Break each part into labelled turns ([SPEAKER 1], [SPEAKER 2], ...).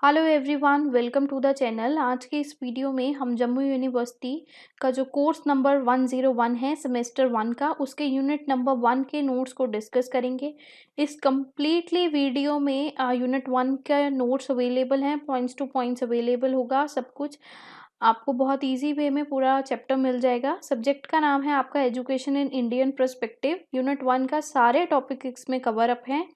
[SPEAKER 1] Hello everyone, welcome to the channel. आज के इस वीडियो में हम जम्मू यूनिवर्सिटी का जो कोर्स नंबर 101 है सेमेस्टर 1 का, उसके यूनिट नंबर 1 के नोट्स को डिस्कस करेंगे। इस कम्प्लीटली वीडियो में यूनिट 1 का नोट्स अवेलेबल हैं, पॉइंट्स टू पॉइंट्स अवेलेबल होगा। सब कुछ आपको बहुत इजी वे में पूरा चैप्टर मिल जाएगा। सब्जेक्ट का नाम है आपका education in Indian perspective. Unit 1 का सारे टॉपिक इसमें कवर अप हैं,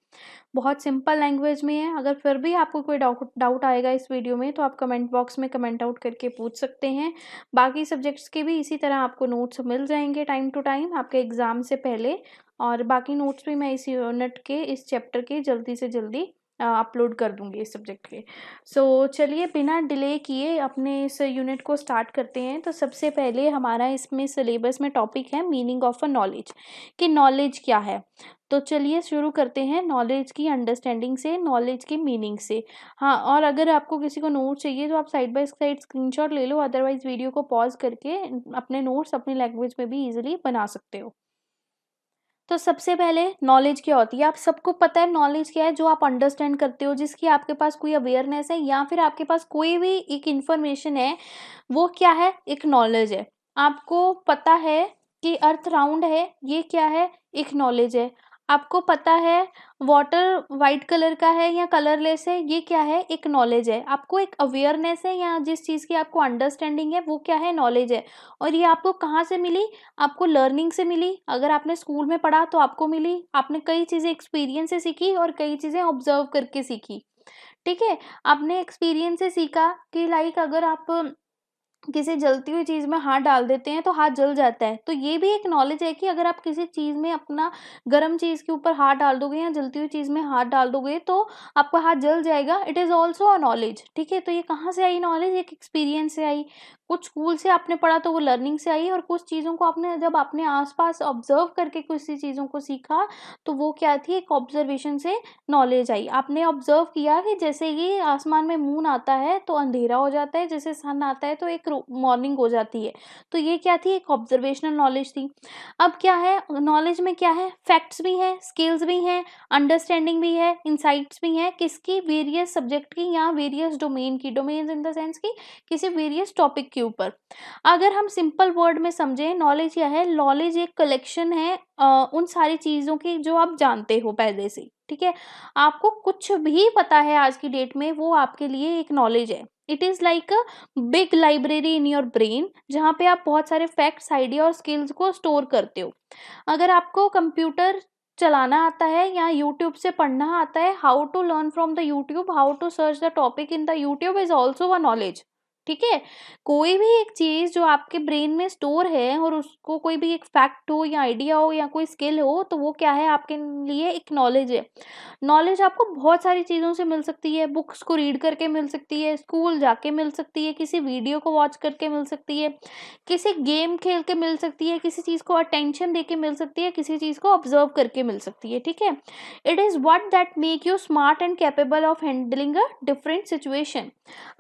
[SPEAKER 1] बहुत सिंपल लैंग्वेज में है। अगर फिर भी आपको कोई डाउट आएगा इस वीडियो में तो आप कमेंट बॉक्स में कमेंट आउट करके पूछ सकते हैं। बाकी सब्जेक्ट्स के भी इसी तरह आपको नोट्स मिल जाएंगे टाइम टू टाइम आपके एग्ज़ाम से पहले, और बाकी नोट्स भी मैं इस यूनिट के इस चैप्टर के जल्दी से जल्दी अपलोड कर दूंगी इस सब्जेक्ट के। सो चलिए बिना डिले किए अपने इस यूनिट को स्टार्ट करते हैं। तो सबसे पहले हमारा इसमें सिलेबस में टॉपिक है मीनिंग ऑफ अ नॉलेज, कि नॉलेज क्या है। तो चलिए शुरू करते हैं नॉलेज की अंडरस्टैंडिंग से, नॉलेज की मीनिंग से। हाँ, और अगर आपको किसी को नोट चाहिए तो आप साइड बाय साइड स्क्रीनशॉट ले लो, अदरवाइज वीडियो को पॉज करके अपने नोट्स अपनी लैंग्वेज में भी इजीली बना सकते हो। तो सबसे पहले नॉलेज क्या होती है, आप सबको पता है नॉलेज क्या है, जो आप अंडरस्टैंड करते हो, जिसकी आपके पास कोई अवेयरनेस है या फिर आपके पास कोई भी एक इंफॉर्मेशन है, वो क्या है, एक नॉलेज है। आपको पता है कि अर्थ राउंड है, ये क्या है, एक नॉलेज है। आपको पता है वाटर वाइट कलर का है या कलरलेस है, ये क्या है, एक नॉलेज है। आपको एक अवेयरनेस है या जिस चीज़ की आपको अंडरस्टैंडिंग है, वो क्या है, नॉलेज है। और ये आपको कहाँ से मिली, आपको लर्निंग से मिली। अगर आपने स्कूल में पढ़ा तो आपको मिली, आपने कई चीज़ें एक्सपीरियंस से सीखी और कई चीज़ें ऑब्जर्व करके सीखी। ठीक है, आपने एक्सपीरियंस से सीखा कि लाइक अगर आप किसी जलती हुई चीज़ में हाथ डाल देते हैं तो हाथ जल जाता है, तो ये भी एक नॉलेज है कि अगर आप किसी चीज़ में अपना गर्म चीज़ के ऊपर हाथ डाल दोगे या जलती हुई चीज़ में हाथ डाल दोगे तो आपका हाथ जल जाएगा। It is also a knowledge. ठीक है, तो ये कहाँ से आई नॉलेज, एक एक्सपीरियंस से आई। कुछ स्कूल से आपने पढ़ा तो वो लर्निंग से आई, और कुछ चीज़ों को आपने जब अपने आसपास ऑब्जर्व करके किसी चीज़ों को सीखा तो वो क्या थी, एक ऑब्जर्वेशन से नॉलेज आई। आपने ऑब्जर्व किया कि जैसे ही आसमान में मून आता है तो अंधेरा हो जाता है, जैसे सन आता है तो एक मॉर्निंग हो जाती है। तो ये क्या थी, एक ऑब्जर्वेशनल नॉलेज थी। अब क्या है, नॉलेज में क्या है, फैक्ट्स भी हैं, स्किल्स भी हैं, अंडरस्टैंडिंग भी है, इंसाइट्स भी हैं, किसकी, वेरियस सब्जेक्ट की या वेरियस डोमेन की। डोमेन इन द सेंस की किसी वेरियस टॉपिक के ऊपर। अगर हम सिंपल वर्ड में समझें, नॉलेज क्या है, नॉलेज एक कलेक्शन है उन सारी चीज़ों की जो आप जानते हो पहले से। ठीक है, आपको कुछ भी पता है आज की डेट में, वो आपके लिए एक नॉलेज है। It is like a big library in your brain, जहाँ पे आप बहुत सारे फैक्ट्स, आइडिया और स्किल्स को स्टोर करते हो। अगर आपको कंप्यूटर चलाना आता है या यूट्यूब से पढ़ना आता है, how to learn from the YouTube, how to search the topic in the YouTube is also a knowledge. ठीक है, कोई भी एक चीज़ जो आपके ब्रेन में स्टोर है और उसको कोई भी एक फैक्ट हो या आइडिया हो या कोई स्किल हो, तो वो क्या है, आपके लिए एक नॉलेज है। नॉलेज आपको बहुत सारी चीज़ों से मिल सकती है, बुक्स को रीड करके मिल सकती है, स्कूल जाके मिल सकती है, किसी वीडियो को वॉच करके मिल सकती है, किसी गेम खेल के मिल सकती है, किसी चीज़ को अटेंशन दे के मिल सकती है, किसी चीज़ को ऑब्जर्व करके मिल सकती है। ठीक है, it is what that make you smart and capable of handling a different situation.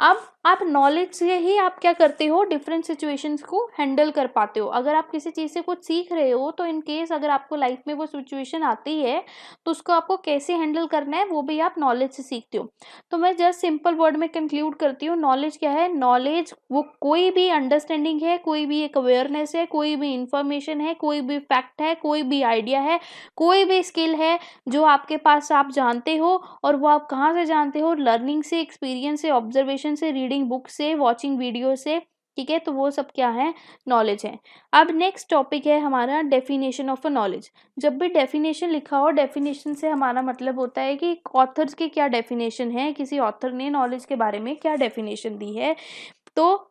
[SPEAKER 1] अब आप नॉलेज से ही आप क्या करते हो, डिफरेंट सिचुएशंस को हैंडल कर पाते हो। अगर आप किसी चीज़ से कुछ सीख रहे हो तो इन केस अगर आपको लाइफ में वो सिचुएशन आती है तो उसको आपको कैसे हैंडल करना है, वो भी आप नॉलेज से सीखते हो। तो मैं जस्ट सिंपल वर्ड में कंक्लूड करती हूँ, नॉलेज क्या है, नॉलेज वो कोई भी अंडरस्टैंडिंग है, कोई भी एक अवेयरनेस है, कोई भी इंफॉर्मेशन है, कोई भी फैक्ट है, कोई भी आइडिया है, कोई भी स्किल है जो आपके पास आप जानते हो। और वो आप कहाँ से जानते हो, लर्निंग से, एक्सपीरियंस से, ऑब्जर्वेशन से, रीडिंग बुक से, वॉचिंग वीडियो से। ठीक है, तो वो सब क्या है, नॉलेज है। अब नेक्स्ट टॉपिक है हमारा डेफिनेशन ऑफ अ नॉलेज। जब भी डेफिनेशन लिखा हो, डेफिनेशन से हमारा मतलब होता है कि ऑथर्स की क्या डेफिनेशन है, किसी ऑथर ने नॉलेज के बारे में क्या डेफिनेशन दी है। तो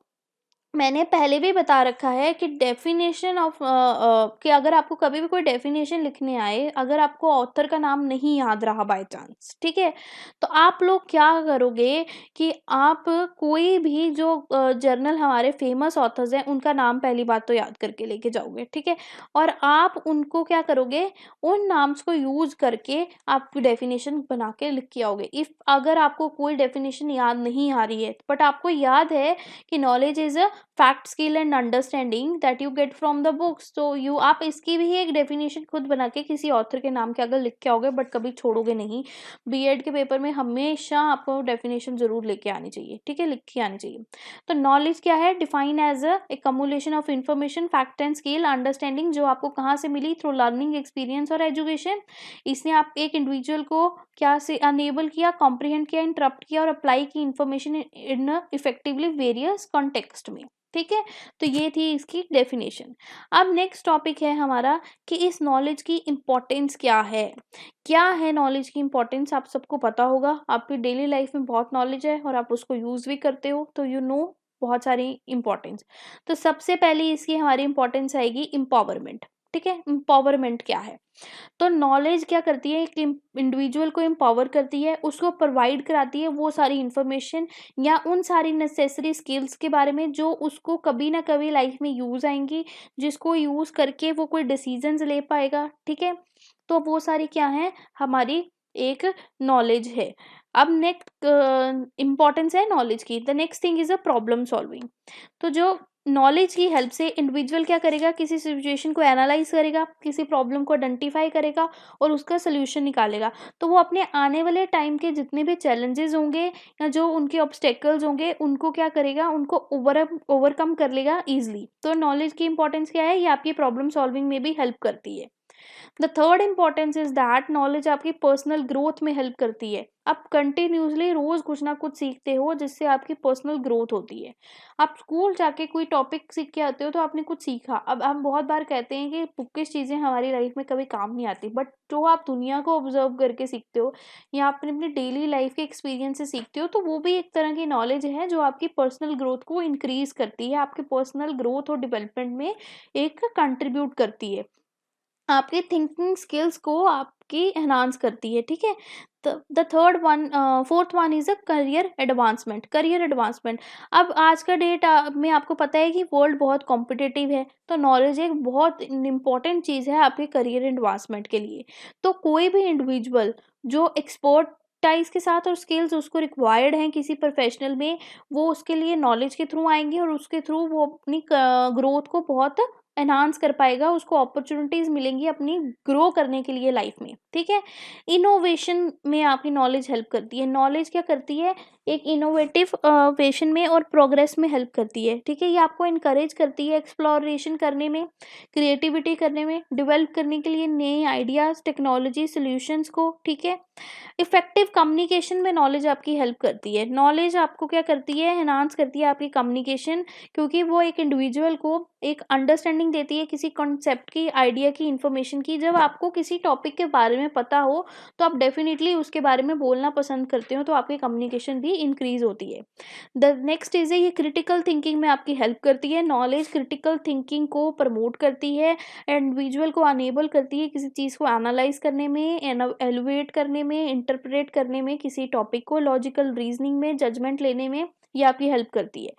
[SPEAKER 1] मैंने पहले भी बता रखा है कि डेफिनेशन ऑफ कि अगर आपको कभी भी कोई डेफिनेशन लिखने आए, अगर आपको ऑथर का नाम नहीं याद रहा बाय चांस, ठीक है, तो आप लोग क्या करोगे कि आप कोई भी जो जर्नल हमारे फेमस ऑथर्स हैं उनका नाम पहली बात तो याद करके लेके जाओगे। ठीक है, और आप उनको क्या करोगे, उन नाम्स को यूज़ करके आप डेफिनेशन बना के लिख के आओगे। इफ़ अगर आपको कोई डेफिनेशन याद नहीं आ रही है बट आपको याद है कि knowledge is a fact, skill and understanding that you get from the books. तो यू आप इसकी भी एक डेफिनेशन खुद बना के किसी ऑथर के नाम के अगर लिख के आओगे, बट कभी छोड़ोगे नहीं। बीएड के पेपर में हमेशा आपको डेफिनेशन जरूर लेके आनी चाहिए, ठीक है, लिख के आनी चाहिए। तो नॉलेज क्या है? Define as a cumulation of information, fact and skill, understanding, जो आपको कहाँ से मिली? थ्रू लर्निंग, एक्सपीरियंस और एजुकेशन। इसने आप एक इंडिविजुअल को क्या से अनेबल किया, कॉम्प्रिहेंड किया, इंटरप्ट किया और अप्लाई की information in effectively various context में, ठीक है। तो ये थी इसकी डेफिनेशन। अब नेक्स्ट टॉपिक है हमारा कि इस नॉलेज की इम्पोर्टेंस क्या है। क्या है नॉलेज की इम्पोर्टेंस? आप सबको पता होगा, आपकी डेली लाइफ में बहुत नॉलेज है और आप उसको यूज भी करते हो, तो यू नो बहुत सारी इंपॉर्टेंस। तो सबसे पहले इसकी हमारी इंपॉर्टेंस आएगी एम्पावरमेंट, ठीक है। एम्पावरमेंट क्या है? तो नॉलेज क्या करती है? एक इंडिविजुअल को एम्पावर करती है, उसको प्रोवाइड कराती है वो सारी इंफॉर्मेशन या उन सारी नेसेसरी स्किल्स के बारे में जो उसको कभी ना कभी लाइफ में यूज आएंगी, जिसको यूज करके वो कोई डिसीजंस ले पाएगा, ठीक है। तो वो सारी क्या है? हमारी एक नॉलेज है। अब नेक्स्ट इम्पॉर्टेंस है नॉलेज की। The next thing is a problem solving. तो जो नॉलेज की हेल्प से इंडिविजुअल क्या करेगा? किसी सिचुएशन को एनालाइज करेगा, किसी प्रॉब्लम को आइडेंटिफाई करेगा और उसका सोल्यूशन निकालेगा। तो वो अपने आने वाले टाइम के जितने भी चैलेंजेस होंगे या जो उनके ऑब्स्टेकल्स होंगे उनको क्या करेगा? उनको ओवरकम कर लेगा ईजिली। तो नॉलेज की इंपॉर्टेंस क्या है? ये आपकी प्रॉब्लम सॉल्विंग में भी हेल्प करती है। The third importance is that knowledge आपकी पर्सनल ग्रोथ में हेल्प करती है। आप कंटिन्यूसली रोज कुछ ना कुछ सीखते हो जिससे आपकी पर्सनल ग्रोथ होती है। आप स्कूल जाके कोई टॉपिक सीख के आते हो तो आपने कुछ सीखा। अब हम बहुत बार कहते हैं कि बुकिश चीज़ें हमारी लाइफ में कभी काम नहीं आती, बट जो आप दुनिया को ऑब्जर्व करके सीखते हो या आप अपनी डेली लाइफ के एक्सपीरियंस से सीखते हो, तो वो भी एक तरह की नॉलेज है जो आपकी पर्सनल ग्रोथ को इंक्रीज करती है, आपके पर्सनल ग्रोथ और डेवलपमेंट में एक कंट्रीब्यूट करती है, आपकी थिंकिंग स्किल्स को आपकी एनहांस करती है, ठीक है। The third one fourth one is a career advancement. Career advancement, अब आज का डेट में आपको पता है कि वर्ल्ड बहुत कॉम्पिटिटिव है, तो नॉलेज एक बहुत इंपॉर्टेंट चीज़ है आपके करियर एडवांसमेंट के लिए। तो कोई भी इंडिविजुअल जो एक्सपर्टाइज के साथ और स्किल्स उसको रिक्वायर्ड हैं किसी प्रोफेशनल में, वो उसके लिए नॉलेज के थ्रू आएंगे और उसके थ्रू वो अपनी ग्रोथ को बहुत एनहांस कर पाएगा, उसको अपॉर्चुनिटीज मिलेंगी अपनी ग्रो करने के लिए लाइफ में, ठीक है। इनोवेशन में आपकी नॉलेज हेल्प करती है। नॉलेज क्या करती है? एक इनोवेटिव वेशन में और प्रोग्रेस में हेल्प करती है, ठीक है। ये आपको इनकरेज करती है एक्सप्लोरेशन करने में, क्रिएटिविटी करने में, डेवलप करने के लिए नए आइडियाज, टेक्नोलॉजी, सोल्यूशंस को, ठीक है। इफेक्टिव कम्युनिकेशन में नॉलेज आपकी हेल्प करती है। नॉलेज आपको क्या करती है? एनहांस करती है आपकी कम्युनिकेशन, क्योंकि वो एक इंडिविजुअल को एक अंडरस्टैंडिंग देती है किसी कॉन्सेप्ट की, आइडिया की, इंफॉर्मेशन की। जब आपको किसी टॉपिक के बारे में पता हो तो आप डेफिनेटली उसके बारे में बोलना पसंद करते हो, तो आपकी कम्युनिकेशन भी इंक्रीज होती है। द नेक्स्ट इज ये क्रिटिकल थिंकिंग में आपकी हेल्प करती है। नॉलेज क्रिटिकल थिंकिंग को प्रमोट करती है, इंडिविजुअल को अनेबल करती है किसी चीज़ को एनालाइज करने में, एलिवेट करने में, इंटरप्रेट करने में, किसी टॉपिक को लॉजिकल रीजनिंग में, जजमेंट लेने में ये आपकी हेल्प करती है।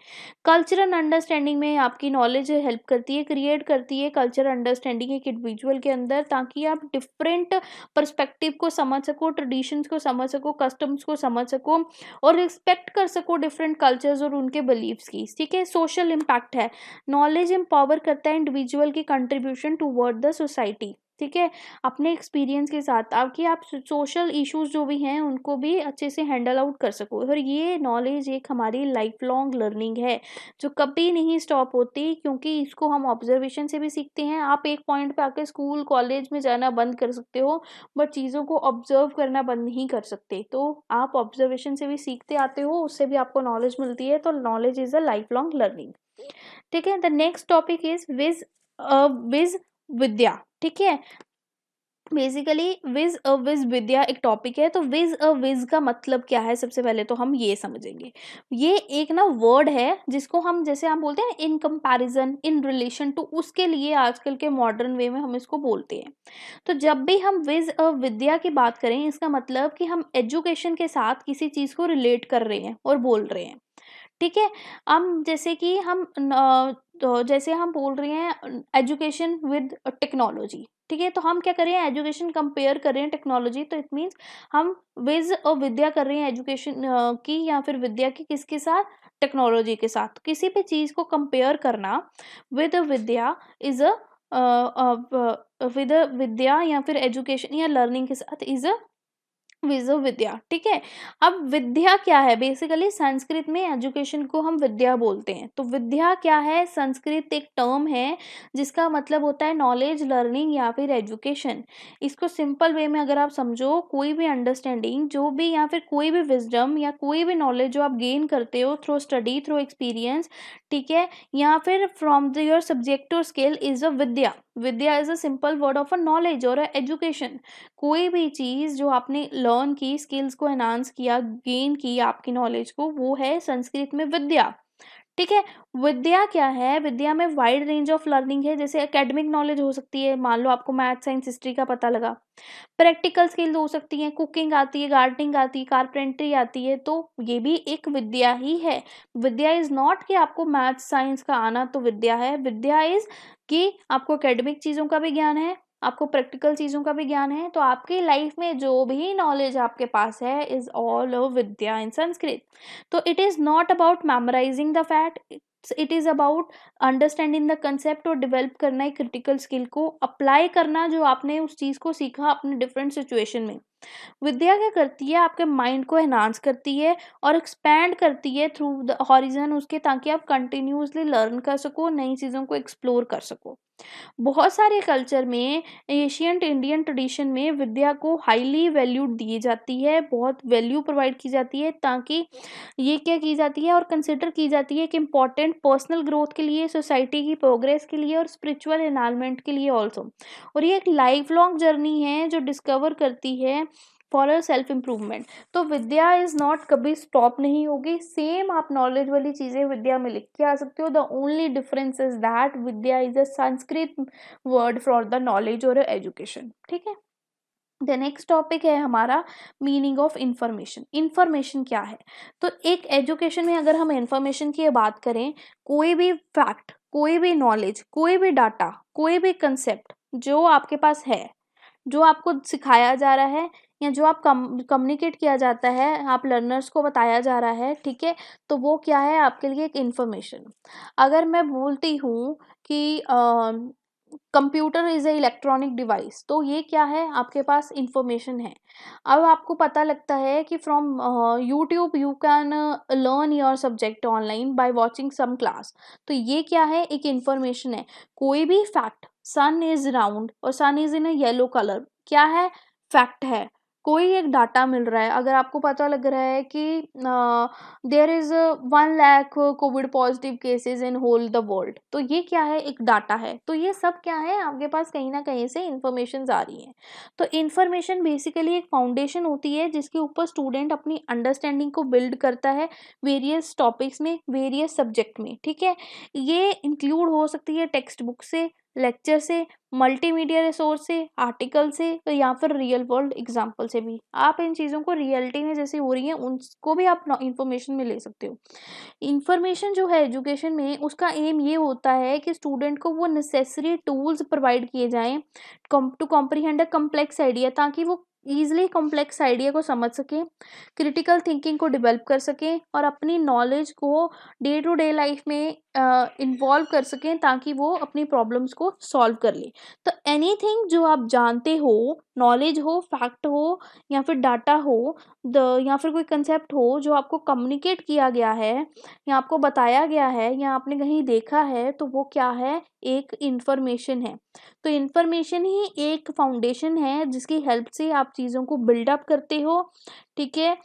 [SPEAKER 1] कल्चरल अंडरस्टैंडिंग में आपकी नॉलेज हेल्प करती है, क्रिएट करती है कल्चरल अंडरस्टैंडिंग एक इंडिविजुअल के अंदर, ताकि आप डिफरेंट पर्सपेक्टिव को समझ सको, ट्रेडिशंस को समझ सको, कस्टम्स को समझ सको और रिस्पेक्ट कर सको डिफरेंट कल्चर्स और उनके बिलीव्स की, ठीक है। सोशल इम्पैक्ट है, नॉलेज एम्पावर करता है इंडिविजुअल की कंट्रीब्यूशन टूवर्ड द सोसाइटी, ठीक है। अपने एक्सपीरियंस के साथ ताकि आप सोशल इश्यूज जो भी हैं उनको भी अच्छे से हैंडल आउट कर सको। और ये नॉलेज एक हमारी लाइफ लॉन्ग लर्निंग है जो कभी नहीं स्टॉप होती, क्योंकि इसको हम ऑब्जर्वेशन से भी सीखते हैं। आप एक पॉइंट पे आके स्कूल कॉलेज में जाना बंद कर सकते हो, बट चीज़ों को ऑब्जर्व करना बंद नहीं कर सकते। तो आप ऑब्जर्वेशन से भी सीखते आते हो, उससे भी आपको नॉलेज मिलती है। तो knowledge is a life long learning, ठीक है। द नेक्स्ट टॉपिक इज विज विद्या, ठीक है। बेसिकली विज विद्या एक टॉपिक है। तो विज का मतलब क्या है? सबसे पहले तो हम ये समझेंगे। ये एक ना वर्ड है जिसको हम, जैसे हम बोलते हैं in comparison, in relation to, उसके लिए आजकल के मॉडर्न वे में हम इसको बोलते हैं। तो जब भी हम विद्या की बात करें, इसका मतलब कि हम एजुकेशन के साथ किसी चीज़ को रिलेट कर रहे हैं और बोल रहे हैं, ठीक है। हम जैसे कि हम तो जैसे हम बोल रहे हैं एजुकेशन विद टेक्नोलॉजी, ठीक है। तो हम क्या कर रहे हैं, एजुकेशन कंपेयर कर रहे हैं टेक्नोलॉजी, तो इट मीन्स हम विज और विद्या कर रहे हैं एजुकेशन की या फिर विद्या की किसके साथ, टेक्नोलॉजी के साथ। किसी भी चीज़ को कंपेयर करना विद विद्या इज अ विद विद्या या फिर एजुकेशन या लर्निंग के साथ इज अ विजो विद्या। ठीक है। अब विद्या क्या है, बेसिकली संस्कृत में एजुकेशन को हम विद्या बोलते हैं। तो विद्या क्या है, संस्कृत एक टर्म है जिसका मतलब होता है नॉलेज, लर्निंग या फिर एजुकेशन। इसको सिंपल वे में अगर आप समझो, कोई भी अंडरस्टैंडिंग जो भी या फिर कोई भी विजडम या कोई भी नॉलेज जो आप गेन करते हो थ्रू स्टडी, थ्रू एक्सपीरियंस, ठीक है, या फिर फ्रॉम द योर सब्जेक्ट और skill is a Vidya. Vidya is a simple word of a knowledge और एजुकेशन। कोई भी चीज़ जो आपने लर्न की, स्किल्स को एनहांस किया, गेन की आपकी नॉलेज को, वो है संस्कृत में विद्या। ठीक है। विद्या क्या है, विद्या में वाइड रेंज ऑफ लर्निंग है। जैसे एकेडमिक नॉलेज हो सकती है, मान लो आपको मैथ, साइंस, हिस्ट्री का पता लगा। प्रैक्टिकल स्किल हो सकती है, कुकिंग आती है, गार्डनिंग आती है, कारपेंट्री आती है, तो ये भी एक विद्या ही है। विद्या इज नॉट कि आपको मैथ साइंस का आना तो विद्या है। विद्या इज कि आपको एकेडमिक चीज़ों का भी ज्ञान है, आपको प्रैक्टिकल चीज़ों का भी ज्ञान है। तो आपकी लाइफ में जो भी नॉलेज आपके पास है is all a vidya in Sanskrit. तो it is not about memorising the fact, it is about understanding the concept और डेवलप करना एक क्रिटिकल स्किल को, अप्लाई करना जो आपने उस चीज़ को सीखा अपने डिफरेंट सिचुएशन में। विद्या क्या करती है, आपके माइंड को एनहांस करती है और एक्सपैंड करती है थ्रू द हॉरिजन उसके, ताकि आप कंटिन्यूसली लर्न कर सको, नई चीज़ों को एक्सप्लोर कर सको। बहुत सारे कल्चर में, एशियंट इंडियन ट्रेडिशन में विद्या को हाईली वैल्यूड दी जाती है, बहुत वैल्यू प्रोवाइड की जाती है, ताकि ये क्या की जाती है और कंसिडर की जाती है कि इम्पॉर्टेंट पर्सनल ग्रोथ के लिए, सोसाइटी की प्रोग्रेस के लिए और स्पिरिचुअल एनवायरनमेंट के लिए ऑल्सो। और ये एक लाइफ लॉन्ग जर्नी है जो डिस्कवर करती है फॉर अ सेल्फ इम्प्रूवमेंट। तो विद्या इज नॉट, कभी स्टॉप नहीं होगी। सेम आप नॉलेज वाली चीज़ें विद्या में लिख के आ सकते हो। The only difference is that Vidya is a Sanskrit word for the knowledge और एजुकेशन। ठीक है। द नेक्स्ट टॉपिक है हमारा मीनिंग ऑफ इंफॉर्मेशन। इंफॉर्मेशन क्या है, तो एक एजुकेशन में अगर हम इंफॉर्मेशन की बात करें, कोई भी फैक्ट, कोई भी नॉलेज, कोई भी डाटा, कोई भी कंसेप्ट जो आपके पास है, जो आपको सिखाया जा रहा है या जो आप कम्युनिकेट किया जाता है, आप लर्नर्स को बताया जा रहा है, ठीक है, तो वो क्या है आपके लिए एक इंफॉर्मेशन। अगर मैं बोलती हूँ कि computer is a electronic device, तो ये क्या है, आपके पास इंफॉर्मेशन है। अब आपको पता लगता है कि from YouTube you can learn your subject online by watching some class, तो ये क्या है, एक इंफॉर्मेशन है। कोई भी फैक्ट, सन इज राउंड और sun is in a yellow colour, क्या है, फैक्ट है। कोई एक डाटा मिल रहा है, अगर आपको पता लग रहा है कि there is 1 lakh Covid positive cases in whole the world, तो ये क्या है, एक डाटा है। तो ये सब क्या है, आपके पास कहीं ना कहीं से इंफॉर्मेशन आ रही है। तो इंफॉर्मेशन बेसिकली एक फाउंडेशन होती है जिसके ऊपर स्टूडेंट अपनी अंडरस्टैंडिंग को बिल्ड करता है वेरियस टॉपिक्स में, वेरियस सब्जेक्ट में। ठीक है। ये इंक्लूड हो सकती है टेक्स्ट बुक से, लेक्चर से, मल्टीमीडिया रिसोर्स से, आर्टिकल से, तो या फिर रियल वर्ल्ड एग्जांपल से भी। आप इन चीज़ों को रियलिटी में जैसे हो रही हैं उनको भी आप इंफॉर्मेशन में ले सकते हो। इंफॉर्मेशन जो है एजुकेशन में, उसका एम ये होता है कि स्टूडेंट को वो नेसेसरी टूल्स प्रोवाइड किए जाएं to comprehend a complex idea, ताकि वो ईजिली कॉम्प्लेक्स आइडिया को समझ सकें, क्रिटिकल थिंकिंग को डेवलप कर सकें और अपनी नॉलेज को डे टू डे लाइफ में इन्वॉल्व कर सकें, ताकि वो अपनी प्रॉब्लम्स को सॉल्व कर लें। तो एनीथिंग जो आप जानते हो, नॉलेज हो, फैक्ट हो या फिर डाटा हो, द या फिर कोई कंसेप्ट हो जो आपको कम्युनिकेट किया गया है या आपको बताया गया है या आपने कहीं देखा है, तो वो क्या है, एक इंफॉर्मेशन है। तो इंफॉर्मेशन ही एक फाउंडेशन है जिसकी हेल्प से आप चीज़ों को बिल्डअप करते हो। ठीक है।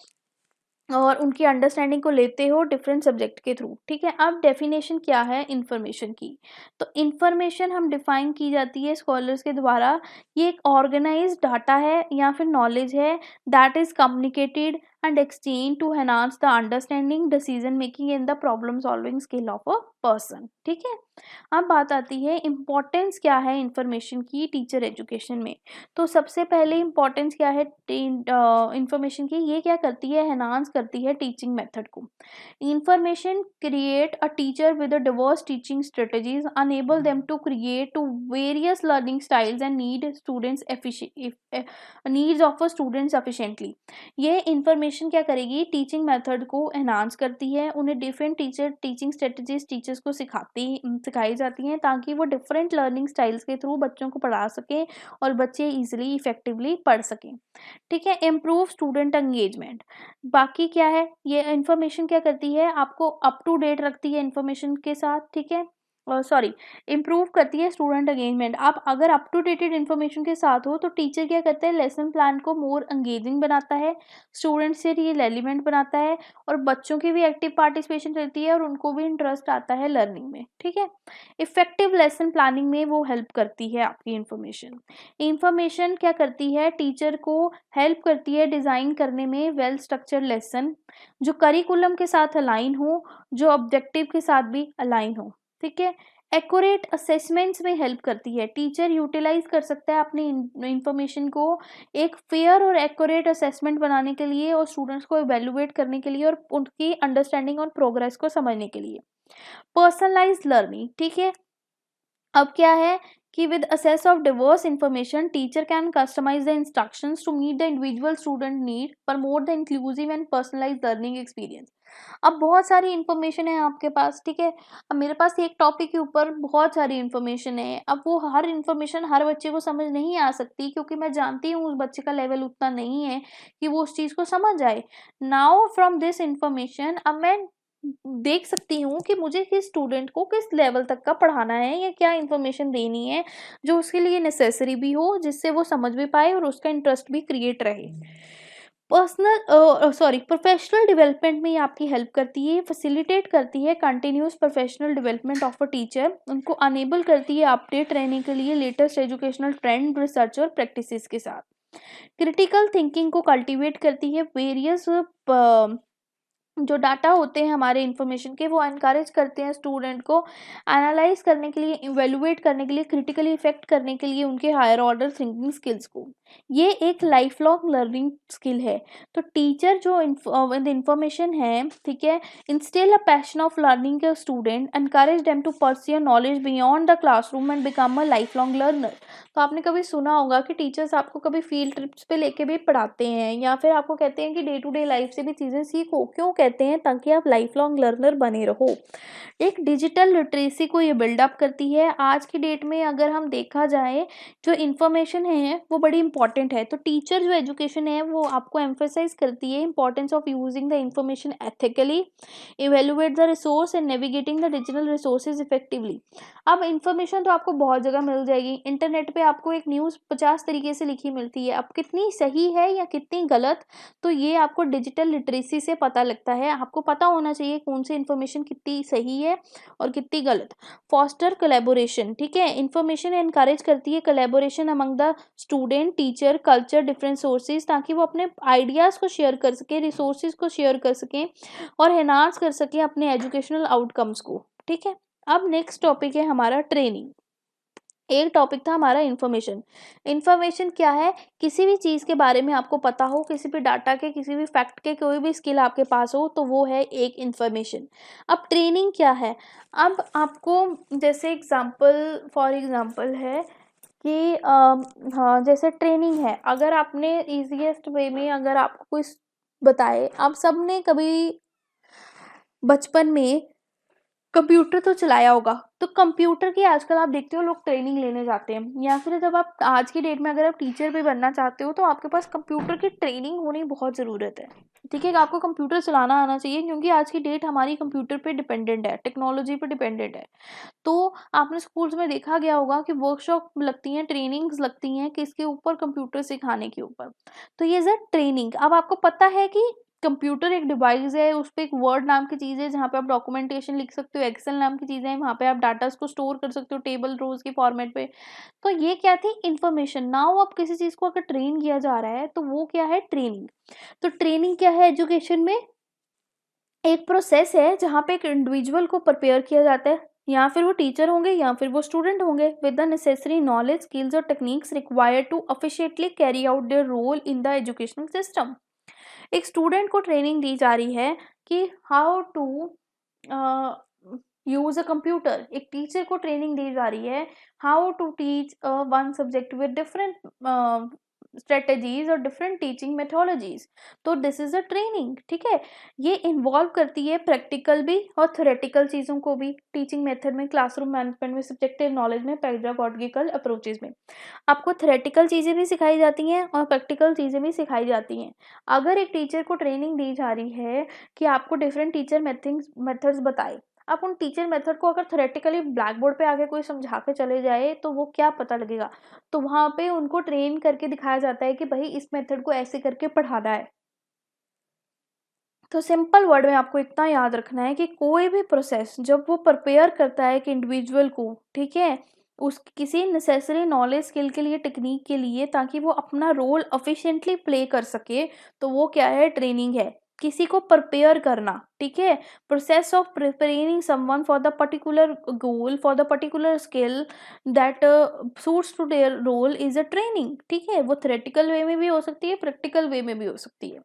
[SPEAKER 1] और उनकी अंडरस्टैंडिंग को लेते हो डिफरेंट सब्जेक्ट के थ्रू। ठीक है। अब डेफिनेशन क्या है इंफॉर्मेशन की, तो इंफॉर्मेशन हम डिफाइन की जाती है स्कॉलर्स के द्वारा, ये एक ऑर्गेनाइज्ड डाटा है या फिर नॉलेज है that is communicated and exchange to enhance the understanding, decision making and the problem solving skill of a person. ठीक है, अब बात आती है इम्पोर्टेंस क्या है इंफॉर्मेशन की टीचर एजुकेशन में। तो सबसे पहले इम्पोर्टेंस क्या है इंफॉर्मेशन की, ये क्या करती है, एनहांस करती है टीचिंग मेथड को। Information create a teacher with a diverse teaching strategies, enable them to create to various learning styles and needs of a students efficiently। ये इंफॉर्मेशन क्या करेगी, टीचिंग मेथड को एनहांस करती है, उन्हें डिफरेंट टीचिंग स्ट्रेटजीज टीचर्स को सिखाई जाती हैं ताकि वो डिफरेंट लर्निंग स्टाइल्स के थ्रू बच्चों को पढ़ा सकें और बच्चे इजीली इफेक्टिवली पढ़ सकें। ठीक है, इम्प्रूव स्टूडेंट एंगेजमेंट। बाकी क्या है, ये इंफॉर्मेशन क्या करती है, आपको अप टू डेट रखती है इंफॉर्मेशन के साथ। ठीक है, सॉरी, इम्प्रूव करती है स्टूडेंट एंगेजमेंट। आप अगर अप टू डेटेड इन्फॉर्मेशन के साथ हो तो टीचर क्या करते हैं, लेसन प्लान को मोर एंगेजिंग बनाता है, स्टूडेंट से ये रेलिवेंट बनाता है और बच्चों की भी एक्टिव पार्टिसिपेशन रहती है और उनको भी इंटरेस्ट आता है लर्निंग में। ठीक है, इफेक्टिव लेसन प्लानिंग में वो हेल्प करती है आपकी इंफॉर्मेशन क्या करती है, टीचर को हेल्प करती है डिज़ाइन करने में वेल स्ट्रक्चर्ड लेसन जो करिकुलम के साथ अलाइन हो, जो ऑब्जेक्टिव के साथ भी अलाइन हो। ठीक है, एक्यूरेट असेसमेंट्स में हेल्प करती है, टीचर यूटिलाइज कर सकता है अपनी इंफॉर्मेशन को एक फेयर और एक्यूरेट असेसमेंट बनाने के लिए और स्टूडेंट्स को इवेलुएट करने के लिए और उनकी अंडरस्टैंडिंग और प्रोग्रेस को समझने के लिए। पर्सनलाइज्ड लर्निंग, ठीक है, अब क्या है कि with access of diverse information teacher can customise the instructions to meet the individual student need, promote the inclusive and personalised learning experience. अब बहुत सारी इन्फॉर्मेशन है आपके पास। ठीक है, अब मेरे पास एक टॉपिक के ऊपर बहुत सारी इन्फॉर्मेशन है, अब वो हर इन्फॉर्मेशन हर बच्चे को समझ नहीं आ सकती क्योंकि मैं जानती हूँ उस बच्चे का लेवल उतना नहीं है कि वो उस चीज़ को समझ जाए। नाउ फ्रॉम दिस इंफॉर्मेशन अब मैं देख सकती हूँ कि मुझे किस स्टूडेंट को किस लेवल तक का पढ़ाना है या क्या इन्फॉर्मेशन देनी है जो उसके लिए नेसेसरी भी हो, जिससे वो समझ भी पाए और उसका इंटरेस्ट भी क्रिएट रहे। प्रोफेशनल डेवलपमेंट में ये आपकी हेल्प करती है, फैसिलिटेट करती है continuous professional development of a teacher, उनको अनेबल करती है अपडेट रहने के लिए लेटेस्ट एजुकेशनल ट्रेंड, रिसर्च और प्रैक्टिसेस के साथ। क्रिटिकल थिंकिंग को कल्टीवेट करती है, वेरियस जो डाटा होते हैं हमारे इन्फॉर्मेशन के वो एनकरेज करते हैं स्टूडेंट को एनालाइज करने के लिए, इवेलुएट करने के लिए, क्रिटिकली इफेक्ट करने के लिए उनके हायर ऑर्डर थिंकिंग स्किल्स को। ये एक लाइफ लॉन्ग लर्निंग स्किल है। तो टीचर जो इन्फॉर्मेशन है, ठीक है, instil a passion of learning के student, encourage them to pursue knowledge beyond the classroom and become a life long learner. तो आपने कभी सुना होगा कि टीचर्स आपको कभी फील्ड ट्रिप्स पे लेके भी पढ़ाते हैं या फिर आपको कहते हैं कि डे टू डे लाइफ से भी चीज़ें सीखो। क्यों कहते हैं? ताकि आप लाइफ लॉन्ग लर्नर बने रहो। एक डिजिटल लिटरेसी को ये बिल्डअप करती है। आज की डेट में अगर हम देखा जाए जो इन्फॉर्मेशन है वो बड़ी इंपॉर्टेंट है, तो टीचर जो एजुकेशन है वो आपको एम्फेसाइज करती है importance of using the information ethically, evaluate the resource and navigating the digital resources effectively. अब इन्फॉर्मेशन तो आपको बहुत जगह मिल जाएगी, इंटरनेट पे आपको एक न्यूज़ 50 तरीके से लिखी मिलती है, अब कितनी सही है या कितनी गलत तो ये आपको डिजिटल लिटरेसी से पता लगता है। आपको पता होना चाहिए कौन सी इन्फॉर्मेशन कितनी सही है और कितनी गलत। फॉस्टर कोलैबोरेशन, ठीक है, इन्फॉर्मेशन एनकरेज करती है collaboration among the student, teacher, culture, different sources, ताकि वो अपने आइडियाज़ को शेयर कर सके, रिसोर्सेज को शेयर कर सकें और एनहांस कर सकें अपने एजुकेशनल आउटकम्स को। ठीक है, अब नेक्स्ट टॉपिक है हमारा ट्रेनिंग। एक टॉपिक था हमारा इन्फॉर्मेशन। इन्फॉर्मेशन क्या है? किसी भी चीज़ के बारे में आपको पता हो, किसी भी डाटा के, किसी भी फैक्ट के, कोई भी स्किल आपके पास हो तो वो है एक इन्फॉर्मेशन। अब ट्रेनिंग क्या है? अब आपको जैसे फॉर एग्जांपल है कि हाँ, जैसे ट्रेनिंग है, अगर आपने ईजीएस्ट वे में अगर आपको कोई बताए, आप सब ने कभी बचपन में कंप्यूटर तो चलाया होगा, तो कंप्यूटर की आजकल आप देखते हो लोग ट्रेनिंग लेने जाते हैं, या फिर जब आप आज की डेट में अगर आप टीचर भी बनना चाहते हो तो आपके पास कंप्यूटर की ट्रेनिंग होनी बहुत ज़रूरत है। ठीक है, आपको कंप्यूटर चलाना आना चाहिए क्योंकि आज की डेट हमारी कंप्यूटर पे डिपेंडेंट है, टेक्नोलॉजी पे डिपेंडेंट है। तो आपने स्कूल्स में देखा गया होगा कि वर्कशॉप लगती हैं, ट्रेनिंग्स लगती हैं किसके ऊपर? कंप्यूटर सिखाने के ऊपर। तो ये इज़ अ ट्रेनिंग। अब आपको पता है कि कंप्यूटर एक डिवाइस है, उस पे एक वर्ड नाम की चीज़ है जहाँ पे आप डॉक्यूमेंटेशन लिख सकते हो, एक्सेल नाम की चीज़ है वहाँ पे आप डाटास को स्टोर कर सकते हो टेबल रोज के फॉर्मेट पे। तो ये क्या थी, इंफॉर्मेशन। नाउ अब किसी चीज़ को अगर ट्रेन किया जा रहा है तो वो क्या है, ट्रेनिंग। तो ट्रेनिंग क्या है एजुकेशन में, एक प्रोसेस है जहाँ पे एक इंडिविजुअल को प्रिपेयर किया जाता है, या फिर वो टीचर होंगे या फिर वो स्टूडेंट होंगे, with the necessary knowledge, skills और techniques required to efficiently carry out their role in the educational system. एक स्टूडेंट को ट्रेनिंग दी जा रही है कि how to use a computer, एक टीचर को ट्रेनिंग दी जा रही है how to teach one subject with different strategies और डिफरेंट टीचिंग मेथोलॉजीज। तो दिस इज अ ट्रेनिंग, ठीक है। ये इन्वॉल्व करती है प्रैक्टिकल भी और थ्योरेटिकल चीज़ों को भी, टीचिंग मेथड में, क्लासरूम मैनेजमेंट में, सब्जेक्टिव नॉलेज में, पेडागोजिकल अप्रोचेज में। आपको थ्योरेटिकल चीज़ें भी सिखाई जाती हैं और प्रैक्टिकल चीज़ें भी सिखाई जाती हैं। अगर एक टीचर को ट्रेनिंग दी जा रही है कि आपको डिफरेंट टीचर मेथड्स बताए, आप उन टीचर मेथड को अगर थ्योरेटिकली ब्लैक बोर्ड पे आके कोई समझा के चले जाए तो वो क्या पता लगेगा। तो वहाँ पे उनको ट्रेन करके दिखाया जाता है कि भाई इस मेथड को ऐसे करके पढ़ाना है। तो सिंपल वर्ड में आपको इतना याद रखना है कि कोई भी प्रोसेस जब वो प्रिपेयर करता है कि इंडिविजुअल को, ठीक है, उस किसी नेसेसरी नॉलेज स्किल के लिए, टेक्निक के लिए, ताकि वो अपना रोल एफिशिएंटली प्ले कर सके, तो वो क्या है, ट्रेनिंग है। किसी को प्रिपेयर करना, ठीक है, process of preparing someone for the particular goal, for the particular skill that suits to their role is a training, ठीक है। वो थ्योरेटिकल वे में भी हो सकती है, प्रैक्टिकल वे में भी हो सकती है।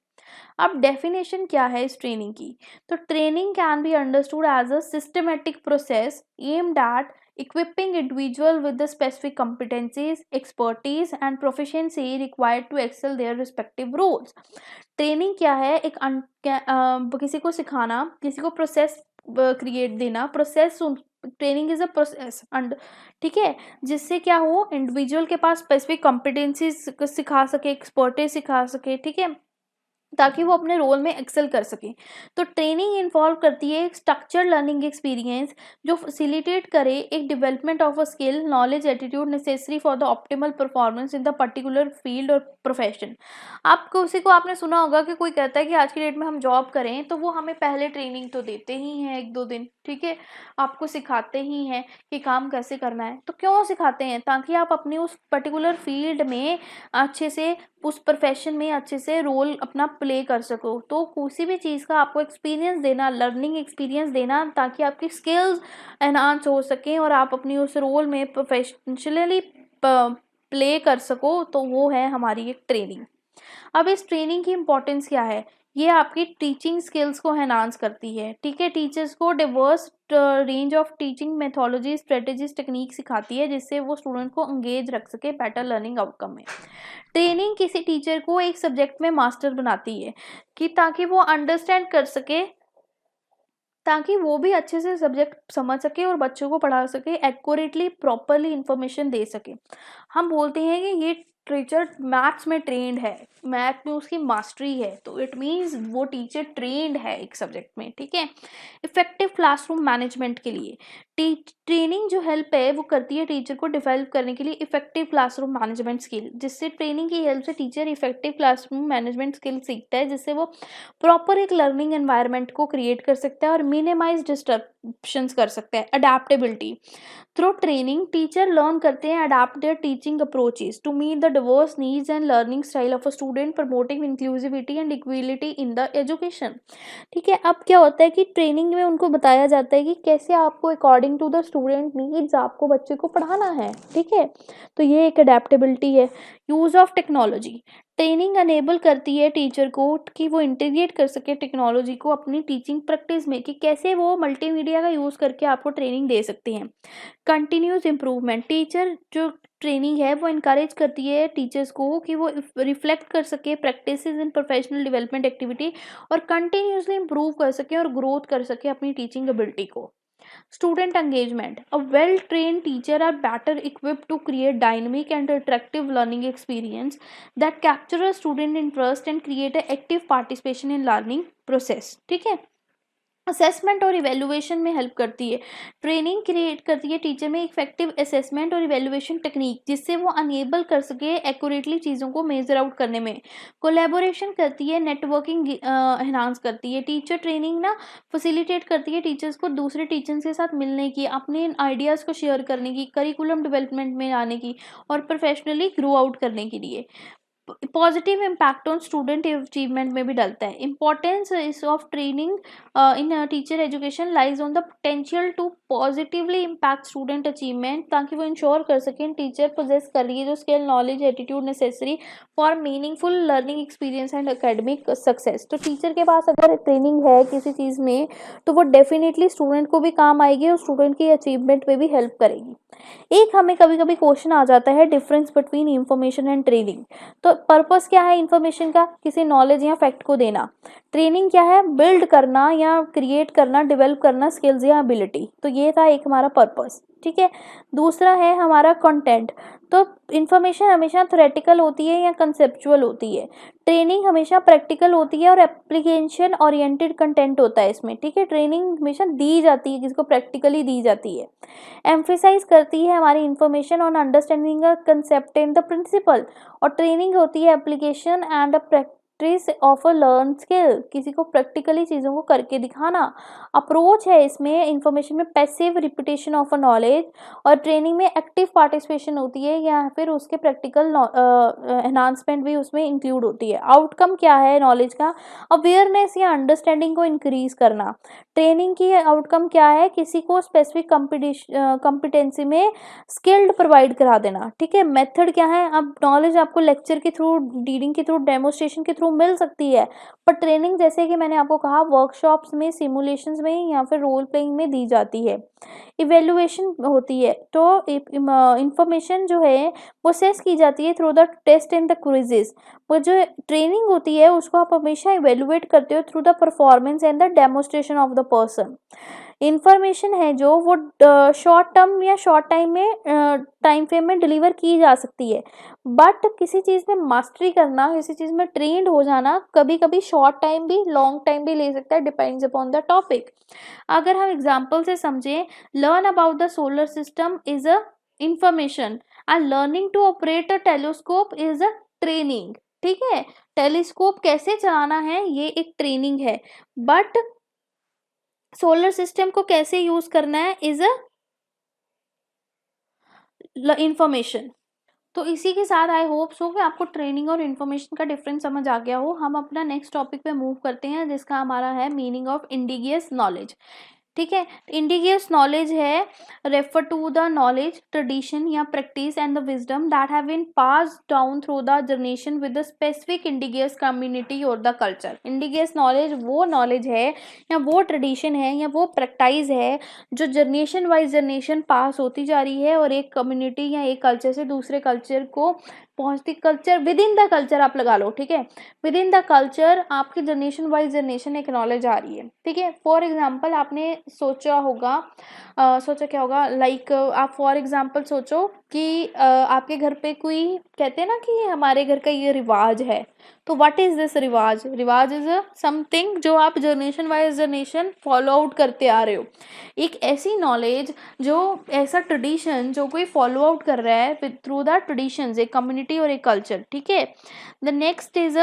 [SPEAKER 1] अब डेफिनेशन क्या है इस ट्रेनिंग की, तो training can be understood as a systematic process aimed at equipping individual with the specific competencies, expertise and proficiency required to excel their respective roles। Training क्या है, एक किसी को सिखाना, किसी को प्रोसेस क्रिएट देना, process, training is a process and, ठीक है, जिससे क्या हो, इंडिविजुअल के पास स्पेसिफिक कॉम्पिटेंसीज सिखा सके, एक्सपर्टीज सिखा सके, ठीक है, ताकि वो अपने रोल में एक्सेल कर सकें। तो ट्रेनिंग इन्वॉल्व करती है एक स्ट्रक्चर लर्निंग एक्सपीरियंस जो फैसिलिटेट करे एक development of a skill, knowledge, attitude necessary for the optimal performance in the particular field और प्रोफेशन। आप किसी को आपने सुना होगा कि कोई कहता है कि आज की डेट में हम जॉब करें तो वो हमें पहले ट्रेनिंग तो देते ही हैं 1-2 दिन, ठीक है, आपको सिखाते ही हैं कि काम कैसे करना है। तो क्यों सिखाते हैं, ताकि आप अपनी उस पर्टिकुलर फील्ड में अच्छे से, उस प्रोफेशन में अच्छे से रोल अपना प्ले कर सको। तो किसी भी चीज़ का आपको एक्सपीरियंस देना, लर्निंग एक्सपीरियंस देना, ताकि आपकी स्किल्स एनहांस हो सकें और आप अपनी उस रोल में प्रोफेशनली प्ले कर सको, तो वो है हमारी एक ट्रेनिंग। अब इस ट्रेनिंग की इम्पोर्टेंस क्या है, ये आपकी टीचिंग स्किल्स को एनहांस करती है, ठीक है, टीचर्स को Divers range of teaching methodology, strategies, technique सिखाती है, जिससे वो स्टूडेंट को एंगेज रख सके बेटर लर्निंग आउटकम में। ट्रेनिंग किसी टीचर को एक सब्जेक्ट में मास्टर बनाती है कि ताकि वो अंडरस्टैंड कर सके, ताकि वो भी अच्छे से सब्जेक्ट समझ सके और बच्चों को पढ़ा सके, एक्यूरेटली, प्रॉपरली इंफॉर्मेशन दे सके। हम बोलते हैं कि ये टीचर मैथ्स में ट्रेंड है, मैथ में उसकी मास्टरी है, तो इट मीन्स वो टीचर ट्रेंड है एक सब्जेक्ट में, ठीक है। इफेक्टिव क्लासरूम मैनेजमेंट के लिए ट्रेनिंग जो हेल्प है वो करती है टीचर को डेवलप करने के लिए इफेक्टिव क्लासरूम मैनेजमेंट स्किल, जिससे ट्रेनिंग की हेल्प से teacher effective classroom management skill सीखता है, जिससे वो प्रॉपर एक लर्निंग एनवायरनमेंट को क्रिएट कर सकता है और मिनिमाइज डिस्ट्रप्शंस कर सकता है। Adaptability, through training teacher learn करते हैं adapt their teaching approaches to meet the diverse needs and learning style of a student, promoting inclusivity and equality in the education, ठीक है। अब क्या होता है कि ट्रेनिंग में उनको बताया जाता है कि कैसे आपको according to the student needs आपको बच्चे को पढ़ाना है, ठीक है। तो ये एक अडेप्टेबिलिटी है। Use of technology, training enable करती है टीचर को कि वो इंटीग्रेट कर सके टेक्नोलॉजी को अपनी टीचिंग प्रैक्टिस में, कि कैसे वो मल्टीमीडिया का यूज़ करके आपको ट्रेनिंग दे सकते हैं। कंटिन्यूस इम्प्रूवमेंट, टीचर जो ट्रेनिंग है वो इनकरेज करती है टीचर्स को कि वो रिफ्लेक्ट कर सके practice in professional development activity और कंटिन्यूसली इम्प्रूव कर सके और ग्रोथ कर सके अपनी टीचिंग एबिलिटी को। Student engagement, a well trained teacher are better equipped to create dynamic and attractive learning experience that capture a student interest and create a active participation in learning process, ठीक है। Assessment और evaluation में help करती है। Training create करती है teacher में effective assessment और इवेल्युएशन टेक्निक, जिससे वो अनेबल कर सके एक्यूरेटली चीज़ों को मेजर आउट करने में। कोलैबोरेशन करती है, नेटवर्किंग एनहांस करती है। टीचर ट्रेनिंग ना फैसिलिटेट करती है टीचर्स को दूसरे टीचर्स के साथ मिलने की, अपने आइडियाज़ को शेयर करने की, करिकुलम डेवलपमेंट में आने की और प्रोफेशनली ग्रो आउट करने के लिए। Positive impact on student achievement में भी डलता है। Importance is of training in teacher education lies on the potential to positively impact student achievement, ताकि वो इंश्योर कर सकें टीचर पोजेस कर रही है जो skill, knowledge, attitude necessary for meaningful learning experience and academic success. तो टीचर के पास अगर ट्रेनिंग है किसी चीज़ में तो वो डेफिनेटली स्टूडेंट को भी काम आएगी और स्टूडेंट की अचीवमेंट में भी हेल्प करेगी। एक हमें कभी कभी क्वेश्चन आ जाता है, difference between information and training. तो पर्पस क्या है इन्फॉर्मेशन का? किसी नॉलेज या फैक्ट को देना। ट्रेनिंग क्या है? बिल्ड करना या क्रिएट करना, डेवलप करना स्किल्स या एबिलिटी। तो ये था एक हमारा पर्पस, ठीक है। दूसरा है हमारा कंटेंट। तो इन्फॉर्मेशन हमेशा थ्योरेटिकल होती है या कंसेप्चुअल होती है, ट्रेनिंग हमेशा प्रैक्टिकल होती है और एप्लीकेशन ओरिएंटेड कंटेंट होता है इसमें, ठीक है। ट्रेनिंग हमेशा दी जाती है, जिसको प्रैक्टिकली दी जाती है। एम्फेसाइज करती है हमारी information on understanding the concept and the principle, और ट्रेनिंग होती है application and a practice of a learn skill, किसी को प्रैक्टिकली चीज़ों को करके दिखाना। अप्रोच है इसमें इंफॉर्मेशन में passive repetition of a knowledge, और ट्रेनिंग में एक्टिव पार्टिसिपेशन होती है या फिर उसके प्रैक्टिकल एनहांसमेंट भी उसमें इंक्लूड होती है। आउटकम क्या है नॉलेज का? अवेयरनेस या अंडरस्टैंडिंग को इंक्रीज करना। ट्रेनिंग की आउटकम क्या है? किसी को स्पेसिफिक कॉम्पिटेंसी में स्किल्ड प्रोवाइड करा देना, ठीक है। मेथड क्या है? अब नॉलेज आपको लेक्चर के थ्रू, रीडिंग के थ्रू, डेमोस्ट्रेशन के थ्रू मिल सकती है, पर ट्रेनिंग जैसे कि मैंने आपको कहा वर्कशॉप्स में, सिमुलेशंस में या फिर रोल प्लेइंग में दी जाती है। इवेल्युएशन होती है, तो इंफॉर्मेशन जो है वो सेस की जाती है through the test and the quizzes. वो जो ट्रेनिंग होती है उसको आप हमेशा इवेल्युएट करते हो through the performance and the demonstration of the person. Information है जो वो शॉर्ट टर्म या शॉर्ट टाइम में, टाइम फ्रेम में डिलीवर की जा सकती है, बट किसी चीज़ में मास्टरी करना, किसी चीज़ में ट्रेंड हो जाना कभी कभी शॉर्ट टाइम भी, लॉन्ग टाइम भी ले सकता है, डिपेंड्स अपॉन द टॉपिक। अगर हम एग्जाम्पल से समझें, learn about the solar system is a information and learning to operate a telescope is a training, ठीक है। टेलीस्कोप कैसे चलाना है ये एक ट्रेनिंग है, बट सोलर सिस्टम को कैसे यूज करना है इज अ इंफॉर्मेशन। तो इसी के साथ आई होप सो कि आपको ट्रेनिंग और इन्फॉर्मेशन का डिफरेंस समझ आ गया हो। हम अपना नेक्स्ट टॉपिक पे मूव करते हैं, जिसका हमारा है मीनिंग ऑफ इंडिजियस नॉलेज, ठीक है। इंडिजियस नॉलेज है refer to the knowledge, tradition या practice and the wisdom that have been passed down through the generation with the specific indigenous community और द कल्चर। इंडिजियस नॉलेज वो knowledge है या वो tradition है या वो प्रैक्टिस है जो जनरेशन वाइज जनरेशन पास होती जा रही है और एक कम्युनिटी या एक कल्चर से दूसरे कल्चर को पहुंचती, culture with in the culture आप लगा लो, ठीक है। विद इन द कल्चर आपकी जनरेशन वाइज जनरेशन एक नॉलेज आ रही है, ठीक है। फॉर एग्जाम्पल आपने सोचा होगा, सोचा क्या होगा, लाइक आप फॉर एग्जाम्पल सोचो कि आपके घर पे कोई कहते हैं ना कि हमारे घर का ये रिवाज है, तो व्हाट इज दिस रिवाज? रिवाज इज समथिंग जो आप generation wise generation follow out करते आ रहे हो। एक ऐसी नॉलेज, जो ऐसा ट्रेडिशन जो कोई फॉलो आउट कर रहा है थ्रू द ट्रेडिशंस, एक कम्युनिटी और एक कल्चर, ठीक है। द नेक्स्ट इज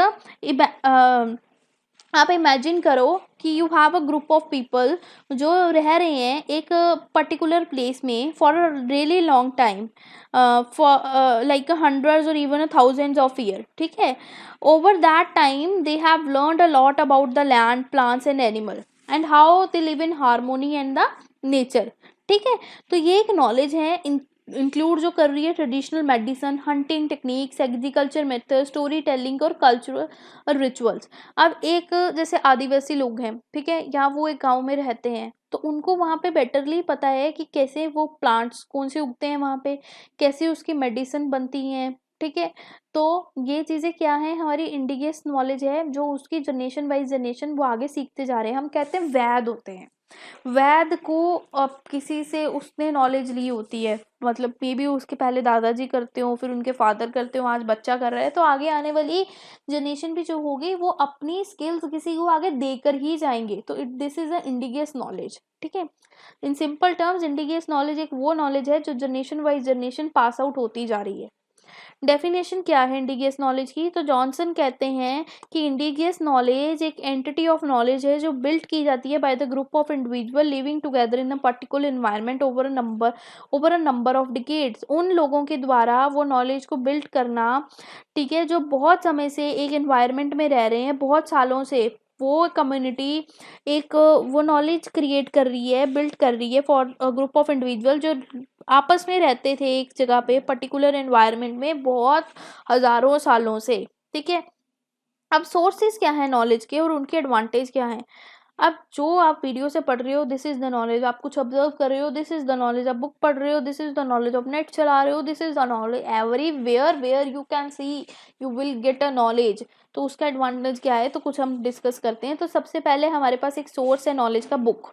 [SPEAKER 1] आप इमेजिन करो कि you have a group of people जो रह रहे हैं एक पर्टिकुलर प्लेस में for a really long time, for like hundreds और इवन थाउजेंड्स ऑफ ईयर, ठीक है। Over that time they have learned a lot about the land, plants and animal and how they live in harmony and the nature, ठीक है। तो ये एक knowledge है include जो कर रही है traditional medicine, hunting techniques, agriculture method, story telling और कल्चरल रिचुअल्स। अब एक जैसे आदिवासी लोग हैं, ठीक है, या वो एक गांव में रहते हैं, तो उनको वहाँ पे बेटरली पता है कि कैसे वो प्लांट्स कौन से उगते हैं वहाँ पे, कैसे उसकी मेडिसिन बनती हैं, ठीक है। तो ये चीज़ें क्या है, हमारी इंडिजियस नॉलेज है जो उसकी जनरेशन वाइज जनरेशन वो आगे सीखते जा रहे हैं, हम कहते हैं वैद होते हैं, वैद को अब किसी से उसने नॉलेज ली होती है, मतलब मे बी उसके पहले दादाजी करते हो, फिर उनके फादर करते हो, आज बच्चा कर रहा है, तो आगे आने वाली जनरेशन भी जो होगी वो अपनी स्किल्स किसी को आगे देकर ही जाएंगे। तो this is a indigenous knowledge, ठीक है। In simple terms indigenous knowledge एक वो नॉलेज है जो generation wise generation pass out होती जा रही है। डेफिनेशन क्या है इंडिजियस नॉलेज की, तो जॉनसन कहते हैं कि इंडिजियस नॉलेज एक एंटिटी ऑफ नॉलेज है जो बिल्ड की जाती है by the group of individual living together in a particular environment over a number of decades. उन लोगों के द्वारा वो नॉलेज को बिल्ड करना, ठीक है, जो बहुत समय से एक एनवायरनमेंट में रह रहे हैं, बहुत सालों से वो कम्युनिटी एक वो नॉलेज क्रिएट कर रही है, बिल्ड कर रही है फॉर ग्रुप ऑफ इंडिविजुअल जो आपस में रहते थे एक जगह पे पर्टिकुलर एनवायरनमेंट में बहुत हजारों सालों से, ठीक है। अब सोर्सेज क्या है नॉलेज के और उनके एडवांटेज क्या है। अब जो आप वीडियो से पढ़ रहे हो दिस इज द नॉलेज, आप कुछ ऑब्जर्व कर रहे हो दिस इज द नॉलेज, आप बुक पढ़ रहे हो दिस इज द नॉलेज, आप नेट चला रहे हो this is the knowledge, everywhere where you can see you will get a knowledge. तो उसका एडवांटेज क्या है, तो कुछ हम डिस्कस करते हैं। तो सबसे पहले हमारे पास एक सोर्स है नॉलेज का, बुक,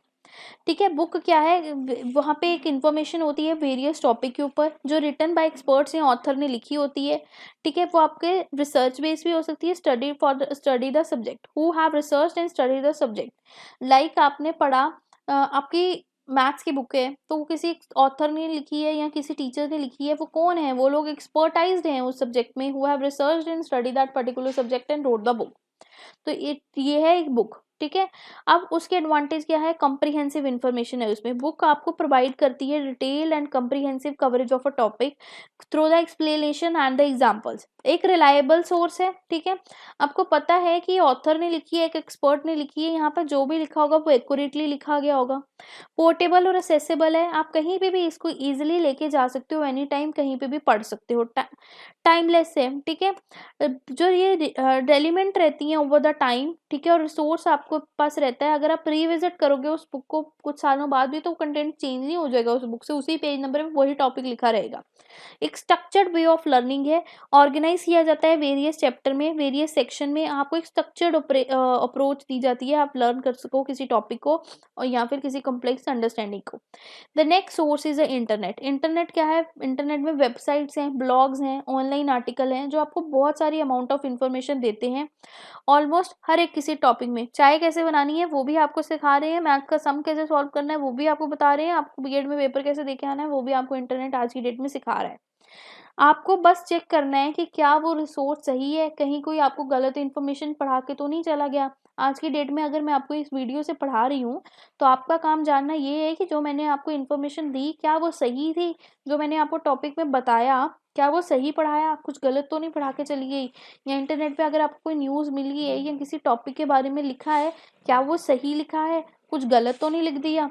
[SPEAKER 1] ठीक है। बुक क्या है, वहाँ पे एक इन्फॉर्मेशन होती है वेरियस टॉपिक के ऊपर जो रिटन बाय एक्सपर्ट्स या ऑथर ने लिखी होती है, ठीक है। वो आपके रिसर्च बेस भी हो सकती है, study for study the subject, who have research and study the subject. Like आपने पढ़ा आपकी मैथ्स की बुक है तो वो किसी ऑथर ने लिखी है या किसी टीचर ने लिखी है, वो कौन है, वो लोग एक्सपर्टाइज्ड हैं उस सब्जेक्ट में, who have research and study that particular subject and wrote the book. तो ये है एक बुक, ठीक है। अब उसके एडवांटेज क्या है, कॉम्प्रिहेंसिव इन्फॉर्मेशन है उसमें, बुक आपको प्रोवाइड करती है detail and comprehensive coverage of a topic through the explanation and the examples. एक रिलायबल सोर्स है, ठीक है। आपको पता है कि ऑथर ने लिखी है, एक एक्सपर्ट ने लिखी है, यहाँ पर जो भी लिखा होगा वो एक्यूरेटली लिखा गया होगा। पोर्टेबल और एसेसिबल है, आप कहीं पे भी इसको इजीली लेके जा सकते हो, एनी टाइम कहीं पे भी पढ़ सकते हो। टाइमलेस है, ठीक है। जो ये रेलिवेंट रहती हैं ओवर द टाइम, ठीक है, और रिसोर्स आपको पास रहता है। अगर आप रिविजिट करोगे उस बुक को कुछ सालों बाद भी तो कंटेंट चेंज नहीं हो जाएगा उस बुक से, उसी पेज नंबर में वही टॉपिक लिखा रहेगा। एक स्ट्रक्चर्ड वे ऑफ लर्निंग है, ऑर्गेनाइज किया जाता है वेरियस चैप्टर में, वेरियस सेक्शन में, आपको एक स्ट्रक्चर्ड अप्रोच दी जाती है, आप लर्न कर सको किसी टॉपिक को और या फिर किसी कॉम्प्लेक्स अंडरस्टैंडिंग को। The next source is internet. Internet क्या है, इंटरनेट में वेबसाइट्स हैं, ब्लॉग्स हैं, ऑनलाइन आर्टिकल हैं जो आपको बहुत सारी अमाउंट ऑफ इंफॉर्मेशन देते हैं ऑलमोस्ट हर एक किसी टॉपिक में। चाय कैसे बनानी है वो भी आपको सिखा रहे हैं, मैथ का सम कैसे सॉल्व करना है वो भी आपको बता रहे हैं, आपको बीएड में पेपर कैसे देके आना है वो भी आपको इंटरनेट आज की डेट में सिखा रहा है। आपको बस चेक करना है कि क्या वो रिसोर्स सही है, कहीं कोई आपको गलत इन्फॉर्मेशन पढ़ा के तो नहीं चला गया। आज की डेट में अगर मैं आपको इस वीडियो से पढ़ा रही हूँ तो आपका काम जानना ये है कि जो मैंने आपको इन्फॉर्मेशन दी क्या वो सही थी, जो मैंने आपको टॉपिक में बताया क्या वो सही पढ़ाया, कुछ गलत तो नहीं पढ़ा के चली गई। या इंटरनेट पे अगर आपको कोई न्यूज़ मिल गई है या किसी टॉपिक के बारे में लिखा है क्या वो सही लिखा है, कुछ गलत तो नहीं लिख दिया,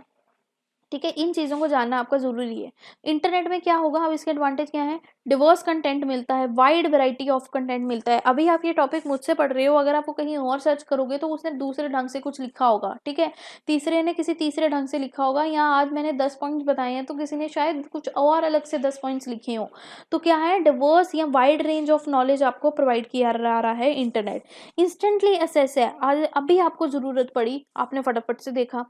[SPEAKER 1] ठीक है। इन चीज़ों को जानना आपका ज़रूरी है। इंटरनेट में क्या होगा, अब इसके एडवांटेज क्या है, डिवर्स कंटेंट मिलता है, वाइड वैरायटी ऑफ कंटेंट मिलता है। अभी आप ये टॉपिक मुझसे पढ़ रहे हो, अगर आपको कहीं और सर्च करोगे तो उसने दूसरे ढंग से कुछ लिखा होगा, ठीक है, तीसरे ने किसी तीसरे ढंग से लिखा होगा, या आज मैंने 10 पॉइंट्स बताए हैं तो किसी ने शायद कुछ और अलग से 10 पॉइंट्स लिखे हों। तो क्या है, डिवर्स या वाइड रेंज ऑफ नॉलेज आपको प्रोवाइड किया जा रहा है इंटरनेट। इंस्टेंटली एसेस है, आज अभी आपको ज़रूरत पड़ी आपने फटाफट से देखा।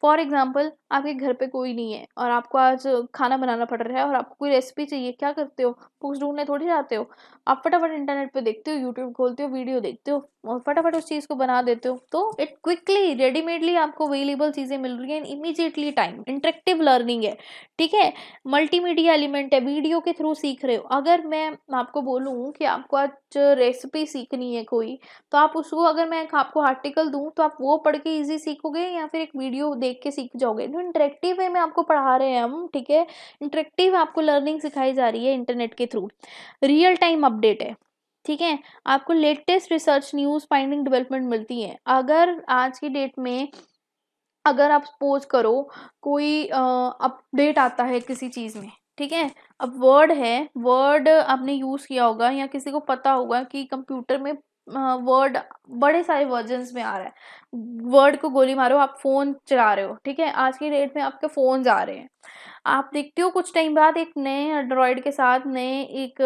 [SPEAKER 1] फॉर एग्जाम्पल आपके घर पे कोई नहीं है और आपको आज खाना बनाना पड़ रहा है और आपको कोई रेसिपी चाहिए, क्या करते हो, बुक्स ढूंढने थोड़ी जाते हो, आप फटाफट इंटरनेट पे देखते हो, यूट्यूब खोलते हो, वीडियो देखते हो और फटाफट उस चीज़ को बना देते हो। तो इट क्विकली रेडीमेडली आपको अवेलेबल चीज़ें मिल रही हैं, इमीजिएटली टाइम, इंटरेक्टिव लर्निंग है, ठीक है। मल्टीमीडिया एलिमेंट है, वीडियो के थ्रू सीख रहे हो। अगर मैं आपको बोलूँ कि आपको आज रेसिपी सीखनी है कोई, तो आप उसको अगर मैं आपको आर्टिकल दूं तो आप वो पढ़ के इजी सीखोगे या फिर एक वीडियो देख के सीख जाओगे। तो इंटरेक्टिव वे में आपको पढ़ा रहे हैं हम, ठीक है, इंटरेक्टिव आपको लर्निंग सिखाई जा रही है इंटरनेट के थ्रू। रियल टाइम अपडेट है, ठीक है, आपको latest research news finding development मिलती है। अगर आज की डेट में अगर आप सपोज करो कोई अपडेट आता है किसी चीज़ में, ठीक है, अब वर्ड है, वर्ड आपने यूज़ किया होगा या किसी को पता होगा कि कंप्यूटर में वर्ड बड़े सारे वर्जन्स में आ रहा है, वर्ड को गोली मारो, आप फ़ोन चला रहे हो, ठीक है, आज की डेट में आपके फ़ोन्स आ रहे हैं। आप देखते हो कुछ टाइम बाद एक नए एंड्रॉयड के साथ नए एक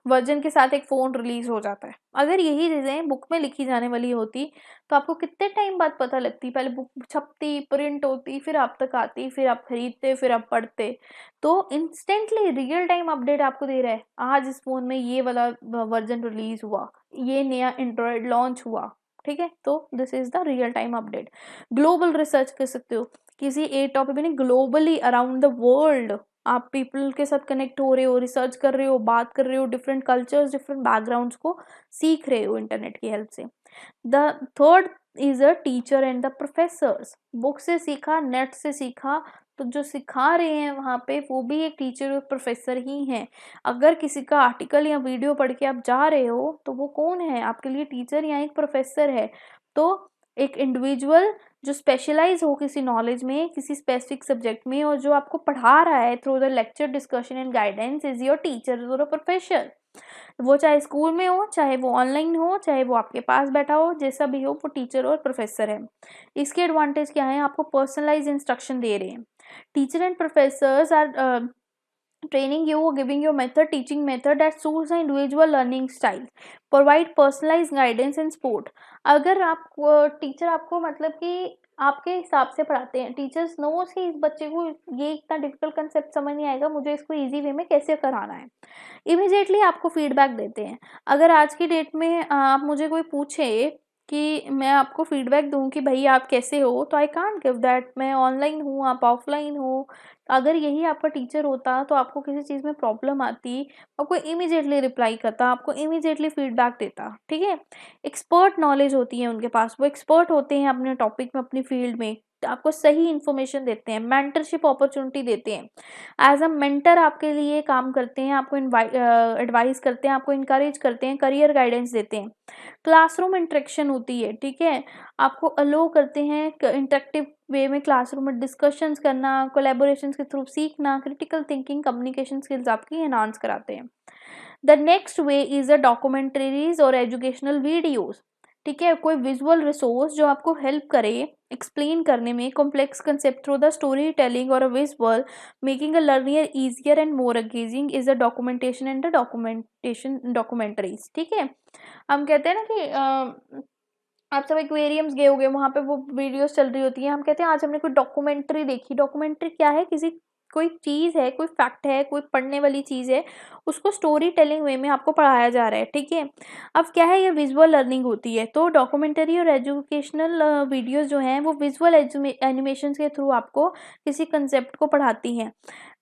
[SPEAKER 1] वर्जन के साथ एक फ़ोन रिलीज़ हो जाता है। अगर यही चीज़ें बुक में लिखी जाने वाली होती, तो आपको कितने टाइम बाद पता लगती? पहले बुक छपती, प्रिंट होती, फिर आप तक आती, फिर आप खरीदते, फिर आप पढ़ते। तो इंस्टेंटली रियल टाइम अपडेट आपको दे रहा है, आज इस फ़ोन में ये वाला वर्जन रिलीज़ हुआ, ये नया एंड्रॉयड लॉन्च हुआ, ठीक है? तो this is the real time update. Global research कर सकते हो, किसी एक टॉपिक में नहीं, ग्लोबली अराउंड द वर्ल्ड आप पीपल के साथ कनेक्ट हो रहे हो, रिसर्च कर रहे हो, बात कर रहे हो, डिफरेंट कल्चर्स, डिफरेंट बैकग्राउंड्स को सीख रहे हो इंटरनेट की हेल्प से। The third is a teacher and the professors. Book से सीखा, नेट से सीखा, तो जो सिखा रहे हैं वहाँ पे वो भी एक टीचर और प्रोफेसर ही हैं। अगर किसी का आर्टिकल या वीडियो पढ़ के आप जा रहे हो तो वो कौन है आपके लिए, टीचर या एक प्रोफेसर है। तो एक इंडिविजुअल जो स्पेशलाइज हो किसी नॉलेज में, किसी स्पेसिफिक सब्जेक्ट में, और जो आपको पढ़ा रहा है through the lecture, discussion and guidance, is your teacher और प्रोफेसर। वो चाहे स्कूल में हो, चाहे वो ऑनलाइन हो, चाहे वो आपके पास बैठा हो, जैसा भी हो, वो टीचर और प्रोफेसर है। इसके एडवांटेज क्या है? आपको पर्सनलाइज इंस्ट्रक्शन दे रहे हैं। Teacher and professors are training you or giving you method, teaching method that suits the individual learning style, provide personalized guidance and support। अगर आप टीचर आपको मतलब कि आपके हिसाब से पढ़ाते हैं, टीचर्स नोस कि इस बच्चे को ये इतना डिफिकल्ट कंसेप्ट समझ नहीं आएगा, मुझे इसको इजी वे में कैसे कराना है, इमीडिएटली आपको फीडबैक देते हैं। अगर आज की डेट में आप मुझे कोई पूछे कि मैं आपको फीडबैक दूं कि भाई आप कैसे हो, तो आई कांट गिव दैट। मैं ऑनलाइन हूँ, आप ऑफलाइन हो। अगर यही आपका टीचर होता तो आपको किसी चीज़ में प्रॉब्लम आती, आपको इमीडिएटली रिप्लाई करता, आपको इमीडिएटली फीडबैक देता, ठीक है। एक्सपर्ट नॉलेज होती है उनके पास, वो एक्सपर्ट होते हैं अपने टॉपिक में, अपनी फील्ड में, आपको सही इन्फॉर्मेशन देते हैं, मेंटरशिप अपॉर्चुनिटी देते हैं। एज अ मेंटर आपके लिए काम करते हैं, आपको एडवाइस करते हैं, आपको इंकरेज करते हैं, करियर गाइडेंस देते हैं। क्लासरूम इंटरेक्शन होती है, ठीक है, आपको अलो करते हैं इंटरेक्टिव वे में क्लासरूम में डिस्कशंस करना, कोलैबोरेशंस के थ्रू सीखना, क्रिटिकल थिंकिंग, कम्युनिकेशन स्किल्स आपकी एनहांस कराते हैं। The next way is a documentaries और एजुकेशनल वीडियोस, ठीक है, कोई विजुअल रिसोर्स जो आपको हेल्प करे एक्सप्लेन करने में complex concept through the story telling और a visual, making a learning easier and more engaging, is a documentation and the documentation documentaries, ठीक है। हम कहते हैं ना कि आप सब एक्वेरियम्स गए होगे, वहाँ पे वो वीडियोस चल रही होती हैं, हम कहते हैं आज हमने कोई डॉक्यूमेंट्री देखी। डॉक्यूमेंट्री क्या है? किसी कोई चीज़ है, कोई फैक्ट है, कोई पढ़ने वाली चीज़ है, उसको स्टोरी टेलिंग वे में आपको पढ़ाया जा रहा है, ठीक है। अब क्या है, ये विजुअल लर्निंग होती है। तो डॉक्यूमेंट्री और एजुकेशनल वीडियोस जो हैं वो विजुअल एनिमेशन के थ्रू आपको किसी कंसेप्ट को पढ़ाती हैं।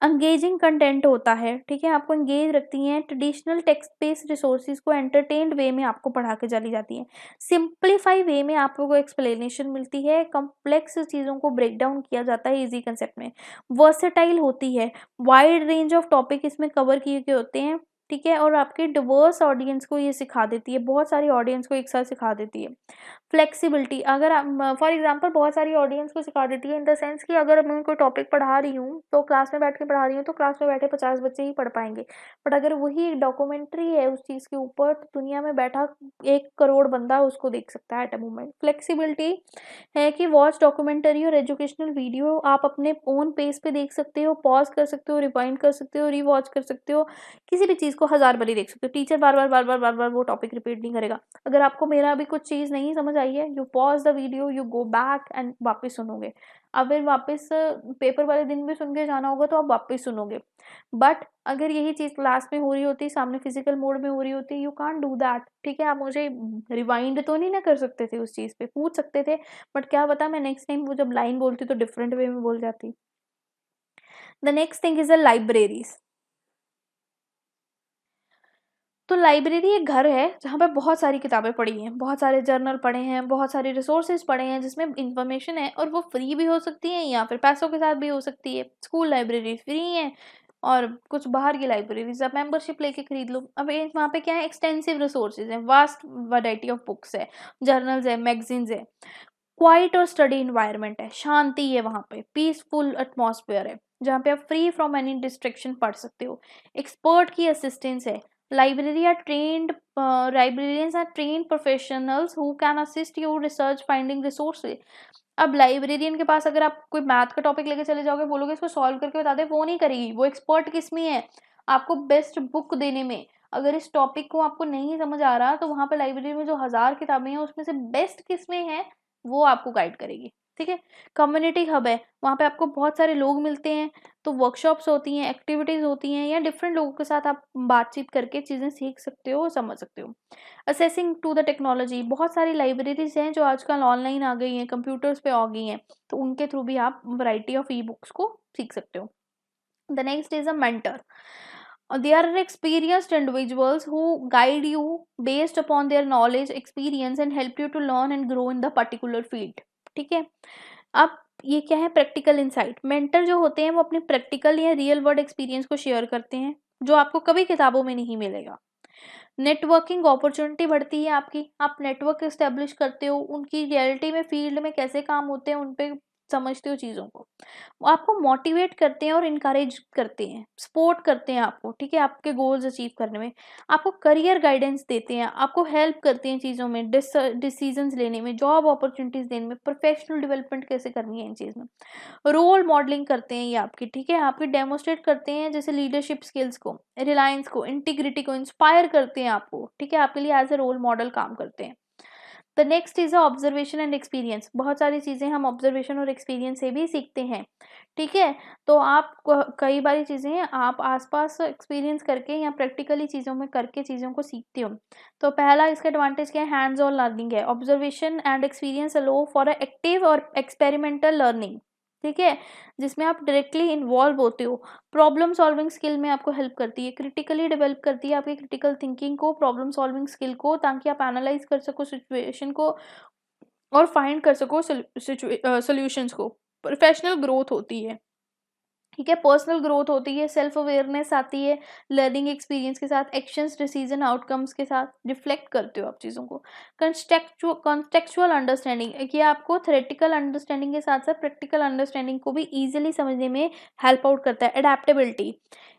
[SPEAKER 1] एंगेजिंग कंटेंट होता है, ठीक है, आपको एंगेज रखती हैं। ट्रेडिशनल टेक्स्ट बेस्ड रिसोर्सेज को एंटरटेन्ड वे में आपको पढ़ा के चली जाती हैं। सिंप्लीफाई वे में आपको एक्सप्लेनेशन मिलती है, कॉम्प्लेक्स चीज़ों को ब्रेक डाउन किया जाता है इजी कंसेप्ट में। वर्सेटाइल होती है, वाइड रेंज ऑफ टॉपिक इसमें कवर किए गए होते हैं, ठीक है, और आपके डिवर्स ऑडियंस को ये सिखा देती है, बहुत सारी ऑडियंस को एक साथ सिखा देती है। फ्लेक्सिबिलिटी, अगर आप फॉर एग्जांपल बहुत सारी ऑडियंस को सिखा देती है इन द सेंस कि अगर मैं कोई टॉपिक पढ़ा रही हूँ तो क्लास में बैठ के पढ़ा रही हूँ, तो क्लास में बैठे 50 बच्चे ही पढ़ पाएंगे। बट अगर वही एक डॉक्यूमेंट्री है उस चीज़ के ऊपर, तो दुनिया में बैठा 1 करोड़ बंदा उसको देख सकता है एट अ मोमेंट। फ्लेक्सिबिलिटी है कि वॉच डॉक्यूमेंट्री और एजुकेशनल वीडियो आप अपने ओन पेस पे देख सकते हो, पॉज कर सकते हो, रिवाइंड कर सकते हो, रीवॉच कर सकते हो, किसी भी चीज़ को 1000 बार देख सकते हो। टीचर बार बार वो टॉपिक रिपीट नहीं करेगा। अगर आपको मेरा अभी कुछ चीज़ नहीं समझ आई है, you pause the video, you go back and वापस सुनोगे। अगर वापस पेपर वाले दिन भी सुन के जाना होगा तो आप वापस सुनोगे। बट अगर यही चीज़ क्लास में हो रही होती, सामने फिजिकल मोड में हो रही होती, यू कांट डू दैट, ठीक है। आप मुझे रिवाइंड तो नहीं ना कर सकते थे, उस चीज़ पे पूछ सकते थे, बट क्या पता मैं नेक्स्ट टाइम वो जब लाइन बोलती तो डिफरेंट वे में बोल जाती। The next thing is the libraries. तो लाइब्रेरी एक घर है जहाँ पे बहुत सारी किताबें पढ़ी हैं, बहुत सारे जर्नल पढ़े हैं, बहुत सारे रिसोर्सेज पढ़े हैं जिसमें इंफॉर्मेशन है, और वो फ्री भी हो सकती है या फिर पैसों के साथ भी हो सकती है। स्कूल लाइब्रेरी फ्री है, और कुछ बाहर की लाइब्रेरीज आप मेंबरशिप लेके खरीद लो। अब वहाँ पे क्या है, एक्सटेंसिव रिसोर्सेज हैं, वास्ट वैरायटी ऑफ बुक्स है, जर्नल्स है, मैगजीन्स है। क्वाइट और स्टडी इन्वायरमेंट है, शांति है वहाँ पे, पीसफुल एटमॉस्फेयर है जहाँ पे आप फ्री फ्रॉम एनी डिस्ट्रैक्शन पढ़ सकते हो। एक्सपर्ट की असिस्टेंस है, library are trained librarians are trained professionals who can assist you research finding resources. अब लाइब्रेरियन के पास अगर आप कोई मैथ का टॉपिक लेके चले जाओगे, बोलोगे इसको सॉल्व करके बता दे, वो नहीं करेगी, वो एक्सपर्ट किस में है, आपको बेस्ट बुक देने में, अगर इस टॉपिक को आपको नहीं समझ आ रहा तो वहाँ पे लाइब्रेरी में जो 1000 किताबें हैं उसमें से बेस्ट किसमें है वो आपको गाइड करेगी, ठीक है। कम्युनिटी हब है, वहाँ पे आपको बहुत सारे लोग मिलते हैं, तो वर्कशॉप्स होती हैं, एक्टिविटीज होती हैं, या डिफरेंट लोगों के साथ आप बातचीत करके चीज़ें सीख सकते हो, समझ सकते हो। असेसिंग टू द टेक्नोलॉजी, बहुत सारी लाइब्रेरीज हैं जो आजकल ऑनलाइन आ गई हैं, कंप्यूटर्स पे आ गई हैं, तो उनके थ्रू भी आप वैरायटी ऑफ ई बुक्स को सीख सकते हो। The next is a mentor. There are experienced individuals who guide you based upon their knowledge, experience and help you to learn and grow in the particular field. ठीक है। अब ये क्या है, प्रैक्टिकल इंसाइट। मेंटर जो होते हैं वो अपने प्रैक्टिकल या रियल वर्ल्ड एक्सपीरियंस को शेयर करते हैं जो आपको कभी किताबों में नहीं मिलेगा। नेटवर्किंग अपॉर्चुनिटी बढ़ती है आपकी, आप नेटवर्क एस्टेब्लिश करते हो, उनकी रियलिटी में फील्ड में कैसे काम होते हैं उन पे समझते हो चीज़ों को। वो आपको मोटिवेट करते हैं और इनकरेज करते हैं, सपोर्ट करते हैं आपको, ठीक है, आपके गोल्स अचीव करने में। आपको करियर गाइडेंस देते हैं, आपको हेल्प करते हैं चीज़ों में, डिसीजंस लेने में, जॉब अपॉर्चुनिटीज़ देने में, प्रोफेशनल डेवलपमेंट कैसे करनी है इन चीज़ में। रोल मॉडलिंग करते हैं ये आपकी, ठीक है, आपकी डेमोस्ट्रेट करते हैं जैसे लीडरशिप स्किल्स को, रिलायंस को, इंटीग्रिटी को, इंस्पायर करते हैं आपको, ठीक है, आपके लिए एज ए रोल मॉडल काम करते हैं। The next is observation and experience. बहुत सारी चीज़ें हम ऑब्जर्वेशन और एक्सपीरियंस से भी सीखते हैं, ठीक है। तो आप कई बारी चीज़ें आप आसपास एक्सपीरियंस करके या प्रैक्टिकली चीज़ों में करके चीज़ों को सीखते हो। तो पहला इसका एडवांटेज क्या है, हैंड्स ऑन लर्निंग है। Observation and experience allow for active और एक्सपेरिमेंटल लर्निंग, ठीक है, जिसमें आप डायरेक्टली इन्वॉल्व होते हो। प्रॉब्लम सॉल्विंग स्किल में आपको हेल्प करती है, क्रिटिकली डेवलप करती है आपकी क्रिटिकल थिंकिंग को, प्रॉब्लम सॉल्विंग स्किल को, ताकि आप एनालाइज कर सको सिचुएशन को और फाइंड कर सको सोल्यूशंस को। प्रोफेशनल ग्रोथ होती है, ठीक है, पर्सनल ग्रोथ होती है, सेल्फ अवेयरनेस आती है, लर्निंग एक्सपीरियंस के साथ, एक्शंस डिसीजन आउटकम्स के साथ रिफ्लेक्ट करते हो आप चीज़ों को। कॉन्टेक्चुअल अंडरस्टैंडिंग, ये आपको थ्योरेटिकल अंडरस्टैंडिंग के साथ साथ प्रैक्टिकल अंडरस्टैंडिंग को भी ईजिली समझने में हेल्प आउट करता है। अडेप्टेबिलिटी,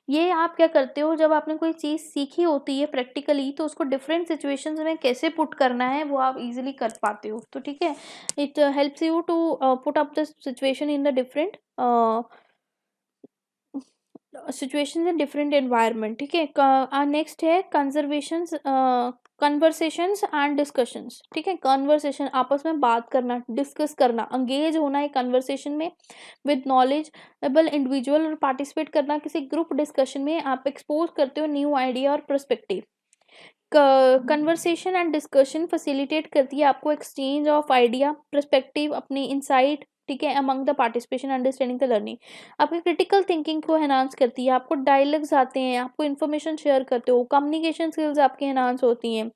[SPEAKER 1] ये आप क्या करते हो जब आपने कोई चीज़ सीखी होती है प्रैक्टिकली तो उसको डिफरेंट सिचुएशंस में कैसे पुट करना है वो आप इजीली कर पाते हो, तो ठीक है, it helps you to put up the situation in the different situations in different environment, ठीक है। नेक्स्ट है कन्वर्सेशंस एंड डिस्कशंस, ठीक है। कन्वर्सेशन, आपस में बात करना, डिस्कस करना, एंगेज होना है कन्वर्सेशन में विद नॉलेजेबल इंडिविजुअल, और पार्टिसिपेट करना किसी ग्रुप डिस्कशन में, आप एक्सपोज करते हो न्यू आइडिया और perspective. Conversation and discussion facilitate करती है आपको एक्सचेंज ऑफ आइडिया, पर्सपेक्टिव, अपनी इंसाइट, ठीक है, among the participation, understanding the learning. आपकी क्रिटिकल थिंकिंग को एनहांस करती है, आपको डायलॉग्स आते हैं, आपको इन्फॉर्मेशन शेयर करते हो, कम्युनिकेशन स्किल्स आपकी एनहांस होती हैं,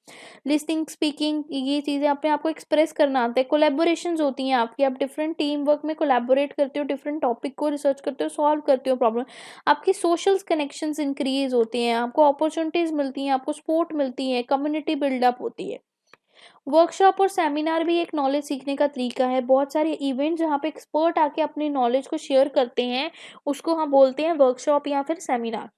[SPEAKER 1] लिसनिंग, स्पीकिंग, ये चीज़ें अपने आपको एक्सप्रेस करना आता है। कोलैबोरेशंस होती हैं आपकी, आप डिफरेंट टीम वर्क में कोलैबोरेट करते हो, डिफरेंट टॉपिक को रिसर्च करते हो, सॉल्व करते हो प्रॉब्लम। आपकी सोशल कनेक्शंस इंक्रीज होते हैं, आपको अपॉर्चुनिटीज़ मिलती हैं, आपको सपोर्ट मिलती है, कम्युनिटी बिल्डअप होती है। वर्कशॉप और सेमिनार भी एक नॉलेज सीखने का तरीका है। बहुत सारे इवेंट जहाँ पे एक्सपर्ट आके अपनी नॉलेज को शेयर करते हैं उसको हम बोलते हैं वर्कशॉप या फिर सेमिनार।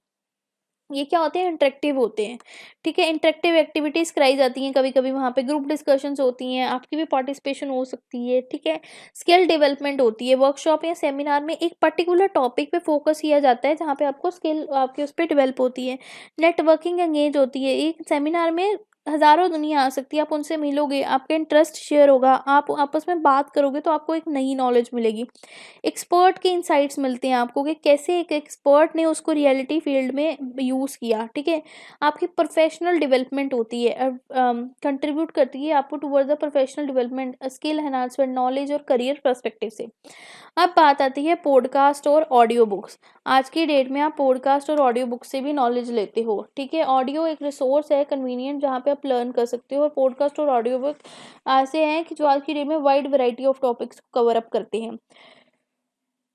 [SPEAKER 1] ये क्या होते हैं, इंटरेक्टिव होते हैं, ठीक है। इंटरेक्टिव एक्टिविटीज़ कराई जाती हैं, कभी कभी वहाँ पे ग्रुप डिस्कशंस होती हैं, आपकी भी पार्टिसिपेशन हो सकती है, ठीक है। स्किल डेवलपमेंट होती है, वर्कशॉप या सेमिनार में एक पर्टिकुलर टॉपिक पे फोकस किया जाता है जहाँ पे आपको स्किल आपके उस पर डेवलप होती है। नेटवर्किंग एंगेज होती है, एक सेमिनार में हज़ारों दुनिया आ सकती है, आप उनसे मिलोगे, आपका इंटरेस्ट शेयर होगा, आप आपस में बात करोगे तो आपको एक नई नॉलेज मिलेगी। एक्सपर्ट के इंसाइट्स मिलते हैं आपको कि कैसे एक एक्सपर्ट ने उसको रियलिटी फील्ड में यूज़ किया, ठीक है। आपकी प्रोफेशनल डेवलपमेंट होती है, कंट्रीब्यूट करती है आपको towards the professional development, skill enhancement, knowledge और करियर पर्सपेक्टिव से। अब बात आती है पॉडकास्ट और ऑडियो बुक्स। आज की डेट में आप पॉडकास्ट और ऑडियो बुक्स से भी नॉलेज लेते हो, ठीक है। ऑडियो एक रिसोर्स है कन्वीनियंट जहाँ पे आप लर्न कर सकते हो, और पॉडकास्ट और ऑडियो बुक ऐसे हैं कि जो आज की डेट में वाइड वैरायटी ऑफ टॉपिक्स को कवर अप करते हैं।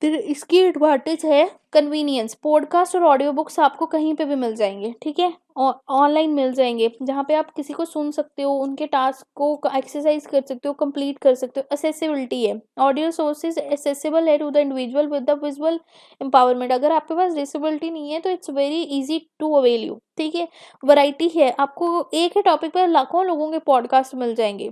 [SPEAKER 1] फिर इसकी एडवांटेज है कन्वीनियंस, पॉडकास्ट और ऑडियो बुक्स आपको कहीं पे भी मिल जाएंगे, ठीक है, ऑनलाइन मिल जाएंगे जहाँ पे आप किसी को सुन सकते हो, उनके टास्क को एक्सरसाइज कर सकते हो, कंप्लीट कर सकते हो। असेसिबिलिटी है, ऑडियो सोर्सेज एसेसिबल है to the individual with the visual empowerment. अगर आपके पास डिसेबिलिटी नहीं है तो it's very easy to avail you, ठीक है। वैरायटी है, आपको एक ही टॉपिक पर लाखों लोगों के पॉडकास्ट मिल जाएंगे,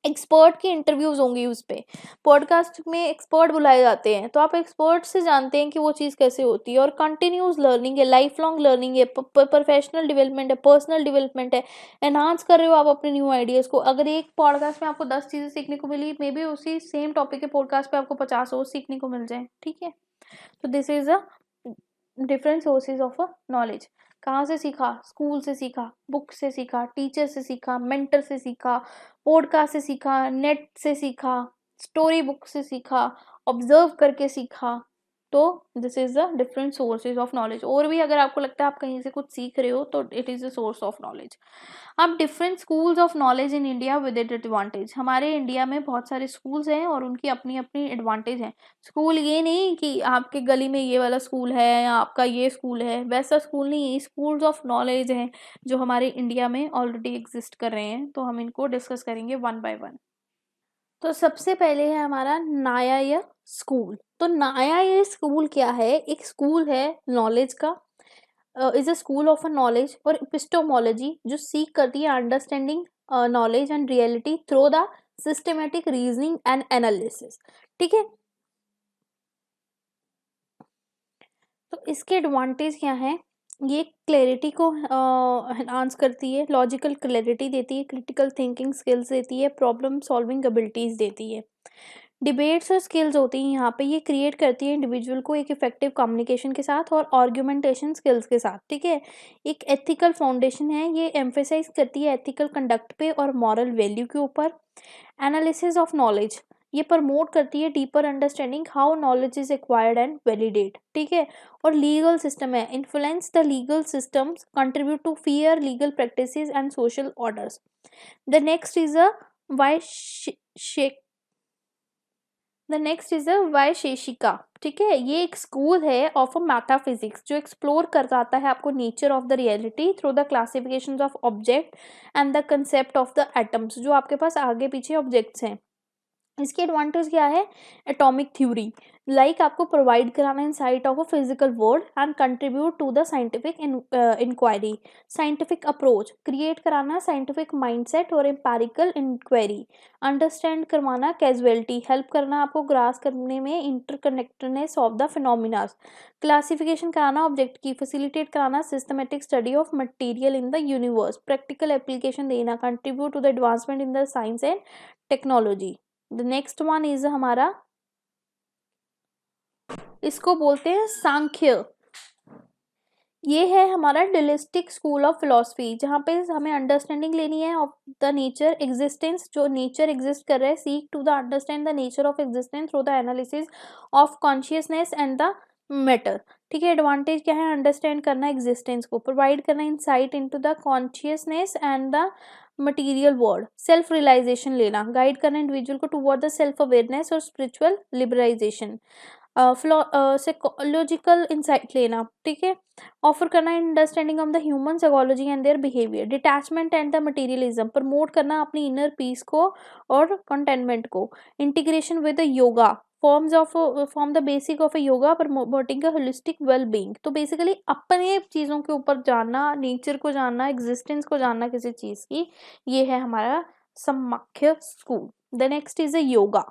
[SPEAKER 1] एक्सपर्ट की इंटरव्यूज होंगी उस पे, पॉडकास्ट में एक्सपर्ट बुलाए जाते हैं, तो आप एक्सपर्ट से जानते हैं कि वो चीज़ कैसे होती है। और कंटिन्यूस लर्निंग है, लाइफ लॉन्ग लर्निंग है, प्रोफेशनल डेवलपमेंट है, पर्सनल डेवलपमेंट है, एनहांस कर रहे हो आप अपने न्यू आइडियाज़ को। अगर एक पॉडकास्ट में आपको 10 चीज़ें सीखने को मिली, मे बी उसी सेम टॉपिक के पॉडकास्ट पे आपको 50 और सीखने को मिल जाए, ठीक है। तो this is a different sources of a knowledge. कहाँ से सीखा? स्कूल से सीखा, बुक से सीखा, टीचर से सीखा, मेंटर से सीखा, पॉडकास्ट से सीखा, नेट से सीखा, स्टोरी बुक से सीखा, ऑब्जर्व करके सीखा। तो this is the different sources of knowledge. और भी अगर आपको लगता है आप कहीं से कुछ सीख रहे हो तो it is a source of knowledge. अब different schools of knowledge in India with it advantage. हमारे इंडिया में बहुत सारे स्कूल्स हैं और उनकी अपनी अपनी एडवांटेज हैं। स्कूल ये नहीं कि आपके गली में ये वाला स्कूल है या आपका ये स्कूल है, वैसा स्कूल नहीं है। स्कूल्स ऑफ नॉलेज हैं जो हमारे इंडिया में ऑलरेडी एग्जिस्ट कर रहे हैं, तो हम इनको डिस्कस करेंगे वन बाय वन। तो सबसे पहले है हमारा नायाय स्कूल। तो नायाय स्कूल क्या है? एक स्कूल है नॉलेज का, is a school of a knowledge और एपिस्टोमोलॉजी, जो सीख करती है understanding knowledge and reality through the systematic reasoning and analysis, ठीक है। तो इसके एडवांटेज क्या है? ये क्लैरिटी को एनहांस करती है, लॉजिकल क्लैरिटी देती है, क्रिटिकल थिंकिंग स्किल्स देती है, प्रॉब्लम सॉल्विंग एबिलिटीज देती है, डिबेट्स और स्किल्स होती हैं यहाँ पे। ये क्रिएट करती है इंडिविजुअल को एक इफेक्टिव कम्युनिकेशन के साथ और आर्गुमेंटेशन स्किल्स के साथ, ठीक है। एक एथिकल फाउंडेशन है, ये एम्फेसाइज करती है एथिकल कंडक्ट पे और मॉरल वैल्यू के ऊपर। एनालिसिस ऑफ नॉलेज, ये प्रमोट करती है deeper understanding how knowledge is acquired and validate, ठीक है। और लीगल सिस्टम है, influence the legal systems, contribute to fair legal practices and social orders. The next is a वाई the next is a Vaisheshika, ठीक है। ये एक स्कूल है ऑफ अ मैथाफिजिक्स जो एक्सप्लोर कर जाता है आपको nature of the reality through the classification of object and the concept of the atoms, जो आपके पास आगे पीछे ऑब्जेक्ट्स हैं। इसकी एडवांटेज क्या है? एटॉमिक थ्योरी, लाइक आपको प्रोवाइड कराना insight of a physical world and contribute to the scientific inquiry. Scientific approach, create कराना साइंटिफिक माइंडसेट और एम्पेरिकल इंक्वायरी। अंडरस्टैंड करवाना कैजुअलिटी, हेल्प करना आपको ग्रास करने में interconnectedness of the phenomenas. Classification कराना ऑब्जेक्ट की, फैसिलिटेट कराना systematic study of material in the universe. Practical application देना, contribute to the advancement in the science and technology. The next one is हमारा, इसको बोलते हैं सांख्य। ये है हमारा डुअलिस्टिक स्कूल ऑफ फिलोसफी, जहाँ पे हमें अंडरस्टैंडिंग लेनी है ऑफ द नेचर एग्जिस्टेंस, जो नेचर एग्जिस्ट कर रहा है। Seek to the understand the nature of existence through the analysis of consciousness and the matter, ठीक है। एडवांटेज क्या है? अंडरस्टैंड करना एग्जिस्टेंस को, प्रोवाइड करना insight into the consciousness and the material world, self realisation लेना, गाइड करना individual को टुवर्ड द सेल्फ अवेयरनेस और स्पिरिचुअल लिबराइजेशन, साइकोलॉजिकल इंसाइट लेना, ठीक है। ऑफर करना understanding of the human psychology and their behaviour. Detachment and the materialism, promote करना अपनी इनर पीस को और कंटेनमेंट को। Integration with the yoga, form the basic of a yoga promoting a holistic well being. तो बेसिकली अपने चीज़ों के ऊपर जानना, नेचर को जानना, एग्जिस्टेंस को जानना किसी चीज़ की, ये है हमारा समाख्य school. The next is a yoga,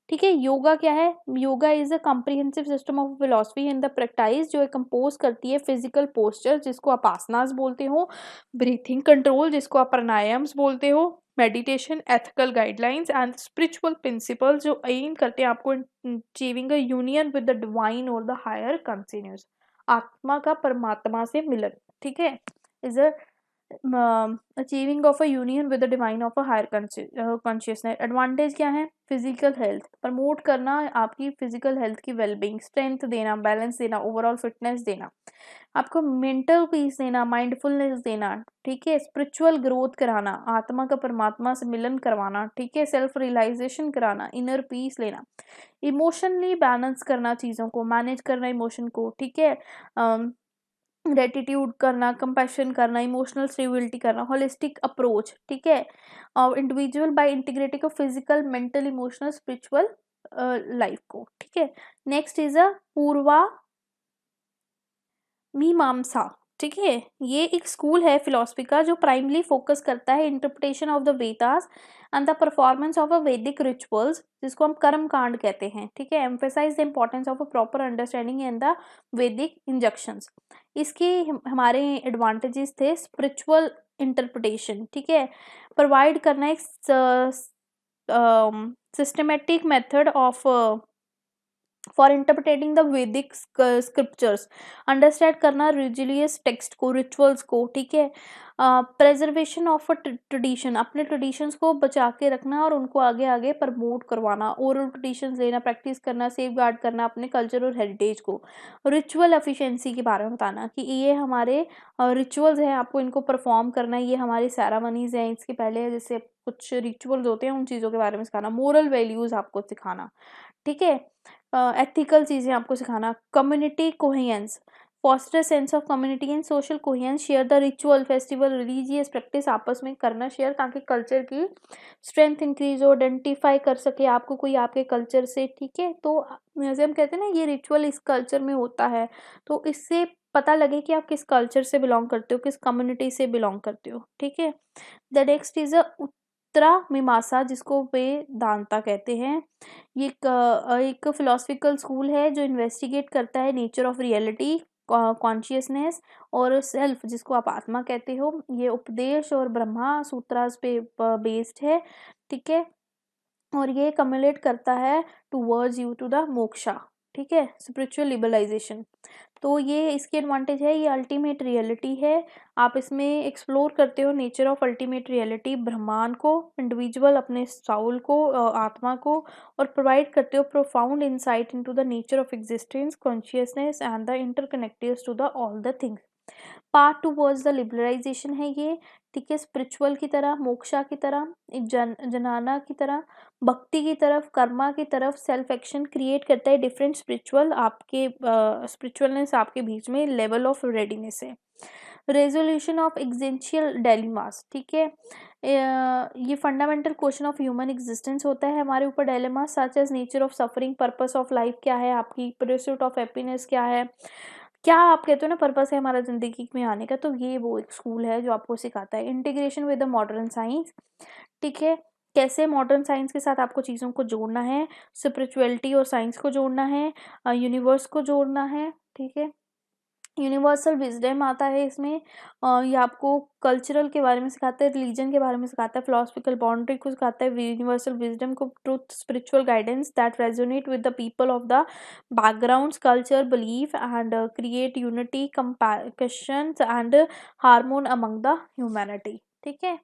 [SPEAKER 1] ठीक है। योगा क्या है? Yoga is a comprehensive system of philosophy in the practice, जो कंपोज करती है फिजिकल पोस्चर जिसको आप आसनास बोलते हो, ब्रीथिंग कंट्रोल जिसको आप प्राणायाम्स बोलते हो, meditation, ethical guidelines and spiritual principles जो एम करते हैं आपको achieving a union with the divine और द हायर कॉन्शियसनेस, आत्मा का परमात्मा से मिलन, ठीक है। Is a achieving of a union with the divine of a higher consciousness. Advantage क्या है? फिजिकल हेल्थ, प्रमोट करना आपकी फिजिकल हेल्थ की वेलबींग, स्ट्रेंथ देना, बैलेंस देना, ओवरऑल फिटनेस देना, आपको मेंटल पीस देना, माइंडफुलनेस देना, ठीक है। स्पिरिचुअल ग्रोथ कराना, आत्मा का परमात्मा से मिलन करवाना, ठीक है। सेल्फ रियलाइजेशन कराना, इनर पीस लेना, इमोशनली बैलेंस करना, चीज़ों को मैनेज करना, इमोशन को, ठीक है। ग्रेटिट्यूड करना, कंपैशन करना, इमोशनल स्टेबिलिटी करना, होलिस्टिक अप्रोच, ठीक है। और individual by integrating physical, mental, emotional, spiritual life को, ठीक है। नेक्स्ट इज अ पूर्वा मीमांसा, ठीक है, ये एक स्कूल है फिलॉसफी का जो प्राइमली फोकस करता है interpretation of the Vedas and the performance of a वैदिक रिचुअल्स, जिसको हम कर्म कांड कहते हैं। ठीक है, emphasise the importance of a proper understanding and the Vedic injunctions. इसके हमारे एडवांटेजेस थे स्पिरिचुअल इंटरप्रिटेशन, ठीक है, प्रोवाइड करना एक systematic method of for interpreting the वैदिक स्क्रिप्चर्स, अंडरस्टैंड करना रिलीजियस टेक्स्ट को, रिचुअल्स को, ठीक है, प्रेजर्वेशन ऑफ अ ट्रेडिशन, अपने ट्रेडिशंस को बचा के रखना और उनको आगे आगे प्रमोट करवाना, ओरल ट्रेडिशंस लेना, प्रैक्टिस करना, सेफ गार्ड करना अपने कल्चर और हेरिटेज को, रिचुअल एफिशिएंसी के बारे में बताना कि ये हमारे रिचुअल्स हैं, आपको इनको परफॉर्म करना है, ये हमारी सेरेमनीज हैं, इसके पहले जैसे कुछ रिचुअल्स होते हैं उन चीज़ों के बारे में सिखाना, मोरल वैल्यूज़ आपको सिखाना, ठीक है, एथिकल चीज़ें आपको सिखाना, community coherence, foster sense of community and social coherence, share the ritual festival religious practice आपस में करना शेयर, ताकि कल्चर की स्ट्रेंथ इंक्रीज हो, आइडेंटिफाई कर सके आपको कोई आपके कल्चर से, ठीक है, तो जैसे हम कहते हैं ना ये रिचुअल इस कल्चर में होता है, तो इससे पता लगे कि आप किस कल्चर से बिलोंग करते हो, किस कम्युनिटी से बिलोंग करते हो, ठीक है। द नेक्स्ट इज अ उत्तरा मीमांसा, जिसको वेदांता कहते हैं। ये एक फिलोसफिकल स्कूल है जो इन्वेस्टिगेट करता है नेचर ऑफ रियलिटी, कॉन्शियसनेस और सेल्फ, जिसको आप आत्मा कहते हो। ये उपदेश और ब्रह्मा सूत्रास पे बेस्ड है, ठीक है, और ये कम्युलेट करता है towards you to the moksha, ठीक है, स्पिरिचुअल लिबरलाइजेशन। तो ये इसकी एडवांटेज है, ये अल्टीमेट रियलिटी है, आप इसमें एक्सप्लोर करते हो नेचर ऑफ अल्टीमेट रियलिटी, ब्रह्मांड को, इंडिविजुअल अपने साउल को, आत्मा को, और प्रोवाइड करते हो profound insight into the nature of existence, consciousness and the interconnected to the all the things. Part towards the liberalisation है ये, ठीक है, स्पिरिचुअल की तरह, मोक्षा की तरह, जनाना की तरह, भक्ति की तरफ, कर्मा की तरफ, सेल्फ एक्शन क्रिएट करता है डिफरेंट स्पिरिचुअल आपके स्पिरिचुअलनेस आपके बीच में लेवल ऑफ रेडीनेस है। रेजोल्यूशन ऑफ एग्जिस्टेंशियल डायलेमास, ठीक है, ये fundamental question of human existence होता है हमारे ऊपर, dilemma such as nature of suffering, purpose of life क्या है आपकी, परस्यूट ऑफ हैप्पीनेस क्या है, क्या आप कहते हो ना पर्पस है हमारा ज़िंदगी में आने का, तो ये वो एक स्कूल है जो आपको सिखाता है। Integration with the modern science, ठीक है, कैसे मॉडर्न साइंस के साथ आपको चीज़ों को जोड़ना है, स्पिरिचुअलिटी और साइंस को जोड़ना है, यूनिवर्स को जोड़ना है, ठीक है, यूनिवर्सल विजडम आता है इसमें, ये आपको कल्चरल के बारे में सिखाता है, रिलीजन के बारे में सिखाता है, फिलोसफिकल बाउंड्री को सिखाता है, यूनिवर्सल विजडम को, truth, spiritual guidance that resonate with the people of the backgrounds, culture, belief and create unity, compassion and hormone among the humanity, ठीक है।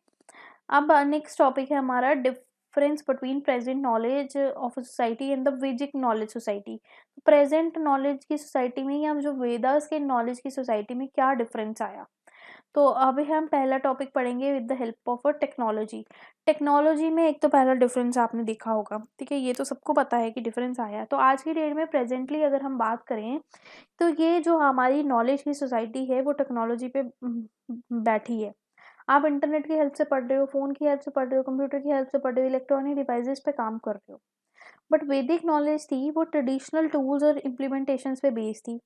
[SPEAKER 1] अब नेक्स्ट टॉपिक है हमारा difference between present knowledge of society and the वैदिक knowledge society. Present knowledge की society में या जो वेदास के नॉलेज की सोसाइटी में क्या डिफरेंस आया, तो अभी हम पहला टॉपिक पढ़ेंगे with the help of a technology. Technology में एक तो पहला डिफरेंस आपने देखा होगा, ठीक है, ये तो सबको पता है कि डिफरेंस आया है। तो आज की डेट में प्रेजेंटली अगर हम बात करें तो ये जो हमारी नॉलेज की सोसाइटी है वो टेक्नोलॉजी पे बैठी है। आप इंटरनेट की हेल्प से पढ़ रहे हो, फ़ोन की हेल्प से पढ़ रहे हो, कंप्यूटर की हेल्प से पढ़ रहे हो, इलेक्ट्रॉनिक डिवाइसेस पे काम कर रहे हो। बट वैदिक नॉलेज थी वो ट्रेडिशनल टूल्स और इम्प्लीमेंटेशंस पे बेस्ड थी।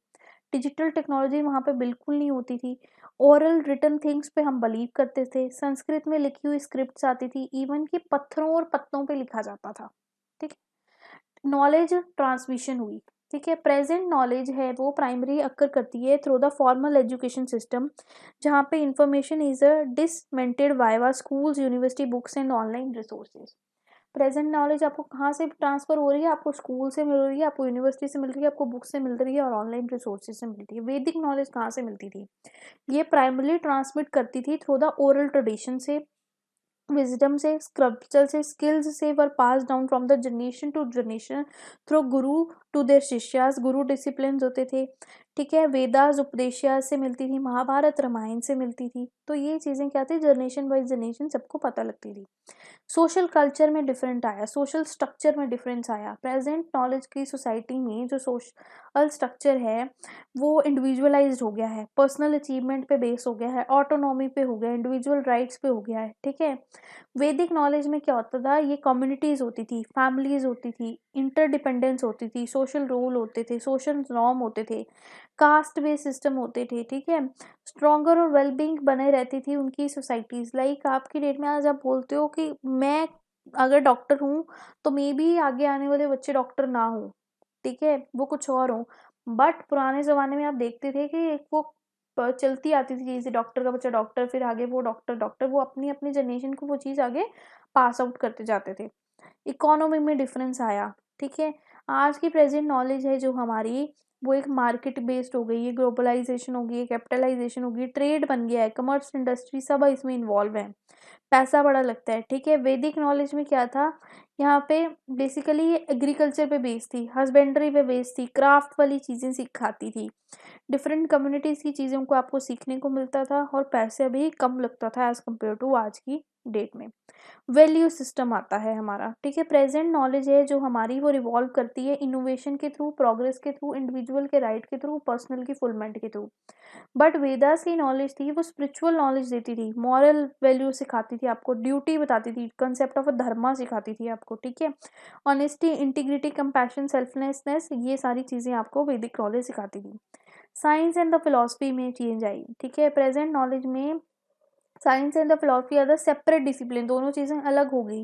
[SPEAKER 1] डिजिटल टेक्नोलॉजी वहाँ पे बिल्कुल नहीं होती थी। ओरल रिटन थिंग्स पे हम बिलीव करते थे, संस्कृत में लिखी हुई स्क्रिप्ट्स आती थी, इवन कि पत्थरों और पत्तों पे लिखा जाता था, ठीक है। नॉलेज ट्रांसमिशन हुई, ठीक है। प्रेजेंट नॉलेज है वो प्राइमरी अक्कर करती है through the formal education system, जहाँ पे information is disseminated via schools, university, books and online resources. Present knowledge आपको कहाँ से ट्रांसफर हो रही है, आपको स्कूल से मिल रही है, आपको यूनिवर्सिटी से मिल रही है, आपको बुक से मिल रही है और ऑनलाइन रिसोर्सेज से मिल रही है। वैदिक नॉलेज कहाँ से मिलती थी, ये प्राइमरली ट्रांसमिट करती थी थ्रू द ओरल ट्रेडिशन से, विजडम से, स्क्रिप्चर से, स्किल्स से, were pass down from the generation to generation through guru to their shishyas. Guru discipline होते थे, ठीक है, वेदास उपदेशिया से मिलती थी, महाभारत रामायण से मिलती थी। तो ये चीज़ें क्या थी, जनरेशन बाई जनरेशन सबको पता लगती थी। सोशल कल्चर में डिफरेंट आया, सोशल स्ट्रक्चर में डिफरेंस आया। प्रेजेंट नॉलेज की सोसाइटी में जो सोशल स्ट्रक्चर है वो इंडिविजुअलाइज्ड हो गया है, पर्सनल अचीवमेंट पे बेस हो गया है, ऑटोनॉमी पे हो गया है, इंडिविजुअल राइट्स पे हो गया है, ठीक है। वैदिक नॉलेज में क्या होता था, ये कम्युनिटीज होती थी, फैमिलीज होती थी, इंटरडिपेंडेंस होती थी, सोशल रोल होते थे, सोशल नॉर्म होते थे, कास्ट बेस्ड सिस्टम होते थे, ठीक है। स्ट्रॉन्गर और वेलबींग बने रहती थी उनकी सोसाइटीज़। लाइक आज की डेट में आज आप बोलते हो कि मैं अगर डॉक्टर हूँ तो मे बी आगे आने वाले बच्चे डॉक्टर ना हो, ठीक है, वो कुछ और हो। बट पुराने ज़माने में आप देखते थे कि एक वो चलती आती थी चीज़, डॉक्टर का बच्चा डॉक्टर, फिर आगे वो डॉक्टर डॉक्टर, वो अपनी अपनी जनरेशन को वो चीज़ आगे पास आउट करते जाते थे। इकोनॉमी में डिफरेंस आया, ठीक है। आज की प्रेजेंट नॉलेज है जो हमारी, वो एक मार्केट बेस्ड हो गई है, ग्लोबलाइजेशन हो गई है, कैपिटलाइजेशन हो गई है, ट्रेड बन गया है, कमर्स इंडस्ट्री सब इसमें इन्वॉल्व है, पैसा बड़ा लगता है, ठीक है। वैदिक नॉलेज में क्या था, यहाँ पे बेसिकली ये एग्रीकल्चर पे बेस्ड थी, हस्बेंड्री पे बेस्ड थी, क्राफ्ट वाली चीज़ें सिखाती थी, डिफरेंट कम्युनिटीज़ की चीज़ों को आपको सीखने को मिलता था और पैसे भी कम लगता था एज़ कम्पेयर टू आज की डेट में। वैल्यू सिस्टम आता है हमारा, ठीक है। प्रेजेंट नॉलेज है जो हमारी, वो रिवॉल्व करती है इनोवेशन के थ्रू, प्रोग्रेस के थ्रू, इंडिविजुअल के राइट के थ्रू, पर्सनल की फुलमेंट के थ्रू। बट वेदास की नॉलेज थी वो स्पिरिचुअल नॉलेज देती थी, मॉरल वैल्यू सिखाती थी आपको, ड्यूटी बताती थी, कंसेप्ट ऑफ अ धर्मा सिखाती थी आपको, ठीक है। ऑनेस्टी, इंटीग्रिटी, कंपैशन, सेल्फलेसनेस, ये सारी चीज़ें आपको वैदिक नॉलेज सिखाती थी। साइंस एंड द फिलॉसफी में चेंज आई, ठीक है। प्रेजेंट नॉलेज में science and the philosophy are the separate discipline, दोनों चीज़ें अलग हो गई,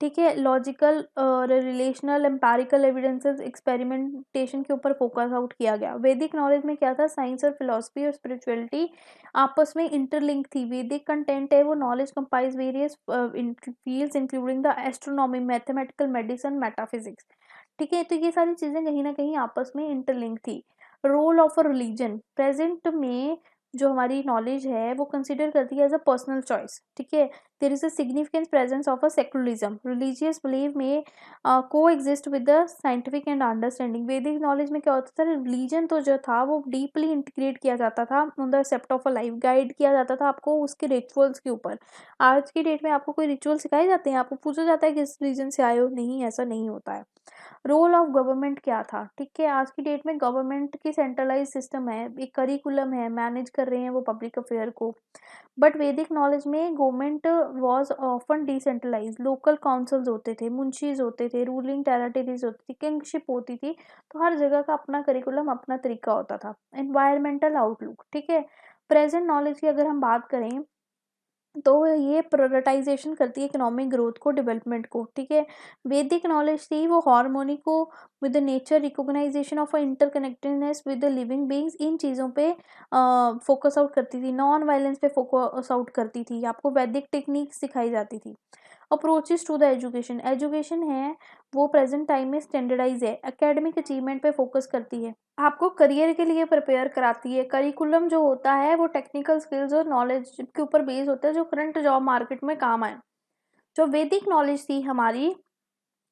[SPEAKER 1] ठीक है। लॉजिकल और रिलेशनल एम्पैरिकल एविडेंसेस, एक्सपेरिमेंटेशन के ऊपर फोकस आउट किया गया। वैदिक नॉलेज में क्या था, साइंस और फिलॉसफी और स्पिरिचुअलिटी आपस में इंटरलिंक थी। वैदिक कंटेंट है वो knowledge comprises various fields including the astronomy, mathematical, medicine, metaphysics, ठीक है। तो ये सारी चीज़ें कहीं ना कहीं आपस में इंटरलिंक थी। Role of a religion, present में जो हमारी नॉलेज है वो कंसिडर करती है एज अ पर्सनल चॉइस, ठीक है। There is a significant presence of a secularism, religious believe में coexist with the scientific and understanding. Vedic knowledge में क्या होता था, रिलीजन तो जो था वो डीपली इंटीग्रेट किया जाता था on the aspect of a life, guide किया जाता था आपको उसके रिचुअल्स के ऊपर। आज की डेट में आपको कोई रिचुअल सिखाए जाते हैं, आपको पूछा जाता है किस रीजन से आए हो, नहीं, ऐसा नहीं होता है। रोल ऑफ गवर्नमेंट क्या था, ठीक है। आज की डेट में गवर्नमेंट की सेंट्रलाइज सिस्टम है, एक करिकुलम है, मैनेज कर रहे हैं वो पब्लिक अफेयर को। बट वैदिक नॉलेज में government was often decentralise, local councils होते थे, मुंशीज होते थे, रूलिंग टेरिटरीज होती थी, किंगशिप होती थी, तो हर जगह का अपना करिकुलम, अपना तरीका होता था। एनवायरमेंटल आउटलुक, ठीक है। प्रेजेंट नॉलेज की अगर हम बात करें तो ये प्रायोरिटाइजेशन करती है इकोनॉमिक ग्रोथ को, डेवलपमेंट को, ठीक है। वैदिक नॉलेज थी वो हार्मोनी को with the nature, recognization of interconnectedness with the living beings, इन चीज़ों पे फोकस आउट करती थी, नॉन वायलेंस पे फोकस आउट करती थी, आपको वैदिक टेक्निक सिखाई जाती थी। Approaches to the education, education है वो प्रेजेंट टाइम में स्टैंडर्डाइज है, एकेडमिक अचीवमेंट पे फोकस करती है, आपको करियर के लिए प्रिपेयर कराती है। करिकुलम जो होता है वो टेक्निकल स्किल्स और नॉलेज के ऊपर बेस होता है जो करंट जॉब मार्केट में काम आए। जो वैदिक नॉलेज थी हमारी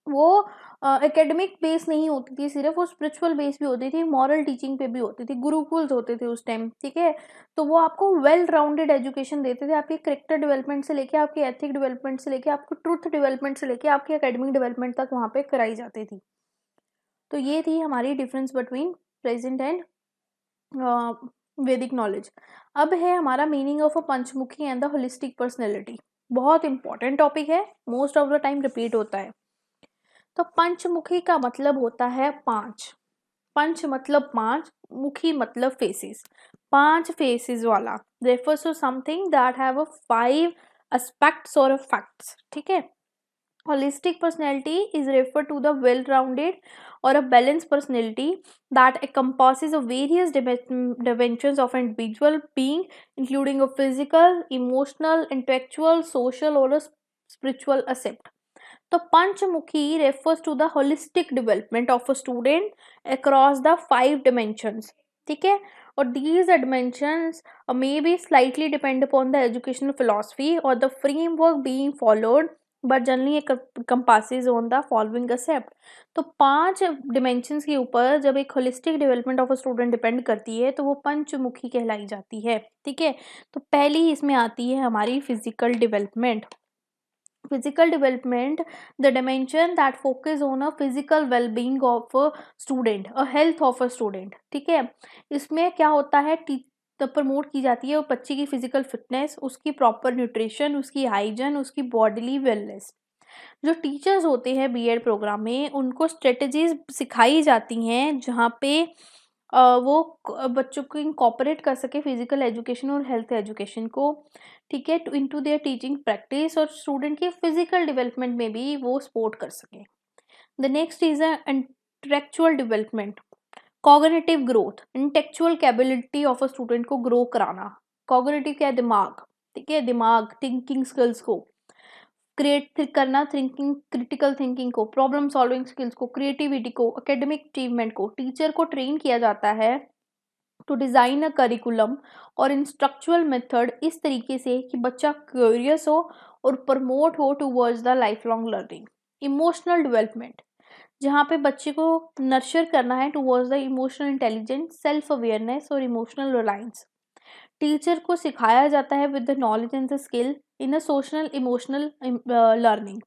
[SPEAKER 1] वो एकेडमिक बेस नहीं होती थी सिर्फ, वो स्पिरिचुअल बेस भी होती थी, मॉरल टीचिंग पे भी होती थी, गुरुकुल्स होते थे उस टाइम, ठीक है। तो वो आपको वेल राउंडेड एजुकेशन देते थे, आपके करेक्टर डेवलपमेंट से लेके, आपके एथिक डेवलपमेंट से लेके, आपको ट्रुथ डेवलपमेंट से लेके, आपके एकेडमिक डेवलपमेंट तक वहाँ पे कराई जाती थी। तो ये थी हमारी डिफरेंस बिटवीन प्रेजेंट एंड वैदिक नॉलेज। अब है हमारा meaning of a Panchmukhi and the holistic personality. बहुत इंपॉर्टेंट टॉपिक है, most of the time repeat होता है। तो पंचमुखी का मतलब होता है पांच, पंच मतलब पांच, मुखी मतलब फेसेस, पांच फेसेस वाला refers to something that have a 5 aspects और फैक्ट्स, ठीक है। Holistic personality is referred to the well-rounded or a balanced personality that encompasses of various dimensions of an individual being, including a physical, emotional, intellectual, social, or a spiritual aspect. तो पंचमुखी refers to the holistic development of a student across the 5 dimensions, ठीक है। और these dimensions may be slightly depend upon the educational philosophy or the framework being followed, but generally एक कंपासेज on the following concept. तो 5 dimensions के ऊपर जब एक holistic development of a student depend करती है तो वो पंचमुखी कहलाई जाती है, ठीक है। तो पहली इसमें आती है हमारी physical development. Physical development, the dimension that focus on a physical wellbeing of a student, a health of a student, ठीक है। इसमें क्या होता है, प्रमोट की जाती है वो बच्चे की फिजिकल फिटनेस, उसकी प्रॉपर न्यूट्रिशन, उसकी हाइजीन, उसकी बॉडीली वेलनेस। जो टीचर्स होते हैं बीएड प्रोग्राम में उनको स्ट्रेटजीज सिखाई जाती हैं जहाँ पे बच्चों को इनकॉर्पोरेट कर सके फिजिकल एजुकेशन और हेल्थ एजुकेशन को, ठीक है, इनटू देयर टीचिंग प्रैक्टिस, और स्टूडेंट के फिजिकल डेवलपमेंट में भी वो सपोर्ट कर सके। The next is intellectual development, cognitive growth, intellectual capability of a student को ग्रो कराना। कॉग्निटिव क्या है? दिमाग, ठीक है, दिमाग, थिंकिंग स्किल्स को क्रिएट करना, थिंकिंग, क्रिटिकल थिंकिंग को, प्रॉब्लम सॉल्विंग स्किल्स को, क्रिएटिविटी को, एकेडमिक अचीवमेंट को। टीचर को ट्रेन किया जाता है टू डिज़ाइन अ करिकुलम और इंस्ट्रक्चुअल मेथड इस तरीके से कि बच्चा क्यूरियस हो और प्रमोट हो towards the life long learning. Emotional development, जहाँ पे बच्चे को नर्चर करना है towards the emotional intelligence, self awareness और इमोशनल रिलायंस। टीचर को सिखाया जाता है with the knowledge and the skill in a social emotional learning,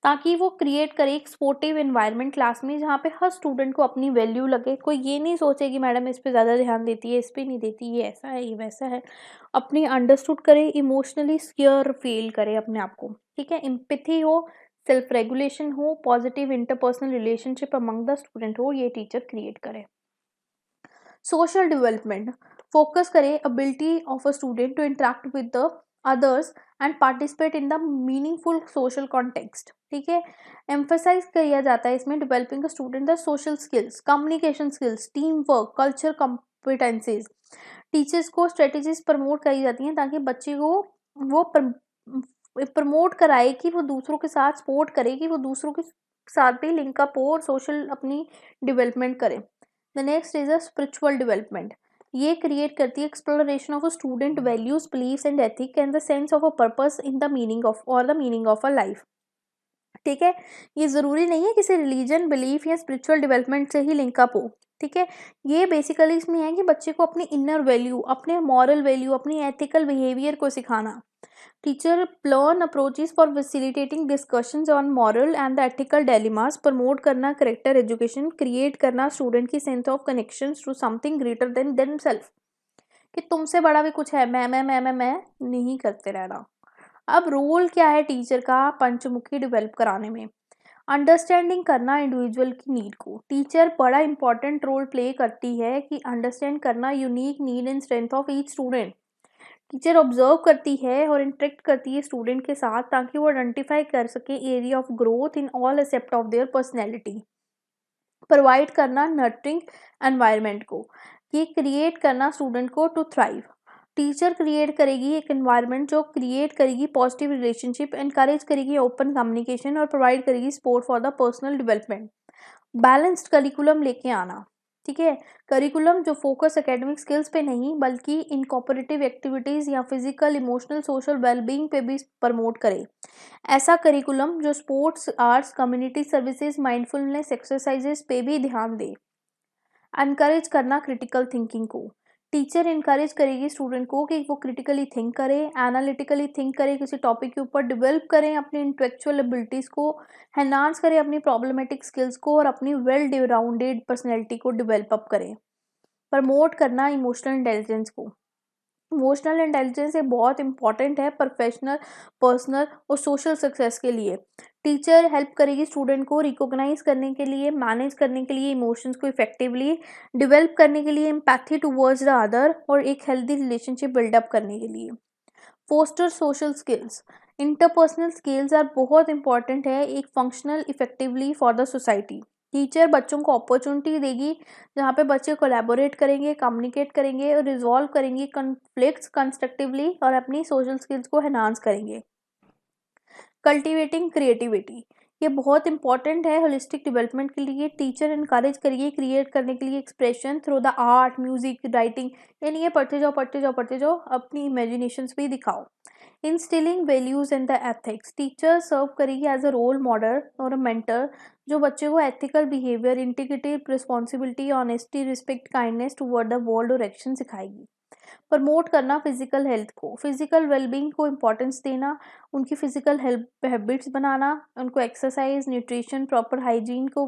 [SPEAKER 1] ताकि वो क्रिएट करे एक सपोर्टिव एनवायरनमेंट क्लास में, जहाँ पे हर स्टूडेंट को अपनी वैल्यू लगे। कोई ये नहीं सोचे कि मैडम इस पे ज़्यादा ध्यान देती है, इस पे नहीं देती, ये ऐसा है, ये वैसा है। अपनी अंडरस्टूड करे, इमोशनली सिक्योर फील करे अपने आप को, ठीक है, एम्पैथी हो, सेल्फ रेगुलेशन हो, positive interpersonal relationship among the student हो, ये टीचर क्रिएट करे। सोशल डेवलपमेंट, फोकस करे ability of a student to interact with the others and participate in the meaningful social context, ठीक है। एम्फोसाइज किया जाता है इसमें developing the student the social skills, communication skills, team work, culture competencies. Teachers को strategies promote करी जाती हैं ताकि बच्चे को वो प्रमोट कराए कि वो दूसरों के साथ सपोर्ट करे, कि वो दूसरों के साथ भी लिंकअप हो और सोशल अपनी डेवलपमेंट करे। The next is a spiritual development, ये क्रिएट करती है exploration of a student values, beliefs and ethic and the sense of a purpose in the meaning of और the meaning of a life, ठीक है। ये ज़रूरी नहीं है किसी रिलीजन, बिलीफ या स्पिरिचुअल डेवलपमेंट से ही लिंकअप हो, ठीक है। ये बेसिकली इसमें है कि बच्चे को अपनी इनर वैल्यू, अपने मॉरल वैल्यू, अपनी एथिकल बिहेवियर को सिखाना। Teacher plan approaches for facilitating discussions on moral and the ethical dilemmas, promote करना करेक्टर एजुकेशन, क्रिएट करना स्टूडेंट की sense of connection to something greater than themselves, कि तुमसे बड़ा भी कुछ है, मैं नहीं करते रहना। अब रोल क्या है टीचर का पंचमुखी डेवलप कराने में? अंडरस्टैंडिंग करना इंडिविजुअल की नीड को, टीचर बड़ा इंपॉर्टेंट रोल प्ले करती है कि अंडरस्टैंड करना unique need and strength of each student. Teacher observe करती है और इंटरेक्ट करती है स्टूडेंट के साथ ताकि वो आइडेंटिफाई कर सके area of growth in all aspect of their personality. Provide करना नर्चरिंग एनवायरनमेंट को, ये क्रिएट करना स्टूडेंट को टू थ्राइव। टीचर क्रिएट करेगी एक एनवायरनमेंट जो क्रिएट करेगी पॉजिटिव रिलेशनशिप, एनकरेज करेगी ओपन कम्युनिकेशन और प्रोवाइड करेगी support for the personal development. Balanced curriculum लेके आना, ठीक है, करिकुलम जो फोकस एकेडमिक स्किल्स पे नहीं बल्कि इनकॉर्पोरेटिव एक्टिविटीज़ या फिजिकल, इमोशनल, सोशल वेलबींग पे भी प्रमोट करे। ऐसा करिकुलम जो sports, arts, community services, mindfulness exercises पे भी ध्यान दे। एनकरेज करना क्रिटिकल थिंकिंग को, टीचर इनकरेज करेगी स्टूडेंट को कि वो क्रिटिकली थिंक करे, एनालिटिकली थिंक करे, किसी टॉपिक के ऊपर डेवलप करें अपनी इंटेलेक्चुअल एबिलिटीज़ को, एनहांस करें अपनी प्रॉब्लमेटिक स्किल्स को और अपनी वेल राउंडेड पर्सनैलिटी को डेवलप करें। प्रमोट करना इमोशनल इंटेलिजेंस को, इमोशनल इंटेलिजेंस एक बहुत इंपॉर्टेंट है प्रोफेशनल, पर्सनल और सोशल सक्सेस के लिए। टीचर हेल्प करेगी स्टूडेंट को रिकॉग्नाइज करने के लिए, मैनेज करने के लिए इमोशंस को इफेक्टिवली, डेवलप करने के लिए एम्पैथी टुवर्ड्स द अदर और एक हेल्दी रिलेशनशिप बिल्डअप करने के लिए। Foster social skills, interpersonal skills are बहुत इंपॉर्टेंट है एक functional effectively for the society. Teacher बच्चों को अपॉर्चुनिटी देगी जहाँ पे बच्चे कोलैबोरेट करेंगे, कम्युनिकेट करेंगे और रिजॉल्व करेंगे कॉन्फ्लिक्ट्स कंस्ट्रक्टिवली और अपनी सोशल स्किल्स को एनहांस करेंगे। कल्टिवेटिंग क्रिएटिविटी, ये बहुत इंपॉर्टेंट है होलिस्टिक डेवलपमेंट के लिए। टीचर इनकरेज करिए क्रिएट करने के लिए expression through the art, music, writing, यानी ये पढ़ते जाओ अपनी इमेजिनेशंस भी दिखाओ। Instilling values and the ethics, teacher serve करेगी एज अ रोल मॉडल और अ मेंटर जो बच्चे को ethical behaviour, integrity, responsibility, honesty, respect, kindness toward the world और एक्शन सिखाएगी। प्रमोट करना फिजिकल हेल्थ को, फिजिकल वेलबींग को इम्पोर्टेंस देना, उनकी फिजिकल हेल्थ हैबिट्स बनाना, उनको एक्सरसाइज, न्यूट्रिशन, प्रॉपर हाइजीन को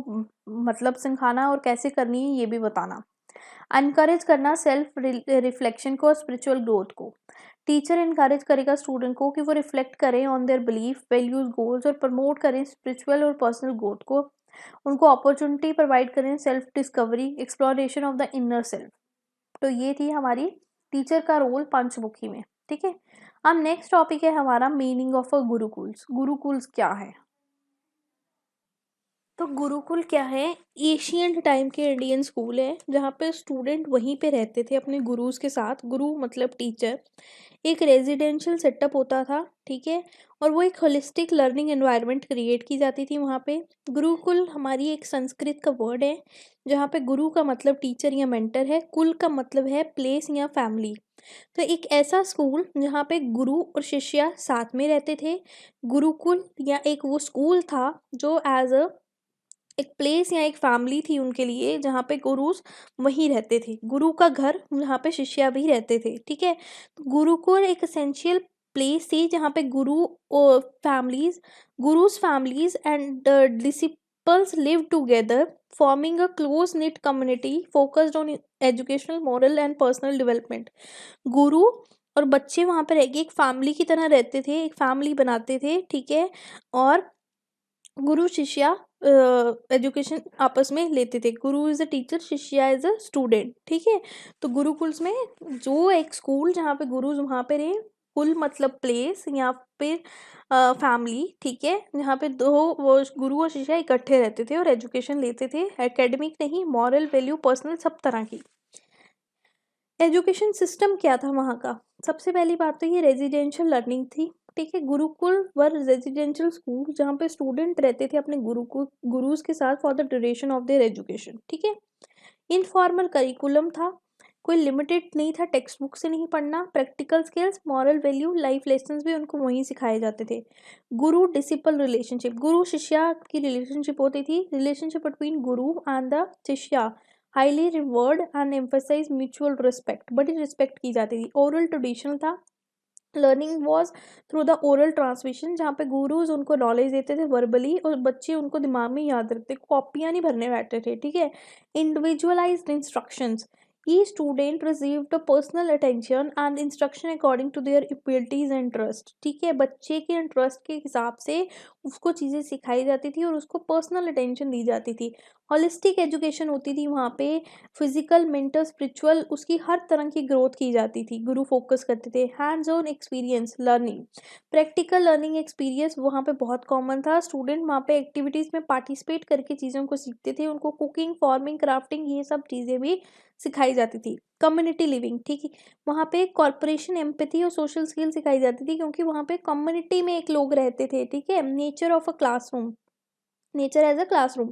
[SPEAKER 1] मतलब सिखाना और कैसे करनी है ये भी बताना। एनकरेज करना सेल्फ रिफ्लेक्शन को और स्पिरिचुअल ग्रोथ को, टीचर इनकरेज करेगा स्टूडेंट को कि वो रिफ्लेक्ट करें on their belief, values, goals और प्रमोट करें स्पिरिचुअल और पर्सनल ग्रोथ को। उनको अपॉर्चुनिटी प्रोवाइड करें self discovery, exploration of the inner self. तो ये थी हमारी टीचर का रोल पंचमुखी में। ठीक है, अब नेक्स्ट टॉपिक है हमारा मीनिंग ऑफ अ गुरुकुल्स। गुरुकुल्स क्या है? तो गुरुकुल क्या है? एशियंट टाइम के इंडियन स्कूल है जहाँ पे स्टूडेंट वहीं पे रहते थे अपने गुरुज के साथ। गुरु मतलब टीचर। एक रेजिडेंशियल सेटअप होता था, ठीक है, और वो एक होलिस्टिक लर्निंग एनवायरनमेंट क्रिएट की जाती थी वहाँ पे। गुरुकुल हमारी एक संस्कृत का वर्ड है जहाँ पे गुरु का मतलब टीचर या मेंटर है, कुल का मतलब है प्लेस या फैमिली। तो एक ऐसा स्कूल जहाँ पे गुरु और शिष्य साथ में रहते थे। गुरुकुल या एक वो स्कूल था जो एज अ एक प्लेस या एक फैमिली थी उनके लिए, जहाँ पे गुरुज वहीं रहते थे। गुरु का घर जहाँ पे शिष्य भी रहते थे। ठीक है, तो गुरुकुल एक एसेंशियल प्लेस थी जहाँ पे gurus families and disciples live together forming a close knit community focused on educational, moral and personal development. Guru और बच्चे वहाँ पे रह के एक फैमिली की तरह रहते थे, एक फैमिली बनाते थे। ठीक है, और गुरु शिष्या एजुकेशन आपस में लेते थे। गुरु इज अ टीचर, शिष्या इज अ स्टूडेंट। ठीक है, तो गुरुकुल्स में जो एक स्कूल जहाँ पे गुरु वहाँ पे रहे, कुल मतलब प्लेस या फिर फैमिली, ठीक है, जहाँ पे दो वो गुरु और शिष्या इकट्ठे रहते थे और एजुकेशन लेते थे, एकेडमिक नहीं, मॉरल वैल्यू, पर्सनल, सब तरह की। एजुकेशन सिस्टम क्या था वहाँ का? सबसे पहली बात तो ये रेजिडेंशियल लर्निंग थी। ठीक है, गुरुकुल वर रेजिडेंशियल स्कूल जहाँ पे स्टूडेंट रहते थे अपने गुरुज के साथ for the duration of their education. ठीक है, इनफॉर्मल करिकुलम था, कोई लिमिटेड नहीं था, टेक्स्ट बुक से नहीं पढ़ना। Practical skills, moral value, life lessons भी उनको वहीं सिखाए जाते थे। गुरु डिसिपल रिलेशनशिप, गुरु शिष्या की रिलेशनशिप होती थी। Relationship between guru and the shishya highly revered and emphasise mutual respect, बड़ी रिस्पेक्ट की जाती थी। ओरल ट्रेडिशन था, learning was through the oral transmission, जहाँ पे गुरुज उनको नॉलेज देते थे वर्बली और बच्चे उनको दिमाग में याद रखते, कॉपियाँ नहीं भरने बैठते थे। ठीक है, individualised instructions, each student received the personal attention and instruction according to their abilities and interest. ठीक है, बच्चे के इंटरेस्ट के हिसाब से उसको चीज़ें सिखाई जाती थी और उसको पर्सनल अटेंशन दी जाती थी। होलिस्टिक एजुकेशन होती थी वहाँ पे, फिजिकल, मेंटल, स्पिरिचुअल, उसकी हर तरह की ग्रोथ की जाती थी। गुरु फोकस करते थे। Hands on experience learning, practical learning experience वहाँ पे बहुत कॉमन था। स्टूडेंट वहाँ पे एक्टिविटीज़ में पार्टिसिपेट करके चीज़ों को सीखते थे। उनको कुकिंग, फार्मिंग, क्राफ्टिंग, ये सब चीज़ें भी सिखाई जाती थी। कम्युनिटी लिविंग, ठीक है, वहाँ पे कॉर्पोरेशन, एम्पैथी और सोशल स्किल सिखाई जाती थी क्योंकि वहाँ पे कम्युनिटी में एक लोग रहते थे। ठीक है, nature of a classroom, nature as a classroom.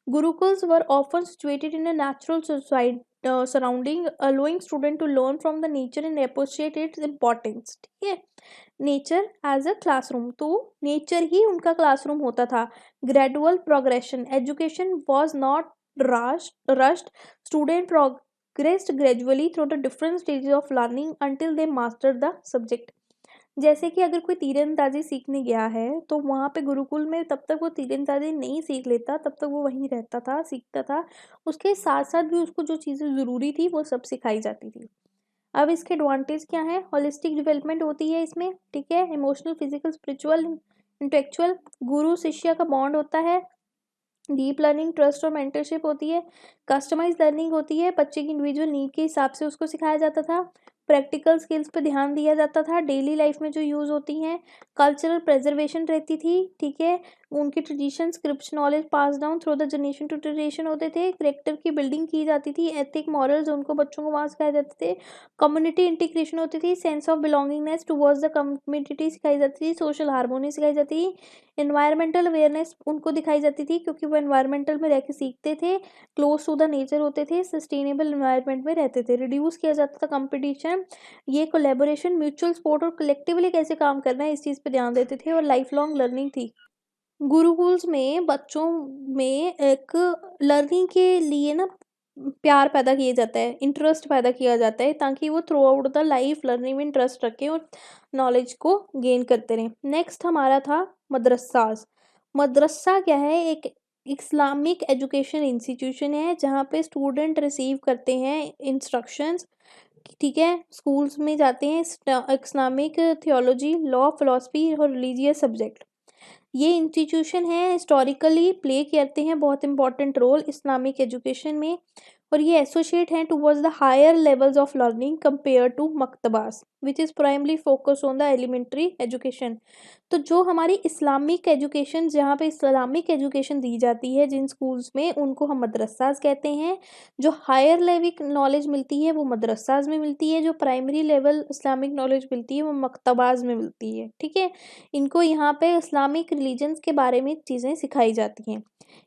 [SPEAKER 1] Gurukuls were often situated in a natural society surrounding, allowing student to learn from the nature and appreciate its importance. ठीक है, नेचर एज अ क्लासरूम, तो nature ही उनका classroom होता था। Gradual progression, education was not rushed, student progressed gradually through the different stages of learning until they mastered the subject. जैसे कि अगर कोई तीरंदाजी सीखने गया है तो वहाँ पे गुरुकुल में तब तक वो तीरंदाजी नहीं सीख लेता, तब तक वो वहीं रहता था, सीखता था। उसके साथ साथ भी उसको जो चीज़ें ज़रूरी थी वो सब सिखाई जाती थी। अब इसके एडवांटेज क्या है? होलिस्टिक डेवलपमेंट होती है इसमें। ठीक है, इमोशनल, फिजिकल, स्पिरिचुअल, इंटेलेक्चुअल, गुरु शिष्य का बॉन्ड होता है। डीप लर्निंग, ट्रस्ट और मेंटरशिप होती है। कस्टमाइज लर्निंग होती है, बच्चे की इंडिविजुअल नीड के हिसाब से उसको सिखाया जाता था। प्रैक्टिकल स्किल्स पे ध्यान दिया जाता था, डेली लाइफ में जो यूज़ होती हैं। कल्चरल प्रेजर्वेशन रहती थी। ठीक है, उनके tradition, script, knowledge pass down through the generation to generation होते थे। करेक्टर की बिल्डिंग की जाती थी, एथिक, मॉरल्स उनको बच्चों को वहाँ सिखाए जाते थे। कम्युनिटी इंटीग्रेशन होती थी, sense of belongingness towards the community सिखाई जाती थी। सोशल हार्मोनी सिखाई जाती थी। एनवायरमेंटल अवेयरनेस उनको दिखाई जाती थी क्योंकि वो एनवायरमेंटल में रह के सीखते थे, क्लोज टू द नेचर होते थे, सस्टेनेबल एनवायरनमेंट में रहते थे। रिड्यूस किया जाता था कंपटीशन, ये कोलेबोरेशन, म्यूचुअल सपोर्ट और कलेक्टिवली कैसे काम करना है इस चीज़ पे ध्यान देते थे। और लाइफ लॉन्ग लर्निंग थी। गुरुकुल्स में बच्चों में एक लर्निंग के लिए ना प्यार पैदा किया जाता है, इंटरेस्ट पैदा किया जाता है ताकि वो through out the life learning में इंटरेस्ट रखें और नॉलेज को गेन करते रहें। नेक्स्ट हमारा था मदरसास। मदरसा क्या है? एक इस्लामिक एजुकेशन इंस्टीट्यूशन है जहाँ पे स्टूडेंट रिसीव करते हैं इंस्ट्रक्शंस। ठीक है, स्कूल्स में जाते हैं, इस्लामिक थियोलॉजी, लॉ, फिलोसफी और रिलीजियस सब्जेक्ट। ये इंस्टीट्यूशन है हिस्टोरिकली प्ले करते हैं बहुत इंपॉर्टेंट रोल इस्लामिक एजुकेशन में, और ये एसोसिएट हैं towards the higher levels of learning compare to मकतबास which is primarily focus on the elementary education. तो जो हमारी इस्लामिक एजुकेशन, जहाँ पे इस्लामिक एजुकेशन दी जाती है जिन स्कूल्स में, उनको हम मदरसाज कहते हैं। जो हायर लेवल नॉलेज मिलती है वो मदरसाज में मिलती है, जो प्राइमरी लेवल इस्लामिक नॉलेज मिलती है वो मकतबाज में मिलती है। ठीक है, इनको यहाँ पे इस्लामिक रिलीजन्स के बारे में चीज़ें सिखाई जाती हैं।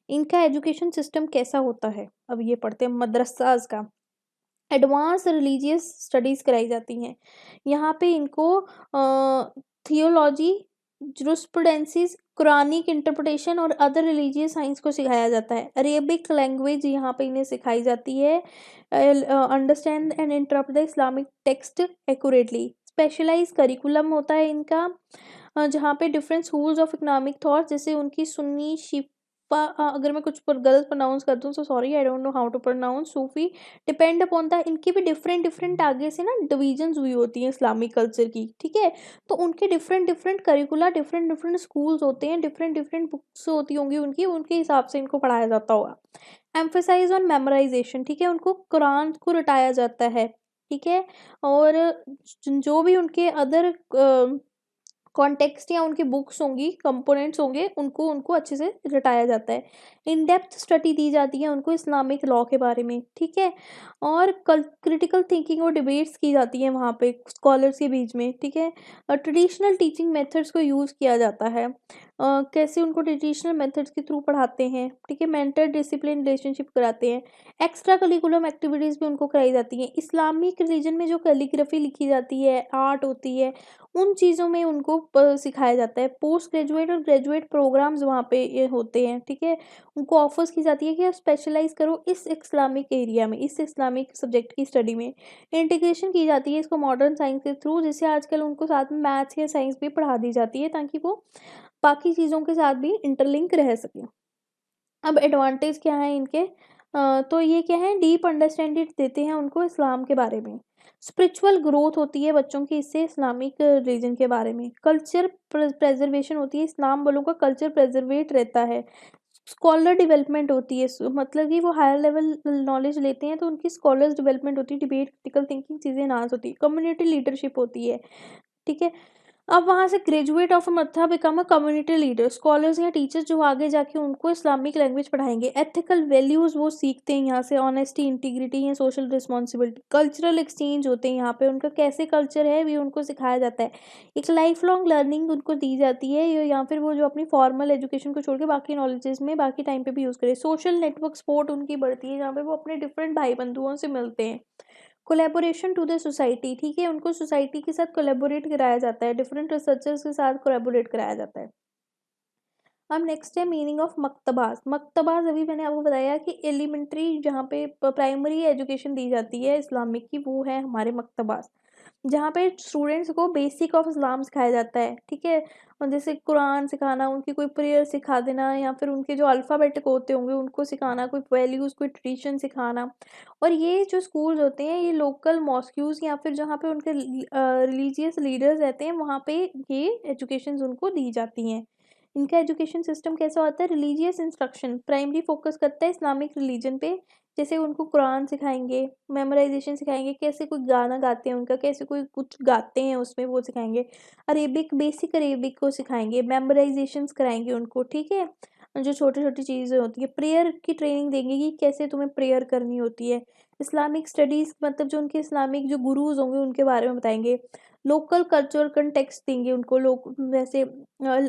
[SPEAKER 1] इनका एजुकेशन सिस्टम कैसा होता है, अब ये पढ़ते हैं मदरसाज का। एडवांस रिलीजियस स्टडीज़ कराई जाती हैं यहाँ पे इनको। थियोलॉजी, जुरिस्प्रूडेंसिस, कुरानिक इंटरप्रिटेशन और अदर रिलीजियस साइंस को सिखाया जाता है। अरेबिक लैंग्वेज यहाँ पे इन्हें सिखाई जाती है। Understand and interpret the Islamic text accurately. Specialise curriculum होता है इनका, जहाँ पे different schools of economic thought, जैसे उनकी सुन्नी शिफा, अगर मैं कुछ पर गलत प्रोनाउंस कर दूँ so sorry, I don't know how to pronounce, Sufi, depend upon the, इनकी भी डिफरेंट डिफरेंट आगे से ना डिविजन्स हुई होती हैं इस्लामिक कल्चर की। ठीक है, तो उनके different different करिकुला, different different schools होते हैं, डिफरेंट डिफरेंट बुक्स होती होंगी उनकी, उनके हिसाब से इनको पढ़ाया जाता होगा। एम्फेसाइज ऑन मेमोराइजेशन, ठीक है, उनको कुरान को रटाया जाता है। ठीक है, और जो भी उनके अदर कॉन्टेक्स्ट या उनकी बुक्स होंगी, कंपोनेंट्स होंगे, उनको उनको अच्छे से रटाया जाता है। इन डेप्थ स्टडी दी जाती है उनको इस्लामिक लॉ के बारे में। ठीक है, और क्रिटिकल थिंकिंग और डिबेट्स की जाती है वहाँ पे स्कॉलर्स के बीच में। ठीक है, ट्रेडिशनल टीचिंग मेथड्स को यूज़ किया जाता है। कैसे उनको ट्रेडिशनल मेथड्स के थ्रू पढ़ाते हैं। ठीक है, मेंटर डिसिप्लिन रिलेशनशिप कराते हैं। एक्स्ट्रा करिकुलम एक्टिविटीज़ भी उनको कराई जाती हैं। इस्लामिक रिलीजन में जो कैलीग्राफी लिखी जाती है, आर्ट होती है, उन चीज़ों में उनको सिखाया जाता है। पोस्ट ग्रेजुएट और ग्रेजुएट प्रोग्राम्स वहाँ पे ये होते हैं। ठीक है, उनको ऑफर्स की जाती है कि आप स्पेशलाइज़ करो इस इस्लामिक एरिया में, इस इस्लामिक सब्जेक्ट की स्टडी में। इंटीग्रेशन की जाती है इसको मॉडर्न साइंस के थ्रू, जैसे आजकल उनको साथ में मैथ्स या साइंस भी पढ़ा दी जाती है ताकि वो बाकी चीज़ों के साथ भी इंटरलिंक रह सकें। अब एडवांटेज क्या है इनके, तो ये क्या है, डीप अंडरस्टैंडिंग देते हैं उनको इस्लाम के बारे में। स्पिरिचुअल ग्रोथ होती है बच्चों की इससे इस्लामिक रिलीजन के बारे में। कल्चर प्रेजर्वेशन होती है, इस्लाम वालों का कल्चर प्रेजर्वेट रहता है। स्कॉलर डेवलपमेंट होती है, मतलब कि वो हायर लेवल नॉलेज लेते हैं तो उनकी स्कॉलर्स डेवलपमेंट होती है, डिबेट, क्रिटिकल थिंकिंग चीज़ें एनहांस होती है। कम्युनिटी लीडरशिप होती है। ठीक है, अब वहाँ से ग्रेजुएट ऑफ मत्था become a community leader, scholars या टीचर्स जो आगे जाके उनको इस्लामिक लैंग्वेज पढ़ाएंगे। एथिकल वैल्यूज़ वो सीखते हैं यहाँ से, ऑनेस्टी, इंटीग्रिटी या सोशल रिस्पॉन्सिबिलिटी। कल्चरल एक्सचेंज होते हैं यहाँ पे, उनका कैसे कल्चर है भी उनको सिखाया जाता है। एक लाइफ लॉन्ग लर्निंग उनको दी जाती है, या फिर वो जो अपनी फॉर्मल एजुकेशन को छोड़ के बाकी नॉलेजेस में बाकी टाइम पे भी यूज़ करें। सोशल नेटवर्क सपोर्ट उनकी बढ़ती है, जहाँ पे वो अपने डिफरेंट भाई बंधुओं से मिलते हैं। कोलैबोरेशन टू द सोसाइटी, ठीक है, उनको सोसाइटी के साथ कोलैबोरेट कराया जाता है, डिफरेंट रिसर्चर्स के साथ कोलैबोरेट कराया जाता है। अब नेक्स्ट है मीनिंग ऑफ मकतबास। मकतबास अभी मैंने आपको बताया कि एलिमेंट्री जहाँ पे प्राइमरी एजुकेशन दी जाती है इस्लामिक की, वो है हमारे मकतबास, जहाँ पे स्टूडेंट्स को बेसिक ऑफ इस्लाम सिखाया जाता है। ठीक है, और जैसे कुरान सिखाना, उनकी कोई प्रेयर सिखा देना, या फिर उनके जो अल्फ़ाबेटिक होते होंगे उनको सिखाना, कोई वैल्यूज़, कोई ट्रेडिशन सिखाना। और ये जो स्कूल्स होते हैं ये लोकल मॉस्क्यूज़ या फिर जहाँ पे उनके रिलीजियस लीडर्स रहते हैं वहाँ पे ये एजुकेशंस उनको दी जाती हैं। इनका एजुकेशन सिस्टम कैसा होता है, रिलीजियस इंस्ट्रक्शन प्राइमरी फोकस करता है इस्लामिक रिलीजन पे, जैसे उनको कुरान सिखाएंगे, मेमोराइजेशन सिखाएंगे, कैसे कोई गाना गाते हैं उनका, कैसे कोई कुछ गाते हैं उसमें वो सिखाएंगे। अरेबिक, बेसिक अरेबिक को सिखाएंगे, मेमोराइजेशंस कराएंगे उनको। ठीक है, जो छोटी छोटी चीज़ें होती है, प्रेयर की ट्रेनिंग देंगे कि कैसे तुम्हें प्रेयर करनी होती है। इस्लामिक स्टडीज़, मतलब जो उनके इस्लामिक जो गुरुज़ होंगे उनके बारे में बताएंगे। लोकल कल्चरल कंटेक्स्ट देंगे उनको, लोग वैसे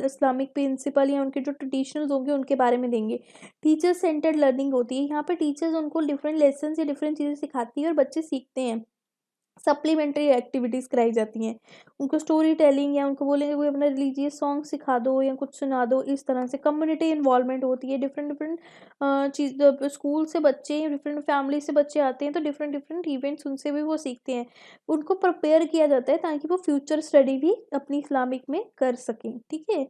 [SPEAKER 1] इस्लामिक प्रिंसिपल या उनके जो ट्रेडिशनल्स होंगे उनके बारे में देंगे। टीचर सेंटर्ड लर्निंग होती है, यहाँ पे टीचर्स उनको डिफरेंट लेसन या डिफरेंट चीज़ें सिखाती है और बच्चे सीखते हैं। सप्लीमेंट्री एक्टिविटीज़ कराई जाती हैं, उनको स्टोरी टेलिंग, या उनको बोलेंगे कोई अपना रिलीजियस सॉन्ग सिखा दो या कुछ सुना दो, इस तरह से कम्युनिटी इन्वॉल्वमेंट होती है। डिफरेंट डिफरेंट चीज़, स्कूल से बच्चे, डिफरेंट फैमिली से बच्चे आते हैं तो डिफरेंट डिफरेंट इवेंट्स उनसे भी वो सीखते हैं। उनको प्रिपेयर किया जाता है ताकि वो फ्यूचर स्टडी भी अपनी इस्लामिक में कर सकें। ठीक है,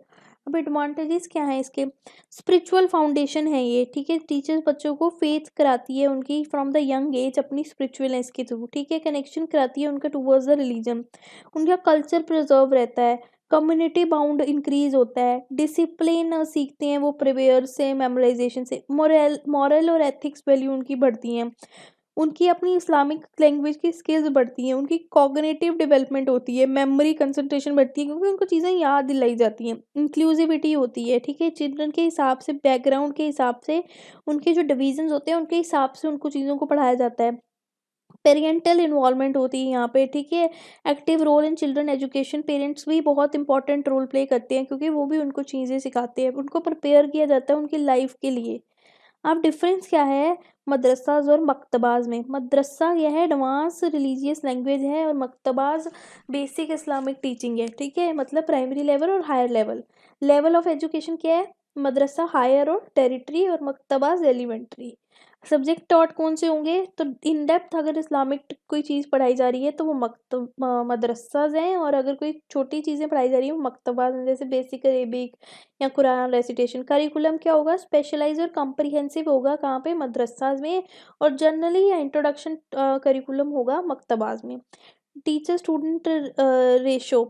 [SPEAKER 1] अब एडवांटेजेस क्या हैं इसके, स्पिरिचुअल फाउंडेशन है ये। ठीक है, टीचर्स बच्चों को फेथ कराती है उनकी फ्रॉम द यंग एज अपनी स्पिरिचुअलनेस के थ्रू। ठीक है, कनेक्शन कराती है उनका टुवर्ड्स द रिलीजन, उनका कल्चर प्रिजर्व रहता है। कम्युनिटी बाउंड इंक्रीज होता है, डिसिप्लिन सीखते हैं वो प्रिपेयर से, मेमोराइजेशन से, मॉरल और एथिक्स वैल्यू उनकी बढ़ती हैं, उनकी अपनी इस्लामिक लैंग्वेज की स्किल्स बढ़ती हैं, उनकी कॉग्निटिव डेवलपमेंट होती है, मेमोरी कंसंट्रेशन बढ़ती है क्योंकि उनको चीज़ें याद दिलाई जाती हैं, इंक्लूसिविटी होती है, ठीक है, चिल्ड्रन के हिसाब से, बैकग्राउंड के हिसाब से, उनके जो डिविजन्स होते हैं उनके हिसाब से उनको चीज़ों को पढ़ाया जाता है, पेरेंटल इन्वॉल्वमेंट होती है यहाँ पे, ठीक है, active role in children education, parents भी बहुत इंपॉर्टेंट रोल प्ले करते हैं क्योंकि वो भी उनको चीज़ें सिखाते हैं, उनको प्रिपेयर किया जाता है उनकी लाइफ के लिए। अब डिफरेंस क्या है मदरसाज और मकतबाज में? मदरसा यह है एडवांस रिलीजियस लैंग्वेज है और मकतबाज बेसिक इस्लामिक टीचिंग है, ठीक है, मतलब प्राइमरी लेवल और higher level. Level of education क्या है? मदरसा हायर और टेरिटरी और मकतबाज एलिमेंट्री। सब्जेक्ट टॉट कौन से होंगे? तो इन डेप्थ अगर इस्लामिक कोई चीज़ पढ़ाई जा रही है तो वो मदरसाज हैं, और अगर कोई छोटी चीज़ें पढ़ाई जा रही है वो मकतबाज हैं, जैसे बेसिक अरेबिक या कुरान रेसिटेशन। करिकुलम क्या होगा? स्पेशलाइज और कम्प्रिहेंसिव होगा कहाँ पे? मदरसाज में। और जनरली या इंट्रोडक्शन करिकुलम होगा मकतबाज में। Teacher student ratio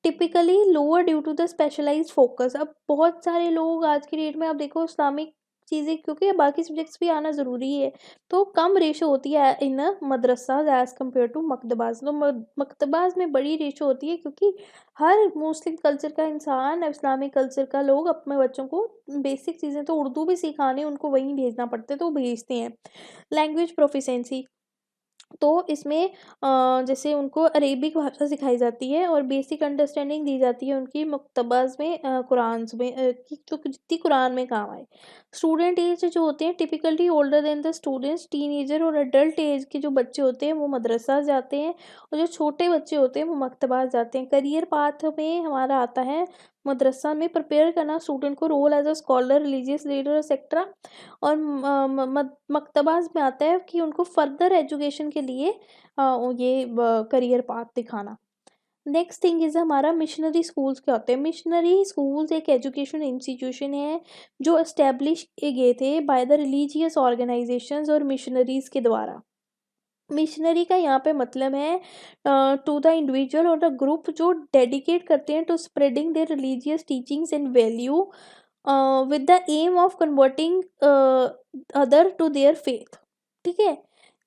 [SPEAKER 1] typically lower due to the specialised focus. अब बहुत सारे लोग आज की डेट में, आप देखो इस्लामिक चीज़ें क्योंकि बाकी सब्जेक्ट्स भी आना ज़रूरी है, तो कम रेशो होती है इन मदरसाज एज कम्पेयर टू मकतबाज। तो मकतबाज में बड़ी रेशो होती है क्योंकि हर मुस्लिम कल्चर का इंसान, इस्लामिक कल्चर का लोग अपने बच्चों को बेसिक चीज़ें तो उर्दू भी सिखाने उनको वहीं भेजना पड़ता है तो वो भेजते हैं। लैंग्वेज प्रोफिशेंसी, तो इसमें जैसे उनको अरेबिक भाषा सिखाई जाती है और बेसिक अंडरस्टैंडिंग दी जाती है उनकी मकतबाज में, कुरान में, कि जो जितनी कुरान में काम आए। स्टूडेंट एज जो होते हैं typically older than the students, teenager और अडल्ट एज के जो बच्चे होते हैं वो मदरसा जाते हैं, और जो छोटे बच्चे होते हैं वो मकतबाज जाते हैं। करियर पाथ में हमारा आता है मदरसा में प्रिपेयर करना स्टूडेंट को role as a scholar, religious leader etcetera. और मकतबाज में आता है कि उनको फर्दर एजुकेशन के लिए ये करियर पाथ दिखाना। नेक्स्ट थिंग इज़ हमारा मिशनरी स्कूल्स क्या होते हैं? मिशनरी स्कूल्स एक एजुकेशन इंस्टीट्यूशन है जो एस्टेब्लिश किए गए थे बाय द रिलीजियस ऑर्गेनाइजेशंस और मिशनरीज के द्वारा। मिशनरी का यहाँ पे मतलब है टू द इंडिविजुअल और द ग्रुप जो डेडिकेट करते हैं to spreading their religious teachings and value with the aim of converting other to their faith, ठीक है।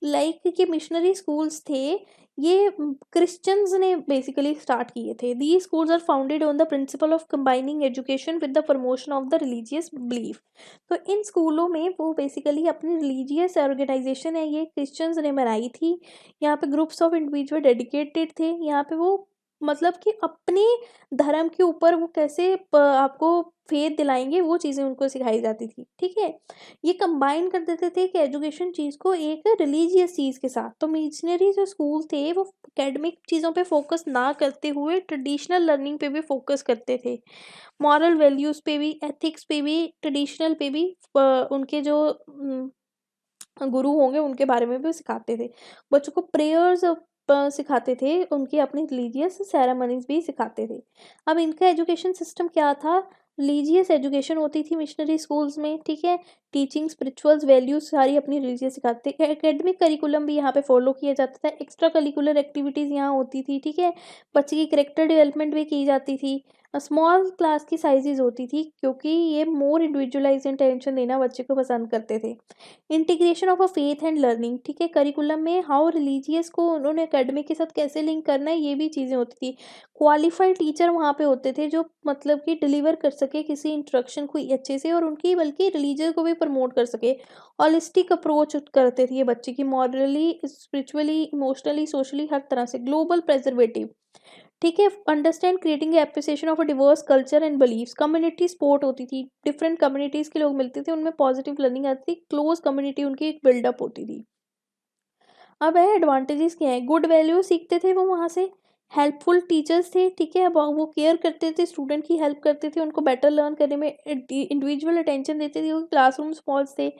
[SPEAKER 1] लाइक कि मिशनरी स्कूल्स थे, ये क्रिश्चियंस ने बेसिकली स्टार्ट किए थे। The schools are founded on the principle of combining education with the promotion of the religious belief. तो इन स्कूलों में वो बेसिकली अपनी रिलीजियस ऑर्गेनाइजेशन है, ये क्रिश्चियंस ने बनाई थी। यहाँ पे ग्रुप्स ऑफ इंडिविजुअल डेडिकेटेड थे, यहाँ पे वो मतलब कि अपने धर्म के ऊपर वो कैसे आपको फेथ दिलाएंगे वो चीज़ें उनको सिखाई जाती थी, ठीक है। ये कंबाइन कर देते थे कि एजुकेशन चीज़ को एक रिलीजियस चीज़ के साथ। तो मिशनरी जो स्कूल थे वो एकेडमिक चीज़ों पे फोकस ना करते हुए ट्रेडिशनल लर्निंग पे भी फोकस करते थे, मॉरल वैल्यूज़ पे भी, एथिक्स पे भी, ट्रेडिशनल पे भी, उनके जो गुरु होंगे उनके बारे में भी सिखाते थे। बच्चों को प्रेयर्स सिखाते थे, उनकी अपनी रिलीजियस सेरेमनीज़ भी सिखाते थे। अब इनका एजुकेशन सिस्टम क्या था? रिलीजियस एजुकेशन होती थी मिशनरी स्कूल्स में, ठीक है। टीचिंग, स्पिरिचुअल्स, वैल्यूज़ सारी अपनी रिलीजियस सिखाते थे। एकेडमिक करिकुलम भी यहाँ पे फॉलो किया जाता था। एक्स्ट्रा करिकुलर एक्टिविटीज़ यहाँ होती थी, ठीक है। बच्चे की कैरेक्टर डेवलपमेंट भी की जाती थी। स्मॉल क्लास की साइज़ेज़ होती थी क्योंकि ये मोर इंडिविजुअलाइज़ अटेंशन देना बच्चे को पसंद करते थे। Integration of a faith and learning, ठीक है, करिकुलम में हाउ रिलीजियस को उन्होंने एकेडमिक के साथ कैसे लिंक करना है ये भी चीज़ें होती थी। क्वालिफाइड टीचर वहाँ पे होते थे जो मतलब कि डिलीवर कर सके किसी इंस्ट्रक्शन को अच्छे से, और उनकी बल्कि रिलीजन को भी प्रमोट कर सके। हॉलिस्टिक अप्रोच करते थे ये बच्चे की, मॉरली, स्पिरिचुअली, इमोशनली, सोशली, हर तरह से। ग्लोबल प्रेजर्वेटिव, ठीक है, understand creating appreciation of a diverse culture and beliefs. Community support होती थी, डिफरेंट कम्युनिटीज़ के लोग मिलते थे, उनमें पॉजिटिव लर्निंग आती थी, क्लोज कम्युनिटी उनकी एक बिल्डअप होती थी। अब है एडवांटेजेस क्या है? गुड वैल्यू सीखते थे वो वहाँ से, हेल्पफुल टीचर्स थे, ठीक है, अब वो केयर करते थे, स्टूडेंट की हेल्प करते थे, उनको बेटर लर्न करने में इंडिविजुअल अटेंशन देते थे क्योंकि क्लासरूम स्मॉल्स थे।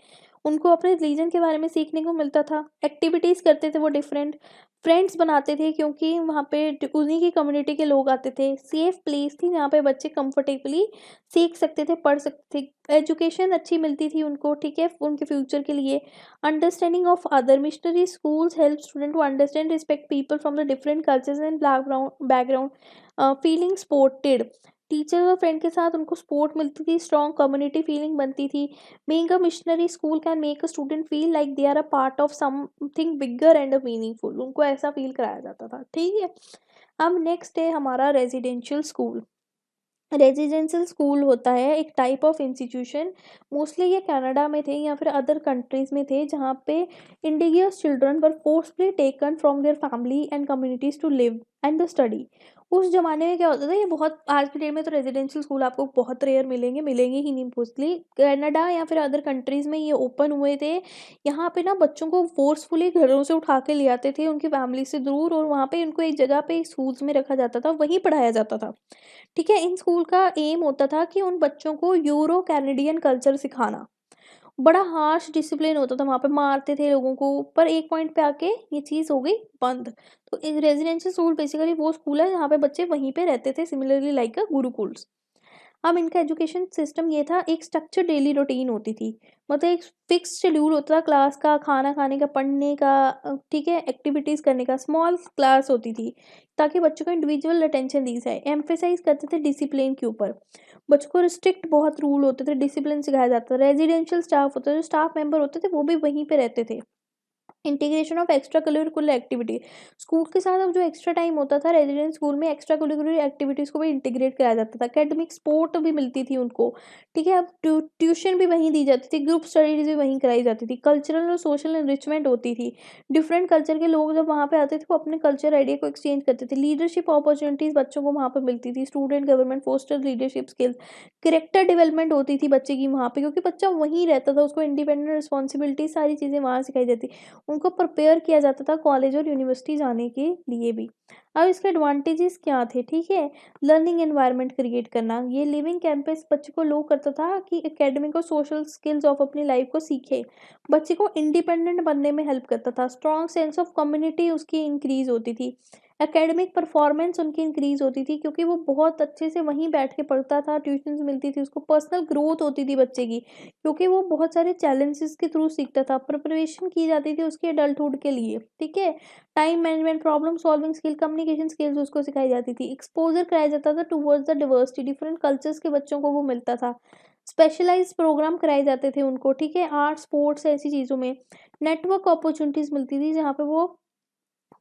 [SPEAKER 1] उनको अपने रिलीजन के बारे में सीखने को मिलता था। एक्टिविटीज़ करते थे वो डिफरेंट, फ्रेंड्स बनाते थे क्योंकि वहाँ पे उन्हीं की कम्युनिटी के लोग आते थे। सेफ प्लेस थी जहाँ पे बच्चे कंफर्टेबली सीख सकते थे, पढ़ सकते थे, एजुकेशन अच्छी मिलती थी उनको, ठीक है, उनके फ्यूचर के लिए। Understanding of other missionary schools help student to understand respect people from the different cultures and background. Feeling supported, teacher और फ्रेंड के साथ उनको सपोर्ट मिलती थी, स्ट्रॉन्ग कम्युनिटी फीलिंग बनती थी। Being a missionary school can make a student feel like they are a part of something bigger and a meaningful, उनको ऐसा फील कराया जाता था, ठीक है। अब नेक्स्ट है हमारा रेजिडेंशियल स्कूल। रेजिडेंशियल स्कूल होता है एक टाइप ऑफ इंस्टीट्यूशन, मोस्टली ये कनाडा में थे या फिर अदर कंट्रीज़ में थे, जहाँ पे indigenous children were forcefully taken from their family and communities to live and the study. उस ज़माने में क्या होता था, ये बहुत आज के डेट में तो रेजिडेंशियल स्कूल आपको बहुत रेयर मिलेंगे, मिलेंगे ही नहीं मोस्टली। कनाडा या फिर अदर कंट्रीज़ में ये ओपन हुए थे। यहाँ पे ना बच्चों को फोर्सफुली घरों से उठा के ले आते थे उनकी फैमिली से दूर, और वहाँ पे उनको एक जगह पे स्कूल्स में रखा जाता था, वहीं पढ़ाया जाता था, ठीक है। इन स्कूल का एम होता था कि उन बच्चों को यूरो कैनेडियन कल्चर सिखाना। बड़ा हार्श डिसिप्लिन होता था, वहाँ पे मारते थे लोगों को, पर एक पॉइंट पे आके ये चीज़ हो गई बंद। तो रेजिडेंशियल स्कूल बेसिकली वो स्कूल है जहाँ पे बच्चे वहीं पे रहते थे, सिमिलरली लाइक अ गुरुकुल्स। अब इनका एजुकेशन सिस्टम ये था, एक स्ट्रक्चर डेली रूटीन होती थी, मतलब एक फिक्स शेड्यूल होता था क्लास का, खाना खाने का, पढ़ने का, ठीक है, एक्टिविटीज़ करने का। स्मॉल क्लास होती थी ताकि बच्चों को इंडिविजुअल अटेंशन दी जाए। एम्फेसाइज करते थे डिसिप्लिन के ऊपर, बच्चों को रिस्ट्रिक्ट बहुत रूल होते थे, डिसिप्लिन सिखाया जाता था। रेजिडेंशियल स्टाफ होता था, जो स्टाफ मेंबर होते थे वो भी वहीं पे रहते थे। Integration of extra curricular activity, school के साथ अब जो एक्स्ट्रा टाइम होता था रेजिडेंस स्कूल में, एक्स्ट्रा करिकुलर एक्टिविटीज़ को भी इंटीग्रेट कराया जाता था। एकेडमिक सपोर्ट भी मिलती थी उनको, ठीक है। अब ट्यूशन भी वहीं दी जाती थी, ग्रुप स्टडीज भी वहीं कराई जाती थी, कल्चरल और सोशल एनरिचमेंट होती थी। डिफरेंट कल्चर के लोग जब वहाँ पे आते थे वो अपने कल्चर आइडिया को एक्सचेंज करते थे। लीडरशिप अपॉर्चुनिटीज़ बच्चों को वहाँ पर मिलती थी, student government foster leadership skills. Character development होती थी बच्चे की वहाँ पे, क्योंकि बच्चा वहीं रहता था, उसको इंडिपेंडेंट रिस्पॉन्सिबिलिटी सारी चीज़ें वहाँ सिखाई जाती, उनको प्रिपेयर किया जाता था कॉलेज और यूनिवर्सिटी जाने के लिए भी। अब इसके एडवांटेजेस क्या थे, ठीक है। लर्निंग एनवायरनमेंट क्रिएट करना, ये लिविंग कैंपस बच्चे को लो करता था कि एकेडमिक और सोशल स्किल्स ऑफ अपनी लाइफ को सीखे, बच्चे को इंडिपेंडेंट बनने में हेल्प करता था। स्ट्रॉन्ग सेंस ऑफ कम्युनिटी उसकी इंक्रीज होती थी। एकेडमिक परफॉर्मेंस उनकी इंक्रीज होती थी क्योंकि वो बहुत अच्छे से वहीं बैठ के पढ़ता था, ट्यूशन्स मिलती थी उसको, पर्सनल ग्रोथ होती थी बच्चे की क्योंकि वो बहुत सारे चैलेंजेस के थ्रू सीखता था। प्रिपरेशन की जाती थी उसकी एडल्टहुड के लिए, ठीक है। Time management, problem solving skill, communication skills उसको सिखाई जाती थी। एक्सपोजर कराया जाता था towards the diversity, different cultures के बच्चों को वो मिलता था। स्पेशलाइज्ड प्रोग्राम कराए जाते थे उनको, ठीक है, आर्ट स्पोर्ट्स ऐसी चीज़ों में। नेटवर्क अपॉर्चुनिटीज़ मिलती थी जहाँ पे वो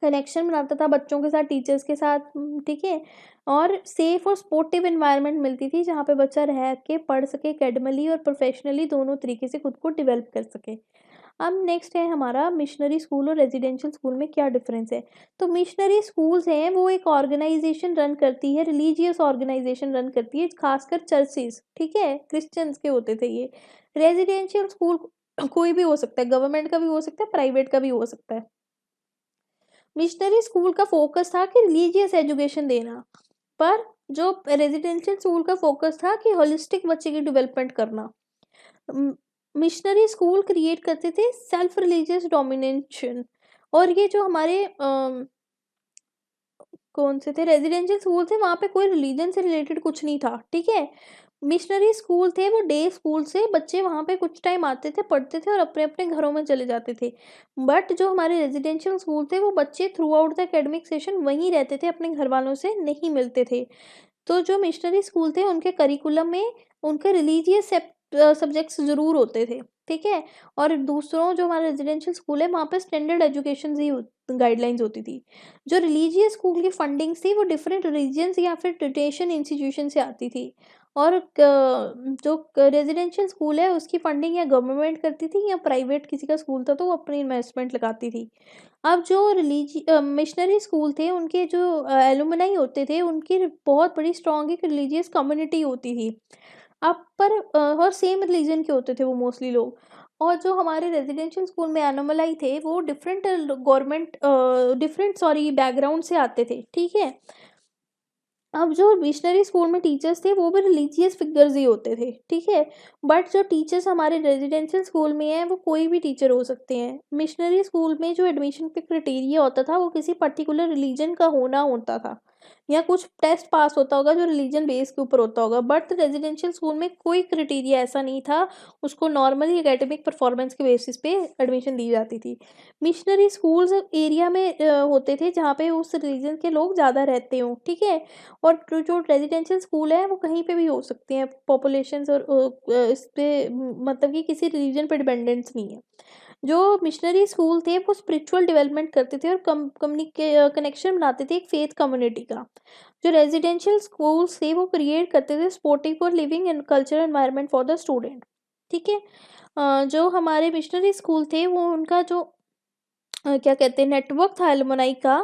[SPEAKER 1] कनेक्शन बनाता था बच्चों के साथ, टीचर्स के साथ, ठीक है। और सेफ और स्पोर्टिव एनवायरनमेंट मिलती थी जहाँ पे बच्चा रह के पढ़ सके, एकेडमली और प्रोफेशनली दोनों तरीके से खुद को डेवलप कर सके। अब नेक्स्ट है हमारा मिशनरी स्कूल और रेजिडेंशियल स्कूल में क्या डिफरेंस है। तो मिशनरी स्कूल्स हैं वो एक ऑर्गेनाइजेशन रन करती है, रिलीजियस ऑर्गेनाइजेशन रन करती है, खासकर चर्चेज, ठीक है, क्रिश्चियंस के होते थे ये। रेजिडेंशियल स्कूल कोई भी हो सकता है, गवर्नमेंट का भी हो सकता है, प्राइवेट का भी हो सकता है। मिशनरी स्कूल का फोकस था कि रिलीजियस एजुकेशन देना, पर जो रेजिडेंशियल स्कूल का फोकस था कि होलिस्टिक बच्चे की डेवलपमेंट करना। मिशनरी स्कूल क्रिएट करते थे सेल्फ रिलीजियस डोमिनेशन, और ये जो हमारे कौन से थे रेजिडेंशियल स्कूल थे वहाँ पे कोई रिलीजन से रिलेटेड कुछ नहीं था, ठीक है। मिशनरी स्कूल थे वो डे स्कूल से, बच्चे वहाँ पे कुछ टाइम आते थे, पढ़ते थे और अपने अपने घरों में चले जाते थे। बट जो हमारे रेजिडेंशियल स्कूल थे वो बच्चे through out the academic session वहीं रहते थे, अपने घर वालों से नहीं मिलते थे। तो जो मिशनरी स्कूल थे उनके करिकुलम में उनके रिलीजियस सब्जेक्ट्स ज़रूर होते थे, ठीक है। और दूसरों जो हमारा रेजिडेंशियल स्कूल है वहाँ पे स्टैंडर्ड एजुकेशन ही गाइडलाइंस होती थी। जो रिलीजियस स्कूल की फंडिंग्स थी वो डिफरेंट रिलीजन्स या फिर ट्रेडिशन इंस्टीट्यूशन से आती थी, और जो रेजिडेंशियल स्कूल है उसकी फंडिंग या गवर्नमेंट करती थी या प्राइवेट किसी का स्कूल था तो वो अपनी इन्वेस्टमेंट लगाती थी। अब जो मिशनरी स्कूल थे उनके जो एलुमनाई होते थे उनकी बहुत बड़ी स्ट्रॉन्ग एक रिलीजियस कम्युनिटी होती थी। अब पर और सेम रिलीजन के होते थे वो मोस्टली लोग। और जो हमारे रेजिडेंशियल स्कूल में एलुमनाई थे वो different, government different sorry background से आते थे, ठीक है। अब जो मिशनरी स्कूल में टीचर्स थे वो भी रिलीजियस फिगर्स ही होते थे, ठीक है। बट जो टीचर्स हमारे रेजिडेंशियल स्कूल में हैं वो कोई भी टीचर हो सकते हैं। मिशनरी स्कूल में जो एडमिशन पे क्राइटेरिया होता था वो किसी पर्टिकुलर रिलीजन का होना होता था, या कुछ टेस्ट पास होता होगा जो रिलीजन बेस के ऊपर होता होगा। बट रेजिडेंशियल स्कूल में कोई क्राइटेरिया ऐसा नहीं था, उसको नॉर्मली एकेडमिक परफॉर्मेंस के बेसिस पे एडमिशन दी जाती थी। मिशनरी स्कूल्स एरिया में होते थे जहाँ पे उस रिलीजन के लोग ज़्यादा रहते हों, ठीक है। और जो रेजिडेंशियल स्कूल है वो कहीं पे भी हो सकते हैं, पॉपुलेशंस और इस पे मतलब कि किसी रिलीजन पे डिपेंडेंस नहीं है। जो मिशनरी स्कूल थे वो स्पिरिचुअल डेवलपमेंट करते थे और कनेक्शन बनाते थे एक फेथ कम्युनिटी का। जो रेजिडेंशियल स्कूल्स थे वो क्रिएट करते थे सपोर्टिव और living and cultural environment for the student, ठीक है। जो हमारे मिशनरी स्कूल थे वो उनका जो क्या कहते हैं नेटवर्क था एलुमनाई का,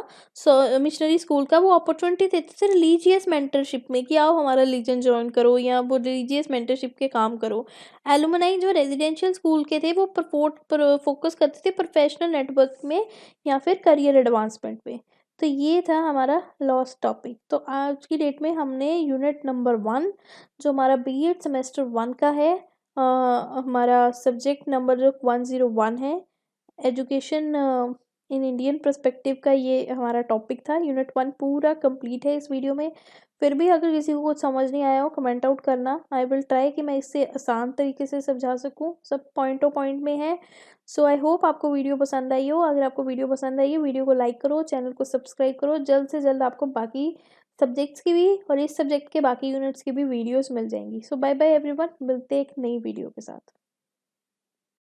[SPEAKER 1] मिशनरी स्कूल का, वो अपॉर्चुनिटी देते थे रिलीजियस मेंटरशिप में कि आओ हमारा रिलीजन ज्वाइन करो या वो रिलीजियस मेंटरशिप के काम करो। एलुमनाई जो रेजिडेंशियल स्कूल के थे वो फोकस करते थे प्रोफेशनल नेटवर्क में या फिर करियर एडवांसमेंट पे। तो ये था हमारा लास्ट टॉपिक। तो आज की डेट में हमने यूनिट नंबर 1 जो हमारा बीएड सेमेस्टर 1 का है, हमारा सब्जेक्ट नंबर जो 101 है, एजुकेशन इन इंडियन पर्सपेक्टिव का, ये हमारा टॉपिक था। यूनिट 1 पूरा कंप्लीट है इस वीडियो में। फिर भी अगर किसी को कुछ समझ नहीं आया हो कमेंट आउट करना, आई विल ट्राई कि मैं इससे आसान तरीके से समझा सकूं, सब पॉइंट में है। सो आई होप आपको वीडियो पसंद आई हो। अगर आपको वीडियो पसंद आई है वीडियो को लाइक करो, चैनल को सब्सक्राइब करो। जल्द से जल्द आपको बाकी सब्जेक्ट्स की भी और इस सब्जेक्ट के बाकी यूनिट्स की भी वीडियोस मिल जाएंगी। सो बाय बाय एवरीवन, मिलते हैं एक नई वीडियो के साथ।